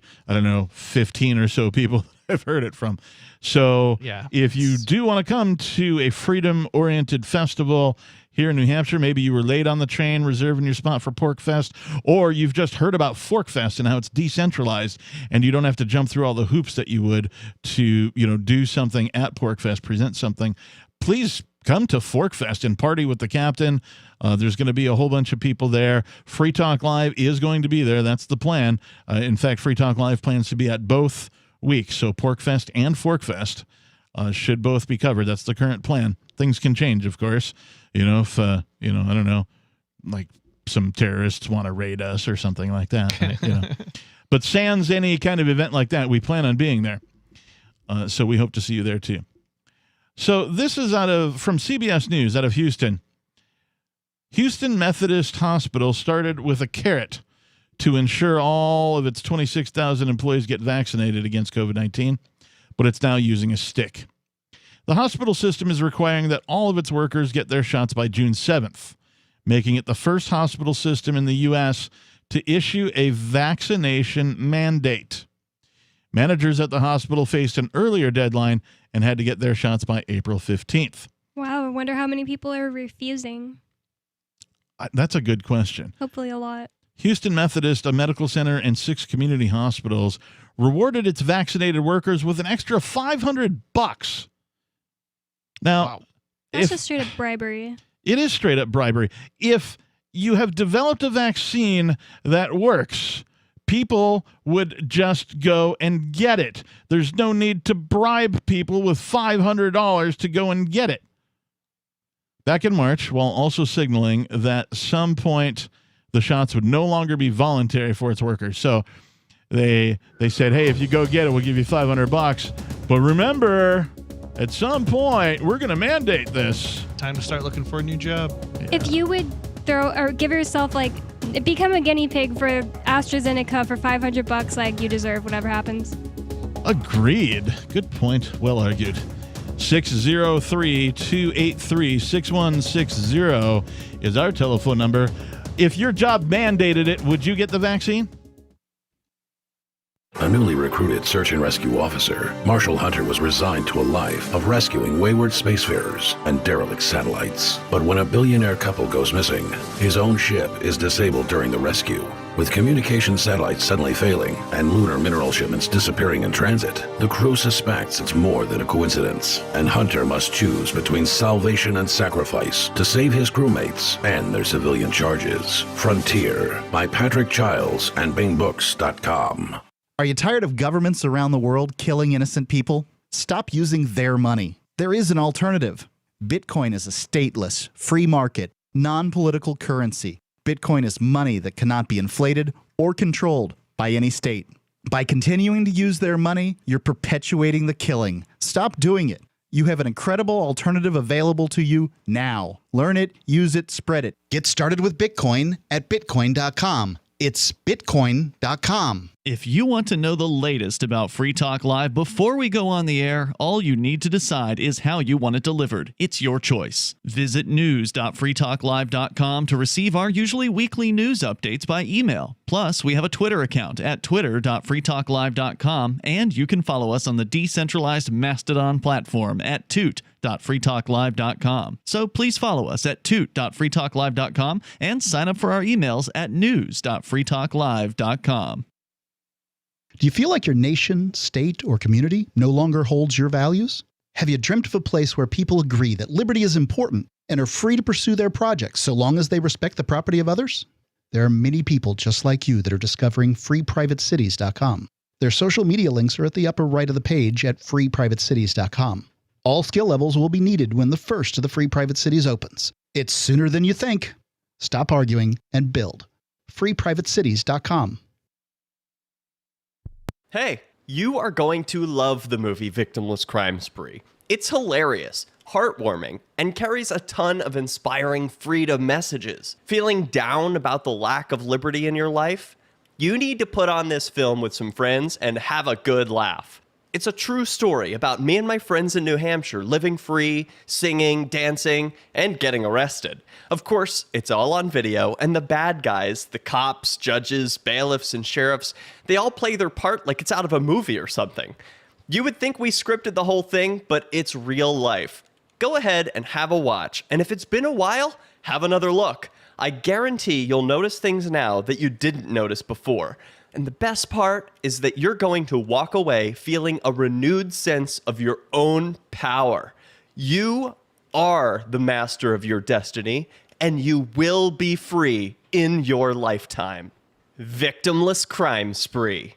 15 or so people I've heard it from. So if you do want to come to a freedom-oriented festival here in New Hampshire, maybe you were late on the train reserving your spot for PorkFest, or you've just heard about ForkFest and how it's decentralized and you don't have to jump through all the hoops that you would to, do something at PorkFest, present something, please come to ForkFest and party with the captain. There's going to be a whole bunch of people there. Free Talk Live is going to be there. That's the plan. In fact, Free Talk Live plans to be at both weeks. So PorkFest and ForkFest should both be covered. That's the current plan. Things can change, of course. If, I don't know, like some terrorists want to raid us or something like that. Right? But sans any kind of event like that, we plan on being there. So we hope to see you there too. So this is from CBS News out of Houston. Houston Methodist Hospital started with a carrot to ensure all of its 26,000 employees get vaccinated against COVID-19, but it's now using a stick. The hospital system is requiring that all of its workers get their shots by June 7th, making it the first hospital system in the U.S. to issue a vaccination mandate. Managers at the hospital faced an earlier deadline and had to get their shots by April 15th. Wow, I wonder how many people are refusing. That's a good question. Hopefully a lot. Houston Methodist, a medical center, and 6 community hospitals rewarded its vaccinated workers with an extra $500. Now, that's just straight up bribery. It is straight up bribery. If you have developed a vaccine that works, people would just go and get it. There's no need to bribe people with $500 to go and get it. Back in March, while also signaling that at some point the shots would no longer be voluntary for its workers. So they said, hey, if you go get it, we'll give you $500. But remember, at some point, we're going to mandate this. Time to start looking for a new job. Yeah. If you would give yourself become a guinea pig for AstraZeneca for $500, you deserve whatever happens. Agreed. Good point. Well argued. 603-283-6160 is our telephone number. If your job mandated it, would you get the vaccine? A newly recruited search and rescue officer, Marshall Hunter was resigned to a life of rescuing wayward spacefarers and derelict satellites. But when a billionaire couple goes missing, his own ship is disabled during the rescue. With communication satellites suddenly failing and lunar mineral shipments disappearing in transit, the crew suspects it's more than a coincidence, and Hunter must choose between salvation and sacrifice to save his crewmates and their civilian charges. Frontier by Patrick Childs and BingBooks.com. Are you tired of governments around the world killing innocent people? Stop using their money. There is an alternative. Bitcoin is a stateless, free market, non-political currency. Bitcoin is money that cannot be inflated or controlled by any state. By continuing to use their money, you're perpetuating the killing. Stop doing it. You have an incredible alternative available to you now. Learn it, use it, spread it. Get started with Bitcoin at Bitcoin.com. It's Bitcoin.com. If you want to know the latest about Free Talk Live before we go on the air, all you need to decide is how you want it delivered. It's your choice. Visit news.freetalklive.com to receive our usually weekly news updates by email. Plus, we have a Twitter account at twitter.freetalklive.com, and you can follow us on the decentralized Mastodon platform at toot.freetalklive.com. So please follow us at toot.freetalklive.com and sign up for our emails at news.freetalklive.com. Do you feel like your nation, state, or community no longer holds your values? Have you dreamt of a place where people agree that liberty is important and are free to pursue their projects so long as they respect the property of others? There are many people just like you that are discovering freeprivatecities.com. Their social media links are at the upper right of the page at freeprivatecities.com. All skill levels will be needed when the first of the Free Private Cities opens. It's sooner than you think. Stop arguing and build. freeprivatecities.com. Hey, you are going to love the movie Victimless Crime Spree. It's hilarious, heartwarming, and carries a ton of inspiring freedom messages. Feeling down about the lack of liberty in your life? You need to put on this film with some friends and have a good laugh. It's a true story about me and my friends in New Hampshire living free, singing, dancing, and getting arrested. Of course, it's all on video, and the bad guys, the cops, judges, bailiffs, and sheriffs, they all play their part like it's out of a movie or something. You would think we scripted the whole thing, but it's real life. Go ahead and have a watch, and if it's been a while, have another look. I guarantee you'll notice things now that you didn't notice before. And the best part is that you're going to walk away feeling a renewed sense of your own power. You are the master of your destiny, and you will be free in your lifetime. Victimless Crime Spree.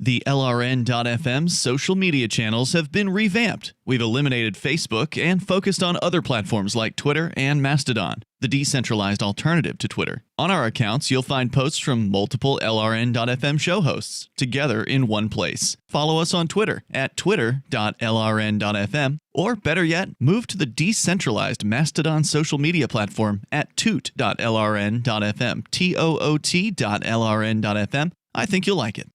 The LRN.FM's social media channels have been revamped. We've eliminated Facebook and focused on other platforms like Twitter and Mastodon, the decentralized alternative to Twitter. On our accounts, you'll find posts from multiple LRN.FM show hosts together in one place. Follow us on Twitter at twitter.lrn.fm, or better yet, move to the decentralized Mastodon social media platform at toot.lrn.fm, toot.lrn.fm. I think you'll like it.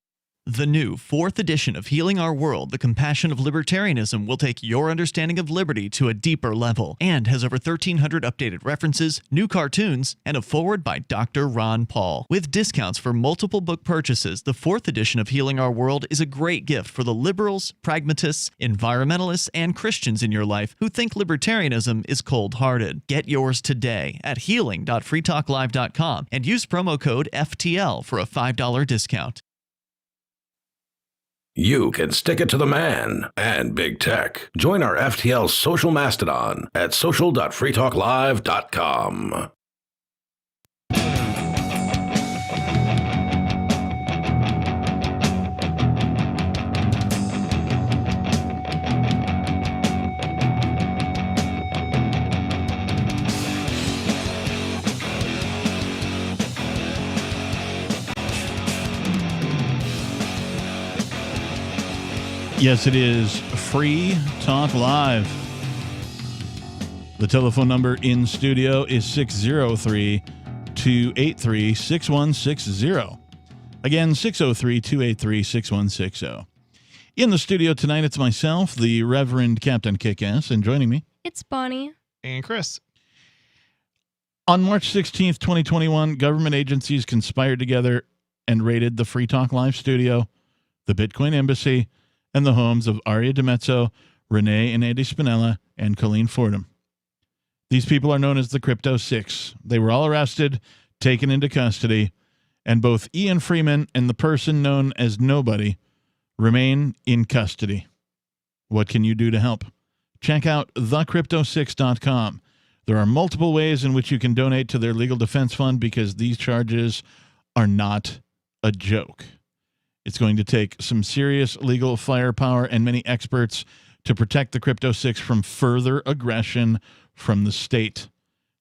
The new 4th edition of Healing Our World, The Compassion of Libertarianism, will take your understanding of liberty to a deeper level and has over 1,300 updated references, new cartoons, and a foreword by Dr. Ron Paul. With discounts for multiple book purchases, the 4th edition of Healing Our World is a great gift for the liberals, pragmatists, environmentalists, and Christians in your life who think libertarianism is cold-hearted. Get yours today at healing.freetalklive.com and use promo code FTL for a $5 discount. You can stick it to the man and big tech. Join our FTL social mastodon at social.freetalklive.com. Yes, it is Free Talk Live. The telephone number in studio is 603-283-6160. Again, 603-283-6160. In the studio tonight, it's myself, the Reverend Captain Kickass, and joining me, It's Bonnie. And Chris. on March 16th, 2021, government agencies conspired together and raided the Free Talk Live studio, the Bitcoin Embassy, and the homes of Aria DiMezzo, Renee and Andy Spinella, and Colleen Fordham. These people are known as the Crypto Six. They were all arrested, taken into custody, and both Ian Freeman and the person known as Nobody remain in custody. What can you do to help? Check out thecrypto6.com. There are multiple ways in which you can donate to their legal defense fund because these charges are not a joke. It's going to take some serious legal firepower and many experts to protect the Crypto Six from further aggression from the state.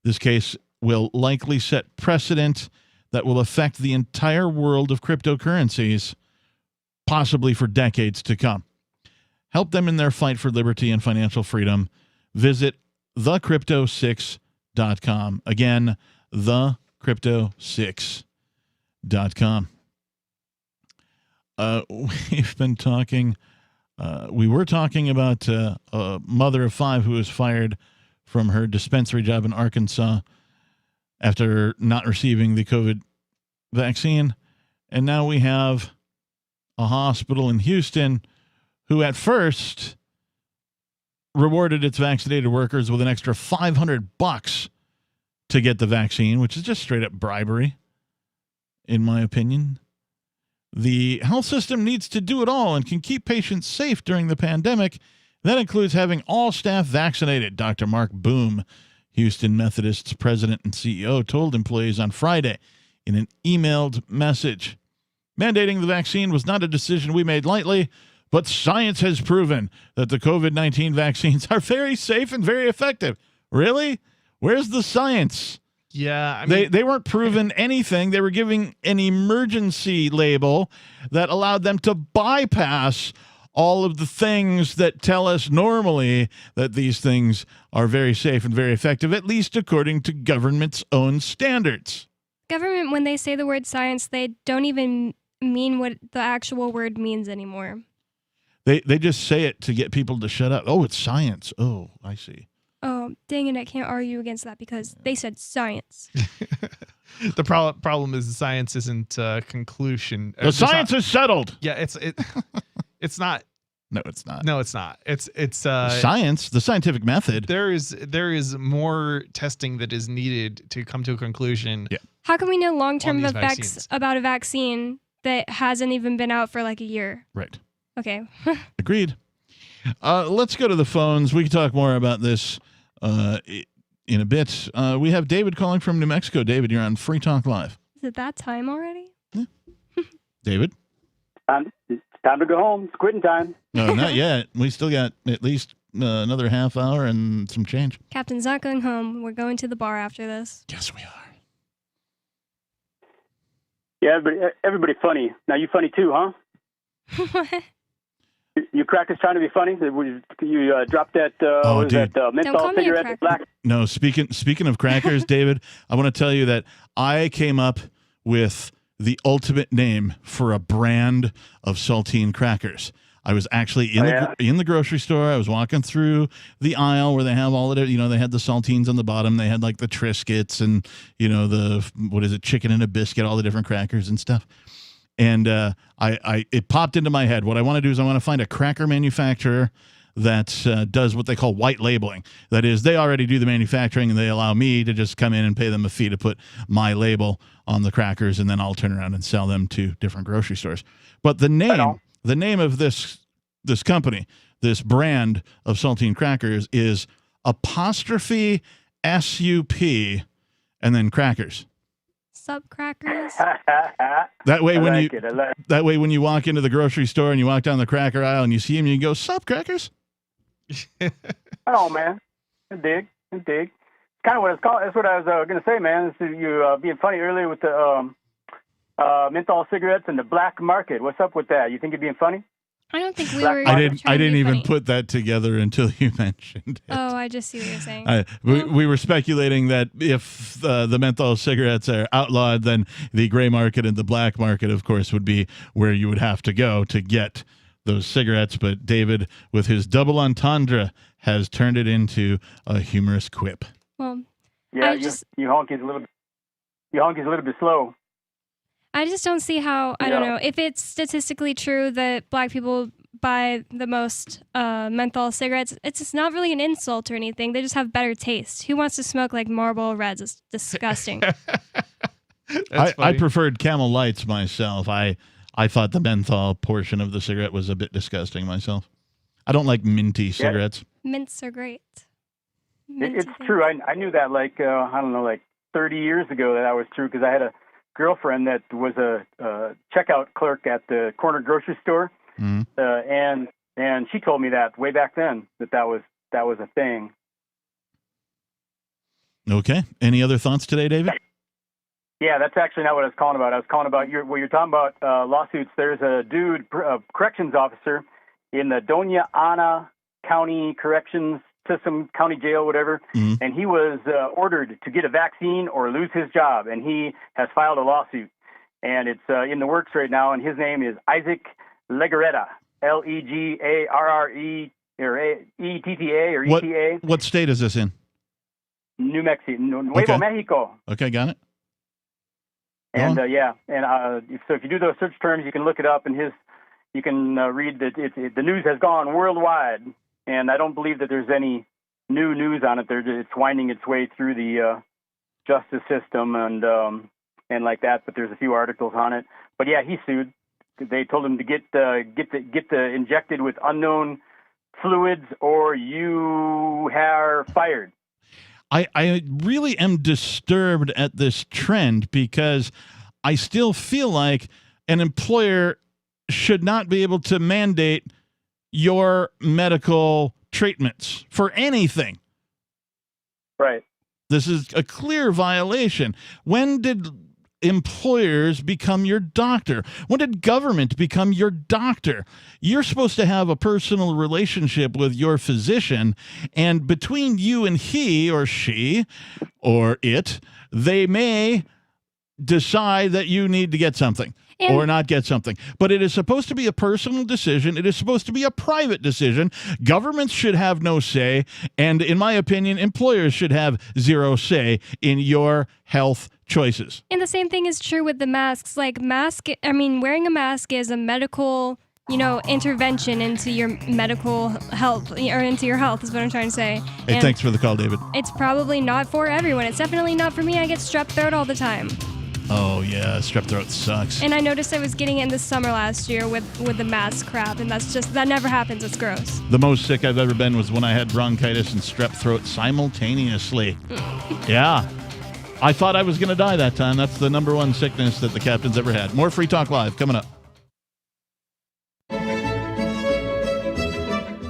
This case will likely set precedent that will affect the entire world of cryptocurrencies, possibly for decades to come. Help them in their fight for liberty and financial freedom. Visit thecrypto6.com. Again, thecrypto6.com. We've been talking, we were talking about a mother of 5 who was fired from her dispensary job in Arkansas after not receiving the COVID vaccine. And now we have a hospital in Houston who at first rewarded its vaccinated workers with an extra $500 to get the vaccine, which is just straight up bribery, in my opinion. The health system needs to do it all and can keep patients safe during the pandemic. That includes having all staff vaccinated, Dr. Mark Boom, Houston Methodist's president and CEO, told employees on Friday in an emailed message. Mandating the vaccine was not a decision we made lightly, but science has proven that the COVID-19 vaccines are very safe and very effective. Really? Where's the science? Yeah, I mean, they weren't proven anything. They were giving an emergency label that allowed them to bypass all of the things that tell us normally that these things are very safe and very effective, at least according to government's own standards. Government, when they say the word science, they don't even mean what the actual word means anymore. They just say it to get people to shut up. Oh, it's science. Oh, I see. Oh, dang it, I can't argue against that because they said science. The problem is the science isn't conclusion. The science is settled. Yeah, it's not. No, it's not. No, it's not. It's science, the scientific method. There is more testing that is needed to come to a conclusion. Yeah. How can we know long-term effects about a vaccine that hasn't even been out for like a year? Right. Okay. Agreed. Let's go to the phones. We can talk more about this in a bit. We have David calling from New Mexico. David, you're on Free Talk Live. Is it that time already? David? It's time to go home. It's quitting time. No, not yet. We still got at least another half hour and some change. Captain's not going home. We're going to the bar after this. Yes, we are. Yeah, everybody funny. Now you funny too, huh? What? You crackers trying to be funny? You dropped that, menthol cigarette? Black. No, speaking of crackers, David, I want to tell you that I came up with the ultimate name for a brand of saltine crackers. I was actually in the grocery store. I was walking through the aisle where they have all of it. You know, they had the saltines on the bottom. They had like the Triscuits and, you know, chicken and a biscuit, all the different crackers and stuff. And it popped into my head. What I want to do is I want to find a cracker manufacturer that does what they call white labeling. That is, they already do the manufacturing and they allow me to just come in and pay them a fee to put my label on the crackers, and then I'll turn around and sell them to different grocery stores. But the name of this company, this brand of saltine crackers is apostrophe SUP and then crackers. Sup, crackers? That way when you walk into the grocery store and you walk down the cracker aisle and you see them, you go, "Sup, crackers?" Oh man, I dig. It's kind of what it's called. That's what I was going to say, man. This is you being funny earlier with the menthol cigarettes and the black market. What's up with that? You think you're being funny? I don't think we were. I didn't even put that together until you mentioned it. Oh, I just see what you're saying. We were speculating that if the menthol cigarettes are outlawed, then the gray market and the black market, of course, would be where you would have to go to get those cigarettes. But David, with his double entendre, has turned it into a humorous quip. Well, yeah, you honky's a little bit slow. I just don't see how, I don't know, if it's statistically true that black people buy the most menthol cigarettes, it's just not really an insult or anything. They just have better taste. Who wants to smoke like Marlboro Reds? It's disgusting. I preferred Camel Lights myself. I thought the menthol portion of the cigarette was a bit disgusting myself. I don't like minty cigarettes. Mints are great. It's true. I knew that like 30 years ago that was true because I had a girlfriend that was a checkout clerk at the corner grocery store, and she told me that way back then that was a thing. Okay. Any other thoughts today, David? Yeah, that's actually not what I was calling about. I was calling about what you're talking about lawsuits. There's a dude, a corrections officer in the Doña Ana County Corrections System, county jail, whatever, and he was ordered to get a vaccine or lose his job, and he has filed a lawsuit. and it's in the works right now. And his name is Isaac Legarreta, Legarreta or ETTA or ETA. What state is this in? New Mexico, Nuevo Mexico. Okay, got it. And so if you do those search terms, you can look it up, and you can read that the news has gone worldwide. And I don't believe that there's any new news on it. It's winding its way through the justice system and like that. But there's a few articles on it. But yeah, he sued. They told him to get injected with unknown fluids, or you are fired. I really am disturbed at this trend because I still feel like an employer should not be able to mandate your medical treatments for anything. Right. This is a clear violation. When did employers become your doctor? When did government become your doctor? You're supposed to have a personal relationship with your physician, and between you and he or she or it, they may decide that you need to get something or not get something. But it is supposed to be a personal decision. It is supposed to be a private decision. Governments should have no say, and in my opinion, employers should have zero say in your health choices. And the same thing is true with the masks. Like wearing a mask is a medical, intervention into your medical health, or into your health is what I'm trying to say. Hey, thanks for the call, David. It's probably not for everyone. It's definitely not for me. I get strep throat all the time. Oh, yeah, strep throat sucks. And I noticed I was getting it in the summer last year with the mask crap, and that never happens. It's gross. The most sick I've ever been was when I had bronchitis and strep throat simultaneously. Yeah. I thought I was going to die that time. That's the number one sickness that the captain's ever had. More Free Talk Live coming up.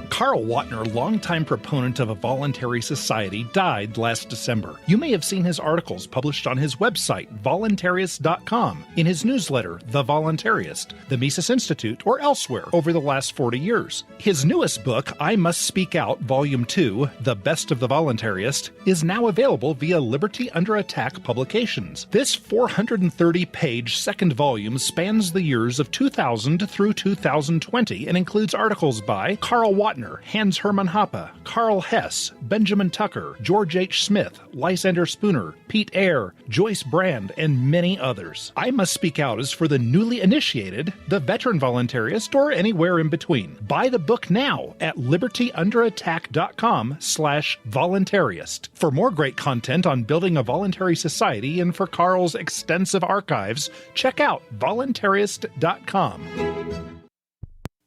Carl Watner, longtime proponent of a voluntary society, died last December. You may have seen his articles published on his website, voluntarist.com, in his newsletter, The Voluntarist, the Mises Institute, or elsewhere over the last 40 years. His newest book, I Must Speak Out, Volume 2, The Best of the Voluntarist, is now available via Liberty Under Attack Publications. This 430-page second volume spans the years of 2000 through 2020 and includes articles by Carl Watner, Hans Hermann Hoppe, Carl Hess, Benjamin Tucker, George H. Smith, Lysander Spooner, Pete Eyre, Joyce Brand, and many others. I Must Speak Out is for the newly initiated, the veteran voluntarist, or anywhere in between. Buy the book now at libertyunderattack.com/voluntarist. For more great content on building a voluntary society and for Carl's extensive archives, check out voluntarist.com.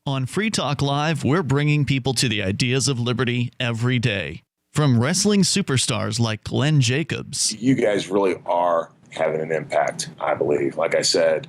On Free Talk Live, we're bringing people to the ideas of liberty every day. From wrestling superstars like Glenn Jacobs. You guys really are having an impact, I believe. Like I said,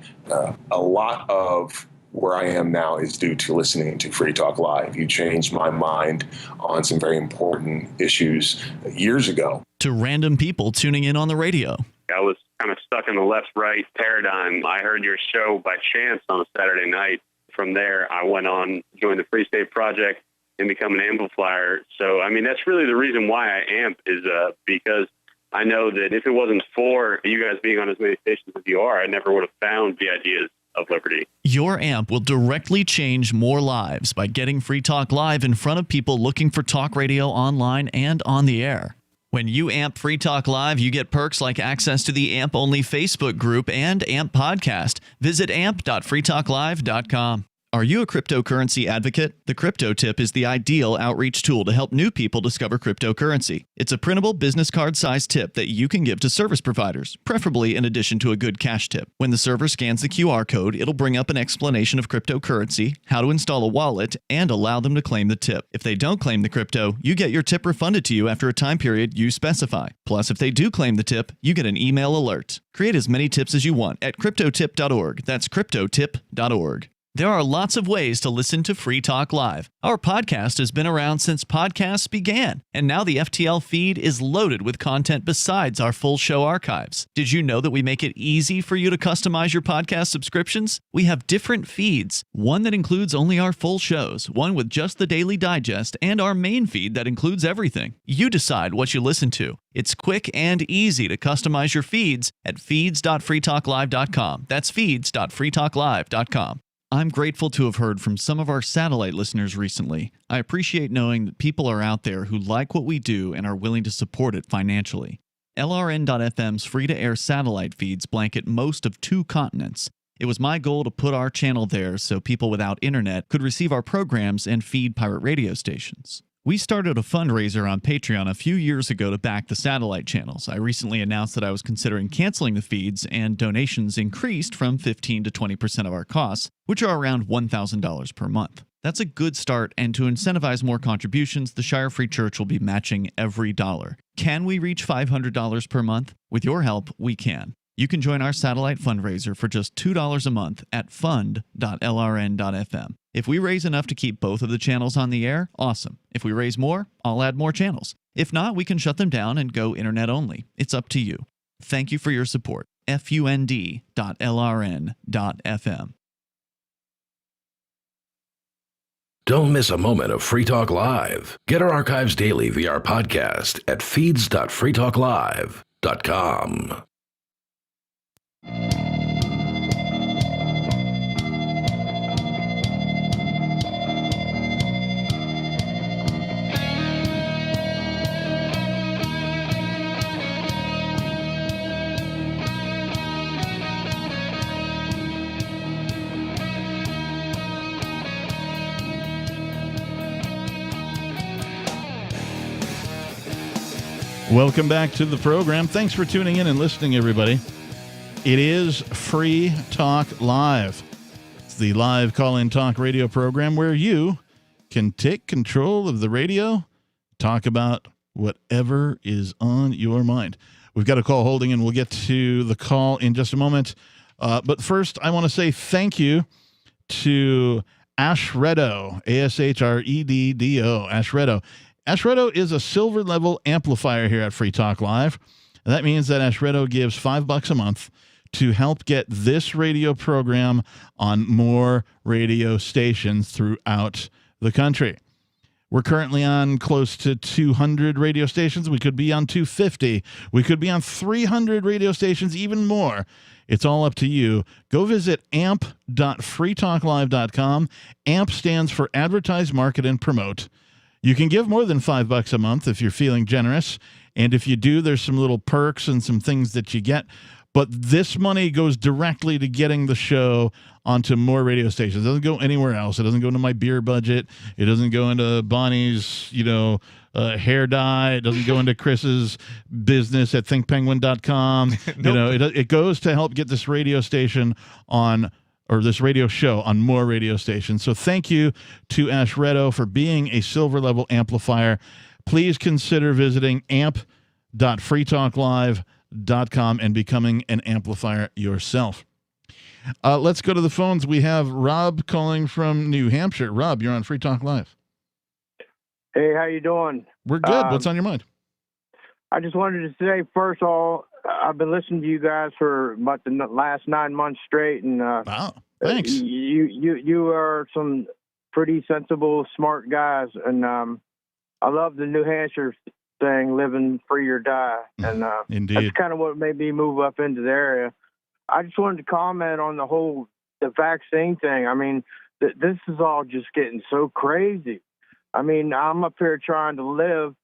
a lot of where I am now is due to listening to Free Talk Live. You changed my mind on some very important issues years ago. To random people tuning in on the radio. I was kind of stuck in the left-right paradigm. I heard your show by chance on a Saturday night. From there, I went on, joined the Free State Project, and become an amplifier. So, that's really the reason why I amp is because I know that if it wasn't for you guys being on as many stations as you are, I never would have found the ideas of liberty. Your amp will directly change more lives by getting Free Talk Live in front of people looking for talk radio online and on the air. When you amp Free Talk Live, you get perks like access to the AMP-only Facebook group and AMP podcast. Visit amp.freetalklive.com. Are you a cryptocurrency advocate? The Crypto Tip is the ideal outreach tool to help new people discover cryptocurrency. It's a printable business card-sized tip that you can give to service providers, preferably in addition to a good cash tip. When the server scans the QR code, it'll bring up an explanation of cryptocurrency, how to install a wallet, and allow them to claim the tip. If they don't claim the crypto, you get your tip refunded to you after a time period you specify. Plus, if they do claim the tip, you get an email alert. Create as many tips as you want at cryptotip.org. That's cryptotip.org. There are lots of ways to listen to Free Talk Live. Our podcast has been around since podcasts began, and now the FTL feed is loaded with content besides our full show archives. Did you know that we make it easy for you to customize your podcast subscriptions? We have different feeds, one that includes only our full shows, one with just the Daily Digest, and our main feed that includes everything. You decide what you listen to. It's quick and easy to customize your feeds at feeds.freetalklive.com. That's feeds.freetalklive.com. I'm grateful to have heard from some of our satellite listeners recently. I appreciate knowing that people are out there who like what we do and are willing to support it financially. LRN.FM's free-to-air satellite feeds blanket most of 2 continents. It was my goal to put our channel there so people without internet could receive our programs and feed pirate radio stations. We started a fundraiser on Patreon a few years ago to back the satellite channels. I recently announced that I was considering canceling the feeds, and donations increased from 15 to 20% of our costs, which are around $1,000 per month. That's a good start, and to incentivize more contributions, the Shire Free Church will be matching every dollar. Can we reach $500 per month? With your help, we can. You can join our satellite fundraiser for just $2 a month at fund.lrn.fm. If we raise enough to keep both of the channels on the air, awesome. If we raise more, I'll add more channels. If not, we can shut them down and go internet only. It's up to you. Thank you for your support. fund.lrn.fm. Don't miss a moment of Free Talk Live. Get our archives daily via our podcast at feeds.freetalklive.com. Welcome back to the program. Thanks for tuning in and listening, everybody. It is Free Talk Live. It's the live call-in talk radio program where you can take control of the radio, talk about whatever is on your mind. We've got a call holding, and we'll get to the call in just a moment. But first, I want to say thank you to Ashredo, Ashreddo. Ashredo. Ashredo is a silver level amplifier here at Free Talk Live. And that means that Ashredo gives $5 a month to help get this radio program on more radio stations throughout the country. We're currently on close to 200 radio stations. We could be on 250. We could be on 300 radio stations, even more. It's all up to you. Go visit amp.freetalklive.com. AMP stands for Advertise, Market, and Promote. You can give more than $5 a month if you're feeling generous. And if you do, there's some little perks and some things that you get. But this money goes directly to getting the show onto more radio stations. It doesn't go anywhere else. It doesn't go into my beer budget. It doesn't go into Bonnie's, hair dye. It doesn't go into Chris's business at thinkpenguin.com. Nope. It goes to help get this radio station on, or this radio show on more radio stations. So thank you to Ashredo for being a silver level amplifier. Please consider visiting amp.freetalklive.com and becoming an amplifier yourself. Let's go to the phones. We have Rob calling from New Hampshire. Rob, you're on Free Talk Live. Hey, how you doing? We're good. What's on your mind? I just wanted to say, first of all, I've been listening to you guys for about the last 9 months straight, and wow, thanks. You are some pretty sensible, smart guys, and I love the New Hampshire thing, living free or die, and Indeed. That's kind of what made me move up into the area. I just wanted to comment on the vaccine thing. I mean, this is all just getting so crazy. I mean, I'm up here trying to live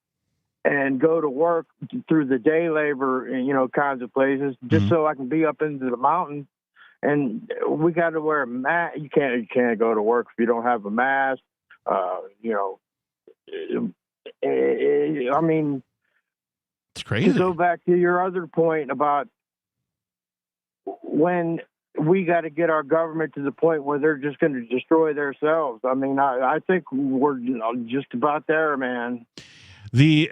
and go to work through the day labor, kinds of places, just so I can be up into the mountains. And we got to wear a mask. You can't go to work if you don't have a mask. I mean, it's crazy. To go back to your other point about when we got to get our government to the point where they're just going to destroy themselves. I mean, I think we're just about there, man.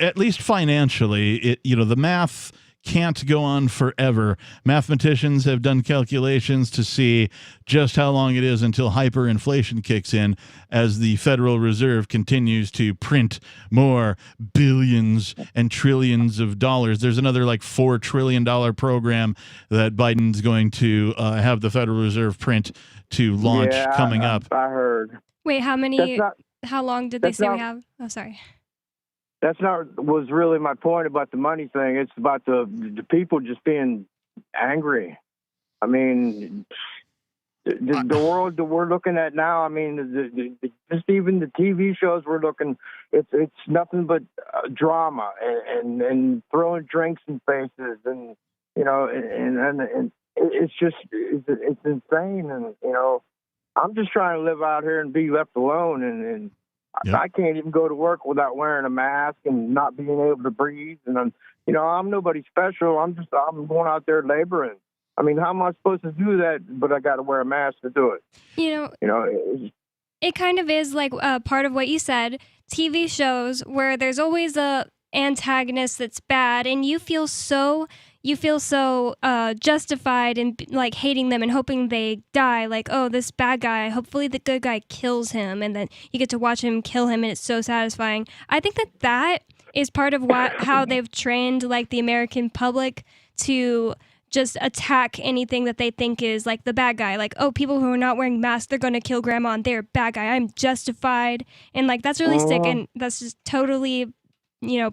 At least financially, the math can't go on forever. Mathematicians have done calculations to see just how long it is until hyperinflation kicks in as the Federal Reserve continues to print more billions and trillions of dollars. There's another like $4 trillion program that Biden's going to have the Federal Reserve print to launch coming up. I heard. Wait, how long did they say we have? Oh, sorry. That's not was really my point about the money thing. It's about the people just being angry. I mean, the world that we're looking at now. I mean, just even the TV shows we're looking. It's nothing but drama and throwing drinks in faces, and you know, and it's just it's insane. And you know, I'm just trying to live out here and be left alone, and yep. I can't even go to work without wearing a mask and not being able to breathe. And I'm nobody special. I'm going out there laboring. I mean, how am I supposed to do that? But I got to wear a mask to do it. It kind of is like part of what you said. TV shows where there's always a antagonist that's bad, and you feel so justified in like hating them and hoping they die. Like, oh, this bad guy, hopefully the good guy kills him, and then you get to watch him kill him, and it's so satisfying. I think that is part of how they've trained like the American public to just attack anything that they think is like the bad guy. Like, oh, people who are not wearing masks, they're going to kill grandma and they're a bad guy. I'm justified. And like, that's really sick. And that's just totally,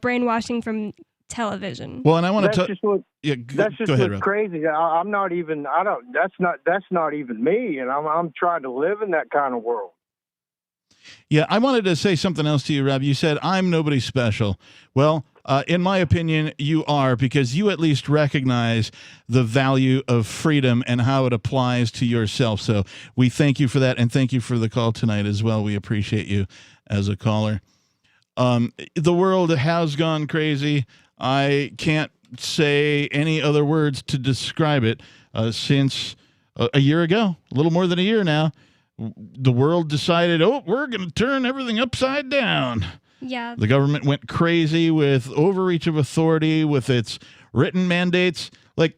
brainwashing from television. Well, and I want to that's just what's crazy. I'm not even, that's not even me. And I'm trying to live in that kind of world. Yeah, I wanted to say something else to you, Rob. You said, I'm nobody special. Well, in my opinion, you are, because you at least recognize the value of freedom and how it applies to yourself. So we thank you for that, and thank you for the call tonight as well. We appreciate you as a caller. The world has gone crazy. I can't say any other words to describe it. Since a year ago, a little more than a year now, the world decided, we're going to turn everything upside down. Yeah. The government went crazy with overreach of authority, with its written mandates. Like,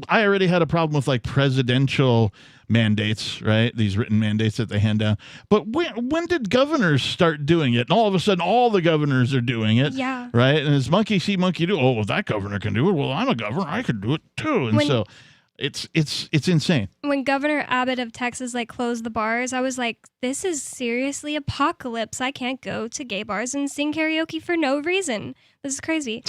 I already had a problem with like presidential mandates, right? These written mandates that they hand down. But when did governors start doing it? And all of a sudden, all the governors are doing it. Yeah. Right? And it's monkey see, monkey do. Oh, well, that governor can do it. Well, I'm a governor. I can do it too. And so it's insane. When Governor Abbott of Texas closed the bars, I was like, this is seriously apocalypse. I can't go to gay bars and sing karaoke for no reason. This is crazy.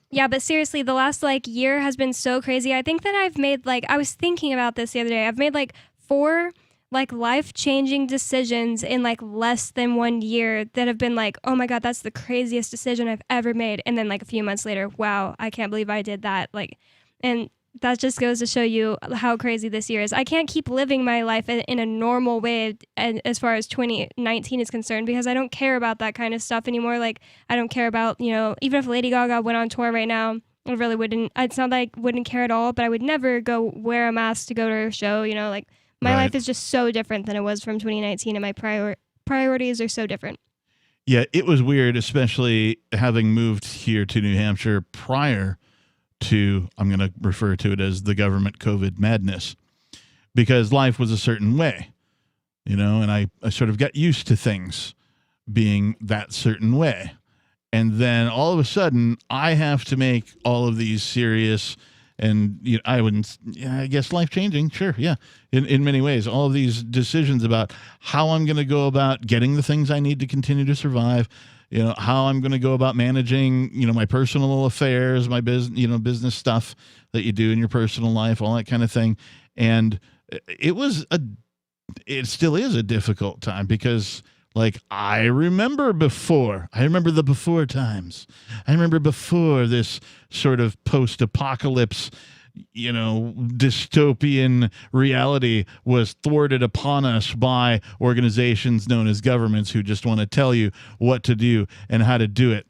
Yeah, but seriously, the last year has been so crazy. I think that I've made I was thinking about this the other day. I've made 4 life-changing decisions in less than 1 year that have been oh my God, that's the craziest decision I've ever made. And then a few months later, wow, I can't believe I did that. And that just goes to show you how crazy this year is. I can't keep living my life in a normal way as far as 2019 is concerned, because I don't care about that kind of stuff anymore. I don't care about, even if Lady Gaga went on tour right now, I really wouldn't. It's not that I wouldn't care at all, but I would never go wear a mask to go to her show. My life is just so different than it was from 2019, and my priorities are so different. Yeah, it was weird, especially having moved here to New Hampshire prior to, I'm going to refer to it as the government COVID madness, because life was a certain way, and I sort of got used to things being that certain way. And then all of a sudden I have to make all of these serious and I guess life-changing, sure, yeah, in many ways, all of these decisions about how I'm going to go about getting the things I need to continue to survive, how I'm going to go about managing, my personal affairs, my business stuff that you do in your personal life, all that kind of thing. And it still is a difficult time, because I remember the before times. I remember before this sort of post-apocalypse, dystopian reality was thwarted upon us by organizations known as governments who just want to tell you what to do and how to do it.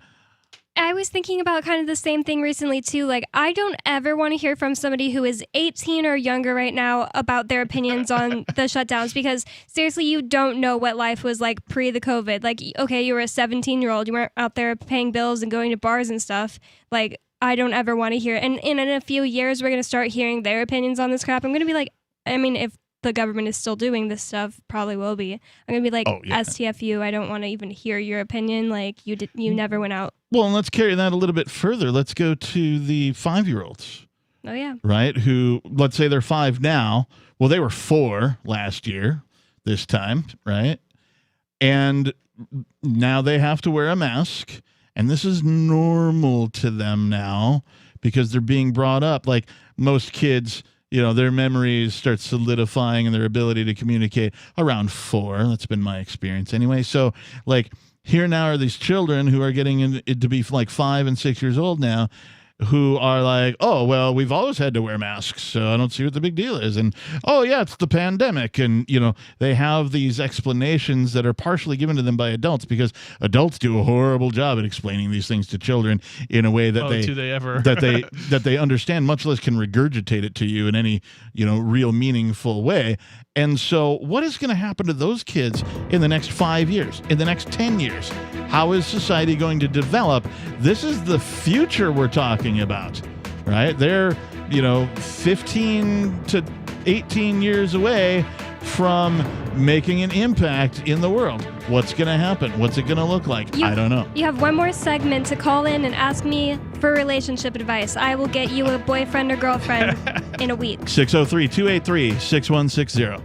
I was thinking about kind of the same thing recently, too. I don't ever want to hear from somebody who is 18 or younger right now about their opinions on the shutdowns, because seriously, you don't know what life was like pre the COVID. Okay, you were a 17-year-old. You weren't out there paying bills and going to bars and stuff. I don't ever want to hear it. And in a few years, we're going to start hearing their opinions on this crap. I'm going to be like, I mean, if the government is still doing this stuff, probably will be. I'm going to be like, STFU, I don't want to even hear your opinion. Like, you never went out. Well, and let's carry that a little bit further. Let's go to the 5-year-olds. Oh, yeah. Right? Who, let's say they're 5 now. Well, they were 4 last year, this time, right? And now they have to wear a mask. And this is normal to them now because they're being brought up. Like most kids, their memories start solidifying and their ability to communicate around 4. That's been my experience anyway. So, like, here now are these children who are getting to be like 5 and 6 years old now, who are like, oh, well, we've always had to wear masks, so I don't see what the big deal is. And, oh, yeah, it's the pandemic. And, they have these explanations that are partially given to them by adults because adults do a horrible job at explaining these things to children in a way that do they ever? that they understand, much less can regurgitate it to you in any, real meaningful way. And so what is going to happen to those kids in the next 5 years, in the next 10 years? How is society going to develop? This is the future we're talking about, right? They're, 15 to 18 years away from making an impact in the world. What's going to happen? What's it going to look like? I don't know. You have one more segment to call in and ask me for relationship advice. I will get you a boyfriend or girlfriend in a week. 603-283-6160.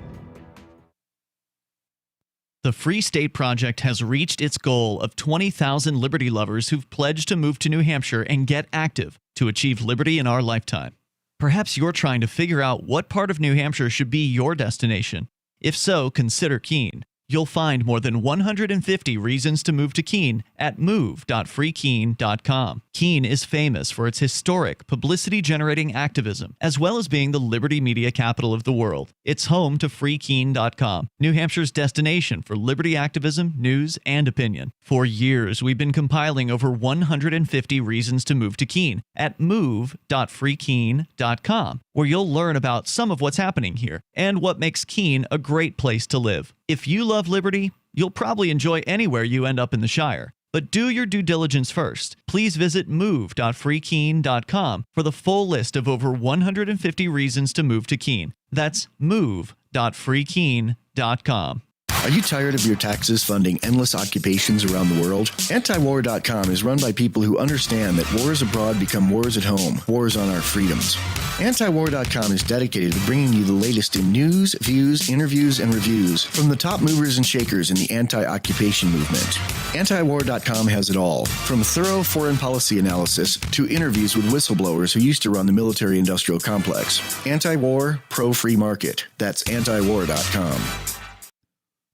The Free State Project has reached its goal of 20,000 liberty lovers who've pledged to move to New Hampshire and get active to achieve liberty in our lifetime. Perhaps you're trying to figure out what part of New Hampshire should be your destination. If so, consider Keene. You'll find more than 150 reasons to move to Keene at move.freekeene.com. Keene is famous for its historic, publicity-generating activism, as well as being the liberty media capital of the world. It's home to freekeene.com, New Hampshire's destination for liberty activism, news, and opinion. For years, we've been compiling over 150 reasons to move to Keene at move.freekeene.com, where you'll learn about some of what's happening here and what makes Keene a great place to live. If you love liberty, you'll probably enjoy anywhere you end up in the Shire. But do your due diligence first. Please visit move.freekeene.com for the full list of over 150 reasons to move to Keene. That's move.freekeene.com. Are you tired of your taxes funding endless occupations around the world? Antiwar.com is run by people who understand that wars abroad become wars at home, wars on our freedoms. Antiwar.com is dedicated to bringing you the latest in news, views, interviews, and reviews from the top movers and shakers in the anti-occupation movement. Antiwar.com has it all, from thorough foreign policy analysis to interviews with whistleblowers who used to run the military-industrial complex. Anti-war, pro-free market. That's antiwar.com.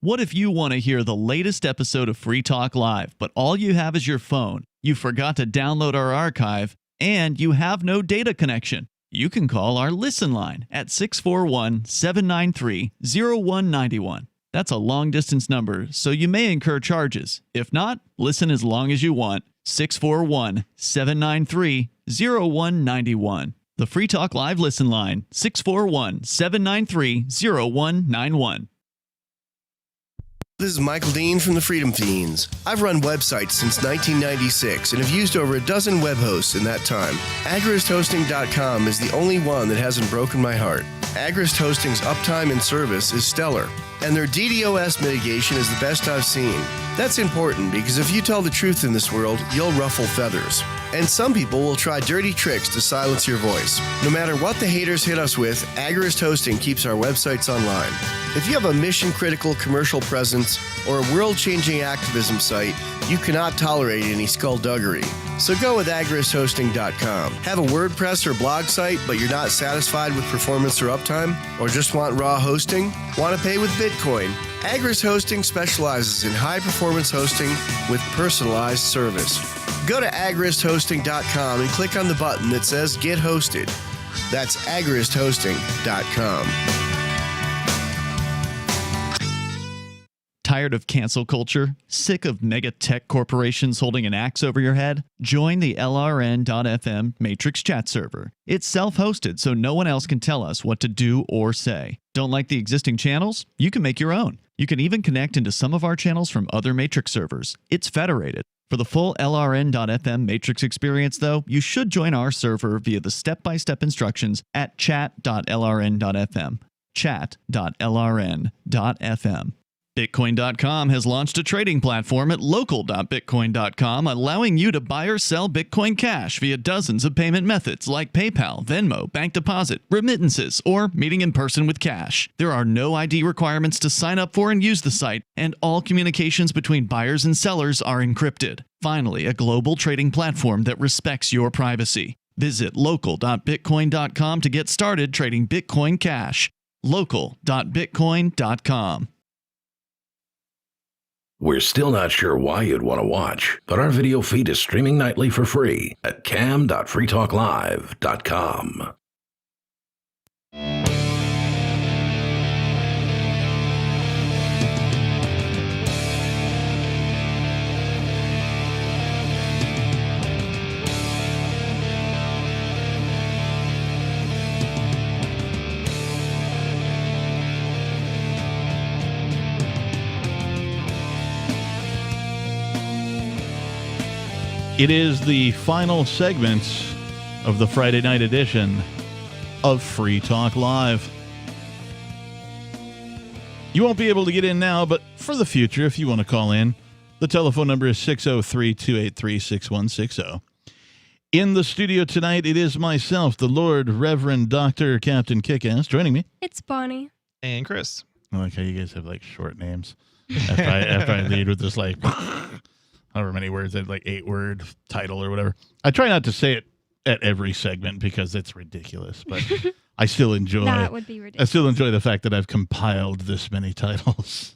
What if you want to hear the latest episode of Free Talk Live, but all you have is your phone, you forgot to download our archive, and you have no data connection? You can call our Listen line at 641-793-0191. That's a long-distance number, so you may incur charges. If not, listen as long as you want. 641-793-0191. The Free Talk Live Listen line, 641-793-0191. This is Michael Dean from the Freedom Fiends. I've run websites since 1996 and have used over a dozen web hosts in that time. AgristHosting.com is the only one that hasn't broken my heart. Agrist Hosting's uptime and service is stellar, and their DDoS mitigation is the best I've seen. That's important because if you tell the truth in this world, you'll ruffle feathers. And some people will try dirty tricks to silence your voice. No matter what the haters hit us with, Agrist Hosting keeps our websites online. If you have a mission-critical commercial presence or a world-changing activism site, you cannot tolerate any skullduggery. So go with agristhosting.com. Have a WordPress or blog site, but you're not satisfied with performance or uptime? Or just want raw hosting? Want to pay with Bitcoin? Agrist Hosting specializes in high-performance hosting with personalized service. Go to agristhosting.com and click on the button that says Get Hosted. That's agristhosting.com. Tired of cancel culture? Sick of mega tech corporations holding an axe over your head? Join the LRN.FM Matrix chat server. It's self-hosted, so no one else can tell us what to do or say. Don't like the existing channels? You can make your own. You can even connect into some of our channels from other Matrix servers. It's federated. For the full LRN.FM Matrix experience, though, you should join our server via the step-by-step instructions at chat.lrn.fm. Chat.lrn.fm. Bitcoin.com has launched a trading platform at local.bitcoin.com, allowing you to buy or sell Bitcoin Cash via dozens of payment methods like PayPal, Venmo, bank deposit, remittances, or meeting in person with cash. There are no ID requirements to sign up for and use the site, and all communications between buyers and sellers are encrypted. Finally, a global trading platform that respects your privacy. Visit local.bitcoin.com to get started trading Bitcoin Cash. Local.bitcoin.com. We're still not sure why you'd want to watch, but our video feed is streaming nightly for free at cam.freetalklive.com. It is the final segment of the Friday night edition of Free Talk Live. You won't be able to get in now, but for the future, if you want to call in, the telephone number is 603-283-6160. In the studio tonight, it is myself, the Lord Reverend Dr. Captain Kickass, joining me. It's Bonnie. And Chris. I like how you guys have like short names. After I lead with this like however many words, like 8-word title or whatever. I try not to say it at every segment because it's ridiculous, but I still enjoy That would be ridiculous. I still enjoy the fact that I've compiled this many titles.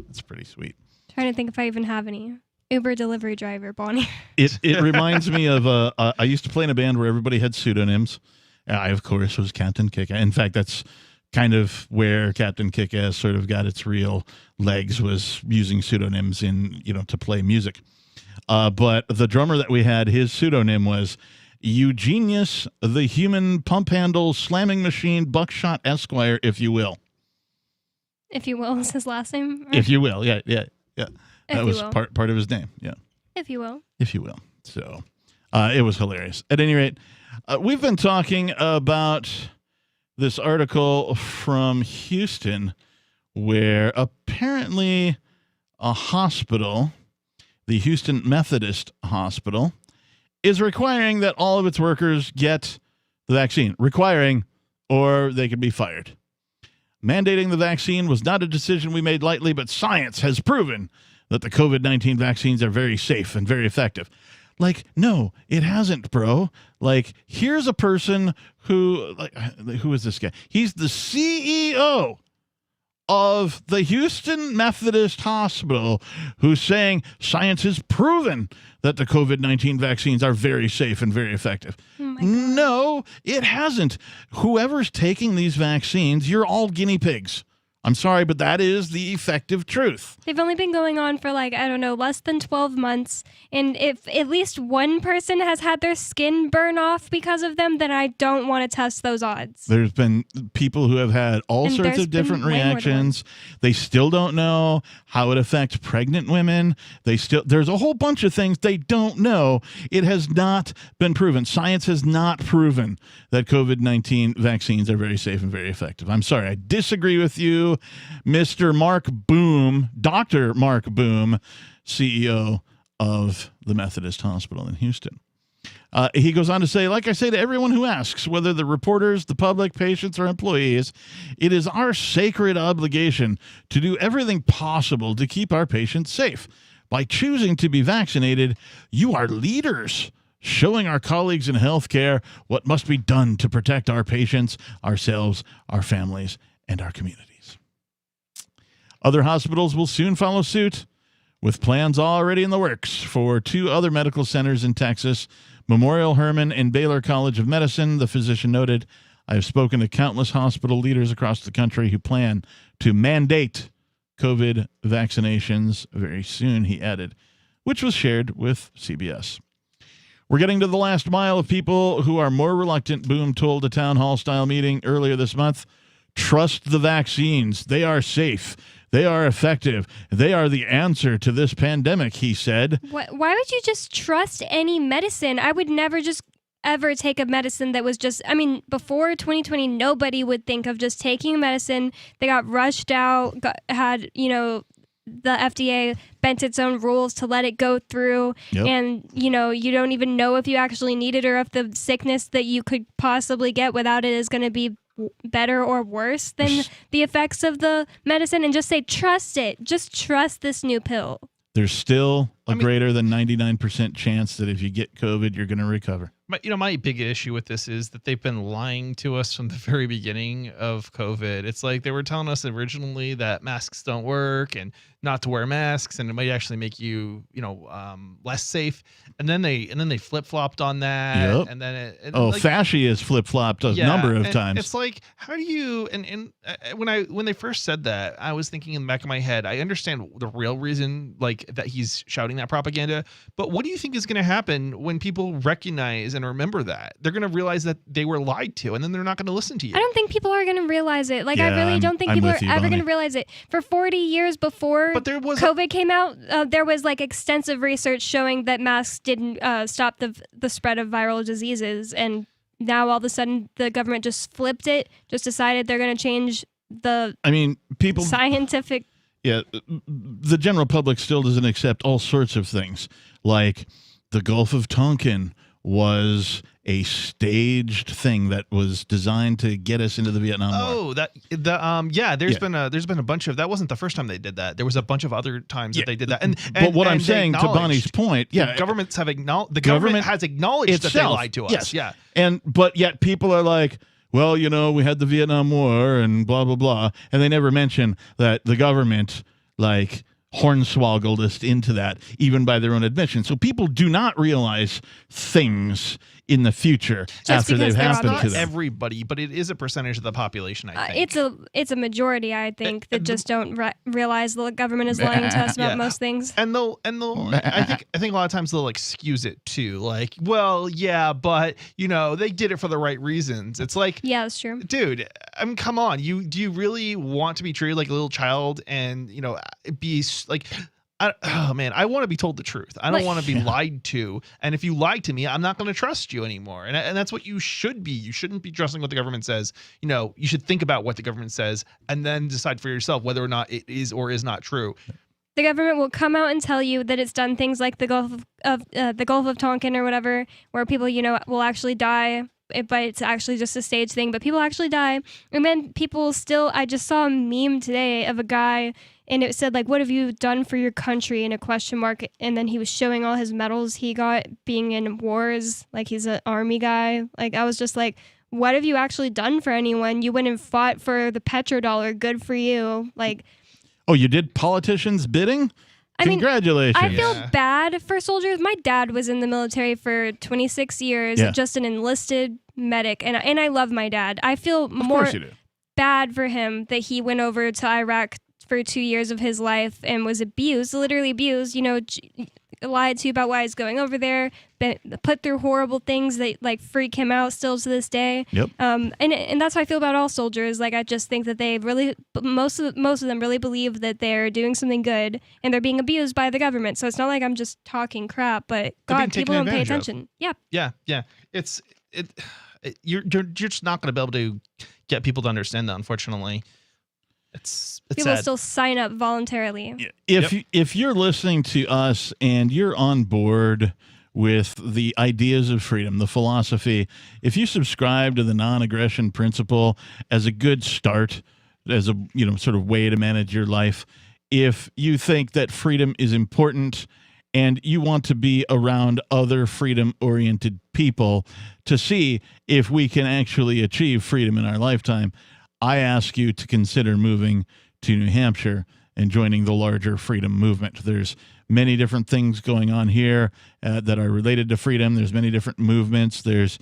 It's pretty sweet. Trying to think if I even have any. Uber delivery driver, Bonnie. It reminds me of I used to play in a band where everybody had pseudonyms. I, of course, was Captain Kickass. In fact, that's kind of where Captain Kickass sort of got its real legs, was using pseudonyms to play music. But the drummer that we had, his pseudonym was Eugenius, the Human Pump Handle Slamming Machine Buckshot Esquire, if you will. If you will, is his last name? Or? If you will, yeah. That was part of his name, yeah. If you will. If you will. So it was hilarious. At any rate, we've been talking about this article from Houston where apparently a hospital, the Houston Methodist Hospital, is requiring that all of its workers get the vaccine. Requiring, or they could be fired. Mandating the vaccine was not a decision we made lightly, but science has proven that the COVID-19 vaccines are very safe and very effective. Like, no, it hasn't, bro. Like, here's a person who is this guy? He's the CEO of the Houston Methodist Hospital, who's saying science has proven that the COVID-19 vaccines are very safe and very effective. No, it hasn't. Whoever's taking these vaccines, you're all guinea pigs. I'm sorry, but that is the effective truth. They've only been going on for less than 12 months. And if at least one person has had their skin burn off because of them, then I don't want to test those odds. There's been people who have had all sorts of different reactions. They still don't know how it affects pregnant women. There's a whole bunch of things they don't know. It has not been proven. Science has not proven that COVID-19 vaccines are very safe and very effective. I'm sorry, I disagree with you, Mr. Mark Boom, Dr. Mark Boom, CEO of the Methodist Hospital in Houston. He goes on to say, like I say to everyone who asks, whether the reporters, the public, patients, or employees, it is our sacred obligation to do everything possible to keep our patients safe. By choosing to be vaccinated, you are leaders, showing our colleagues in healthcare what must be done to protect our patients, ourselves, our families, and our communities. Other hospitals will soon follow suit, with plans already in the works for 2 other medical centers in Texas, Memorial Hermann and Baylor College of Medicine. The physician noted, I have spoken to countless hospital leaders across the country who plan to mandate COVID vaccinations very soon, he added, which was shared with CBS. We're getting to the last mile of people who are more reluctant, Boom told a town hall style meeting earlier this month. Trust the vaccines. They are safe. They are effective. They are the answer to this pandemic, he said. Why would you just trust any medicine? I would never just ever take a medicine that was just, I mean, before 2020, nobody would think of just taking medicine. They got rushed out, had, the FDA bent its own rules to let it go through. Yep. And, you don't even know if you actually need it or if the sickness that you could possibly get without it is going to be better or worse than the effects of the medicine. And just say, trust it. Just trust this new pill. There's still a greater than 99% chance that if you get COVID, you're going to recover. My big issue with this is that they've been lying to us from the very beginning of COVID. It's like they were telling us originally that masks don't work and not to wear masks, and it might actually make you, less safe. And then they flip-flopped on that. Yep. And then Fasci has flip-flopped a number of times. It's like, how do you? And when they first said that, I was thinking in the back of my head, I understand the real reason, like that he's shouting that propaganda. But what do you think is going to happen when people recognize and remember that? They're going to realize that they were lied to, and then they're not going to listen to you. I don't think people are going to realize it. I really don't think people are ever going to realize it. For 40 years before COVID came out, there was extensive research showing that masks didn't stop the spread of viral diseases, and now all of a sudden the government just flipped it, just decided they're going to change the scientific. Yeah, the general public still doesn't accept all sorts of things, like the Gulf of Tonkin was a staged thing that was designed to get us into the Vietnam War. There's been a bunch of, that wasn't the first time they did that. There was a bunch of other times that they did that. But what I'm saying to Bonnie's point, the government has acknowledged itself, that they lied to us. Yes. Yeah. But yet people are like, well, we had the Vietnam War and blah, blah, blah. And they never mention that the government, hornswoggled us into that, even by their own admission. So people do not realize things in the future after they've happened to them. Everybody, but it is a percentage of the population, I think. It's a majority, I think, that just don't realize the government is lying to us about most things. And they'll I think a lot of times they'll excuse it too. But they did it for the right reasons. It's like, yeah, that's true. Dude, come on. Do you really want to be treated like a little child and, be I want to be told the truth. I don't want to be lied to. And if you lie to me, I'm not going to trust you anymore. And that's what you should be. You shouldn't be trusting what the government says. You should think about what the government says and then decide for yourself whether or not it is or is not true. The government will come out and tell you that it's done things like the Gulf of Tonkin or whatever, where people, will actually die. But it's actually just a stage thing. But people actually die. And then people still, I just saw a meme today of a guy, and it said, what have you done for your country, in a question mark. And then he was showing all his medals he got being in wars. He's an army guy. I was just like, what have you actually done for anyone? You went and fought for the petrodollar. Good for you. Oh, you did politicians' bidding? Congratulations. I feel bad for soldiers. My dad was in the military for 26 years, just an enlisted medic, and I love my dad. I feel more bad for him that he went over to Iraq for 2 years of his life and was abused, literally abused, lied to about why he's going over there, put through horrible things that freak him out still to this day. Yep. And that's how I feel about all soldiers. I just think that they really, most of them really believe that they're doing something good and they're being abused by the government. So it's not like I'm just talking crap, but God, people don't pay attention. Yeah. Yeah. You're just not going to be able to get people to understand that, unfortunately. It's people sad. Still sign up voluntarily. If you're listening to us and you're on board with the ideas of freedom, the philosophy, if you subscribe to the non-aggression principle as a good start, as a sort of way to manage your life, if you think that freedom is important and you want to be around other freedom-oriented people to see if we can actually achieve freedom in our lifetime, I ask you to consider moving to New Hampshire and joining the larger freedom movement. There's many different things going on here that are related to freedom. There's many different movements. There's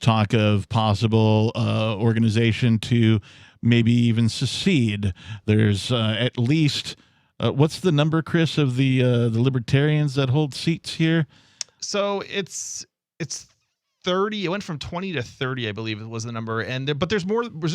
talk of possible organization to maybe even secede. There's at least what's the number, Chris, of the libertarians that hold seats here? So it's 30. It went from 20 to 30, I believe was the number. And but there's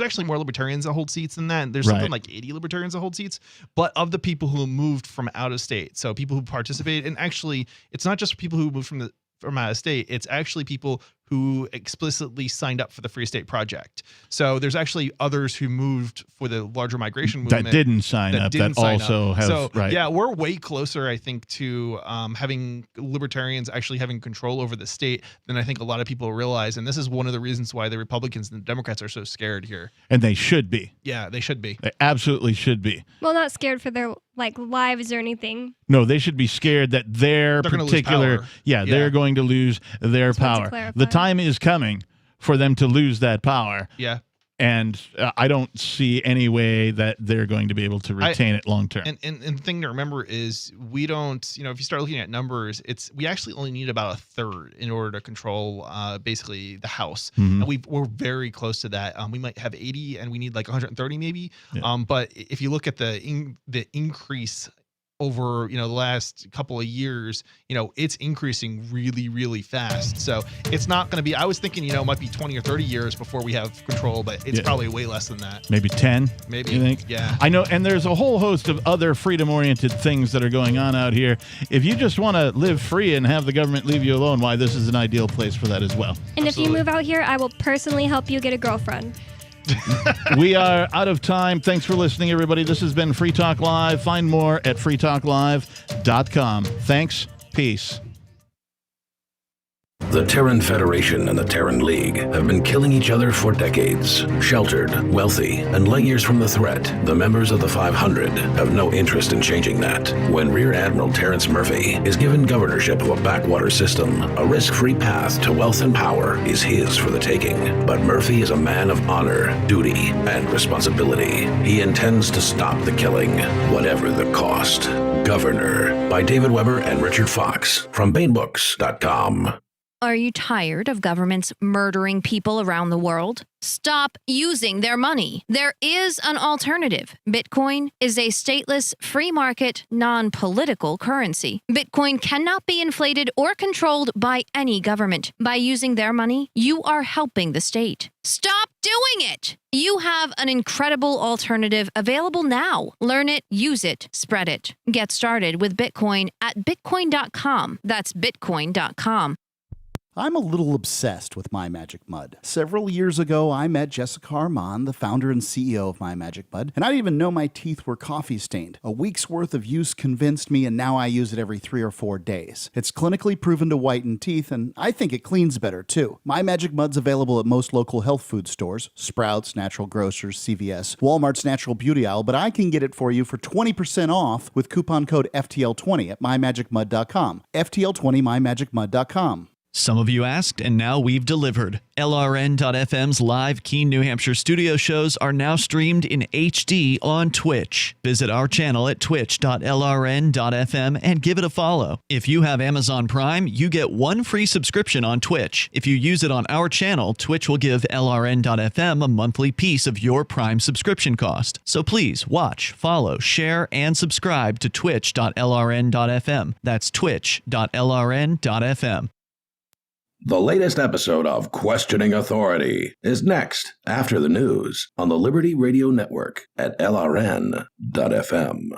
actually more libertarians that hold seats than that. There's something like 80 libertarians that hold seats. But of the people who moved from out of state, so people who participate, and actually it's not just people who moved from out of state, it's actually people who explicitly signed up for the Free State Project. So there's actually others who moved for the larger migration movement that didn't sign up. That also have. So right. yeah, we're way closer, I think, to having libertarians actually having control over the state than I think a lot of people realize. And this is one of the reasons why the Republicans and the Democrats are so scared here. And they should be. Yeah, they should be. They absolutely should be. Well, not scared for their lives or anything. No, they should be scared that their particular, they're going to lose their power. The time is coming for them to lose that power. Yeah. And I don't see any way that they're going to be able to retain it long term. And the thing to remember is we don't, if you start looking at numbers, we actually only need about a third in order to control basically the House. Mm-hmm. And we're very close to that. We might have 80 and we need like 130 maybe. Yeah. But if you look at the increase over the last couple of years, it's increasing really, really fast. So it's not going to be, I was thinking, it might be 20 or 30 years before we have control, but it's probably way less than that. Maybe 10, maybe. You think? Yeah. I know, and there's a whole host of other freedom-oriented things that are going on out here. If you just want to live free and have the government leave you alone, why, this is an ideal place for that as well. And if you move out here, I will personally help you get a girlfriend. We are out of time. Thanks for listening, everybody. This has been Free Talk Live. Find more at freetalklive.com. Thanks. Peace. The Terran Federation and the Terran League have been killing each other for decades. Sheltered, wealthy, and light years from the threat, the members of the 500 have no interest in changing that. When Rear Admiral Terrence Murphy is given governorship of a backwater system, a risk-free path to wealth and power is his for the taking. But Murphy is a man of honor, duty, and responsibility. He intends to stop the killing, whatever the cost. Governor, by David Weber and Richard Fox, from BaneBooks.com. Are you tired of governments murdering people around the world? Stop using their money. There is an alternative. Bitcoin is a stateless, free market, non-political currency. Bitcoin cannot be inflated or controlled by any government. By using their money, you are helping the state. Stop doing it! You have an incredible alternative available now. Learn it, use it, spread it. Get started with Bitcoin at bitcoin.com. That's bitcoin.com. I'm a little obsessed with My Magic Mud. Several years ago, I met Jessica Armand, the founder and CEO of My Magic Mud, and I didn't even know my teeth were coffee stained. A week's worth of use convinced me, and now I use it every 3 or 4 days. It's clinically proven to whiten teeth, and I think it cleans better too. My Magic Mud's available at most local health food stores, Sprouts, Natural Grocers, CVS, Walmart's Natural Beauty Aisle, but I can get it for you for 20% off with coupon code FTL20 at mymagicmud.com. FTL20 mymagicmud.com. Some of you asked, and now we've delivered. LRN.FM's live Keene, New Hampshire studio shows are now streamed in HD on Twitch. Visit our channel at twitch.lrn.fm and give it a follow. If you have Amazon Prime, you get 1 free subscription on Twitch. If you use it on our channel, Twitch will give LRN.FM a monthly piece of your Prime subscription cost. So please watch, follow, share, and subscribe to twitch.lrn.fm. That's twitch.lrn.fm. The latest episode of Questioning Authority is next after the news on the Liberty Radio Network at LRN.FM.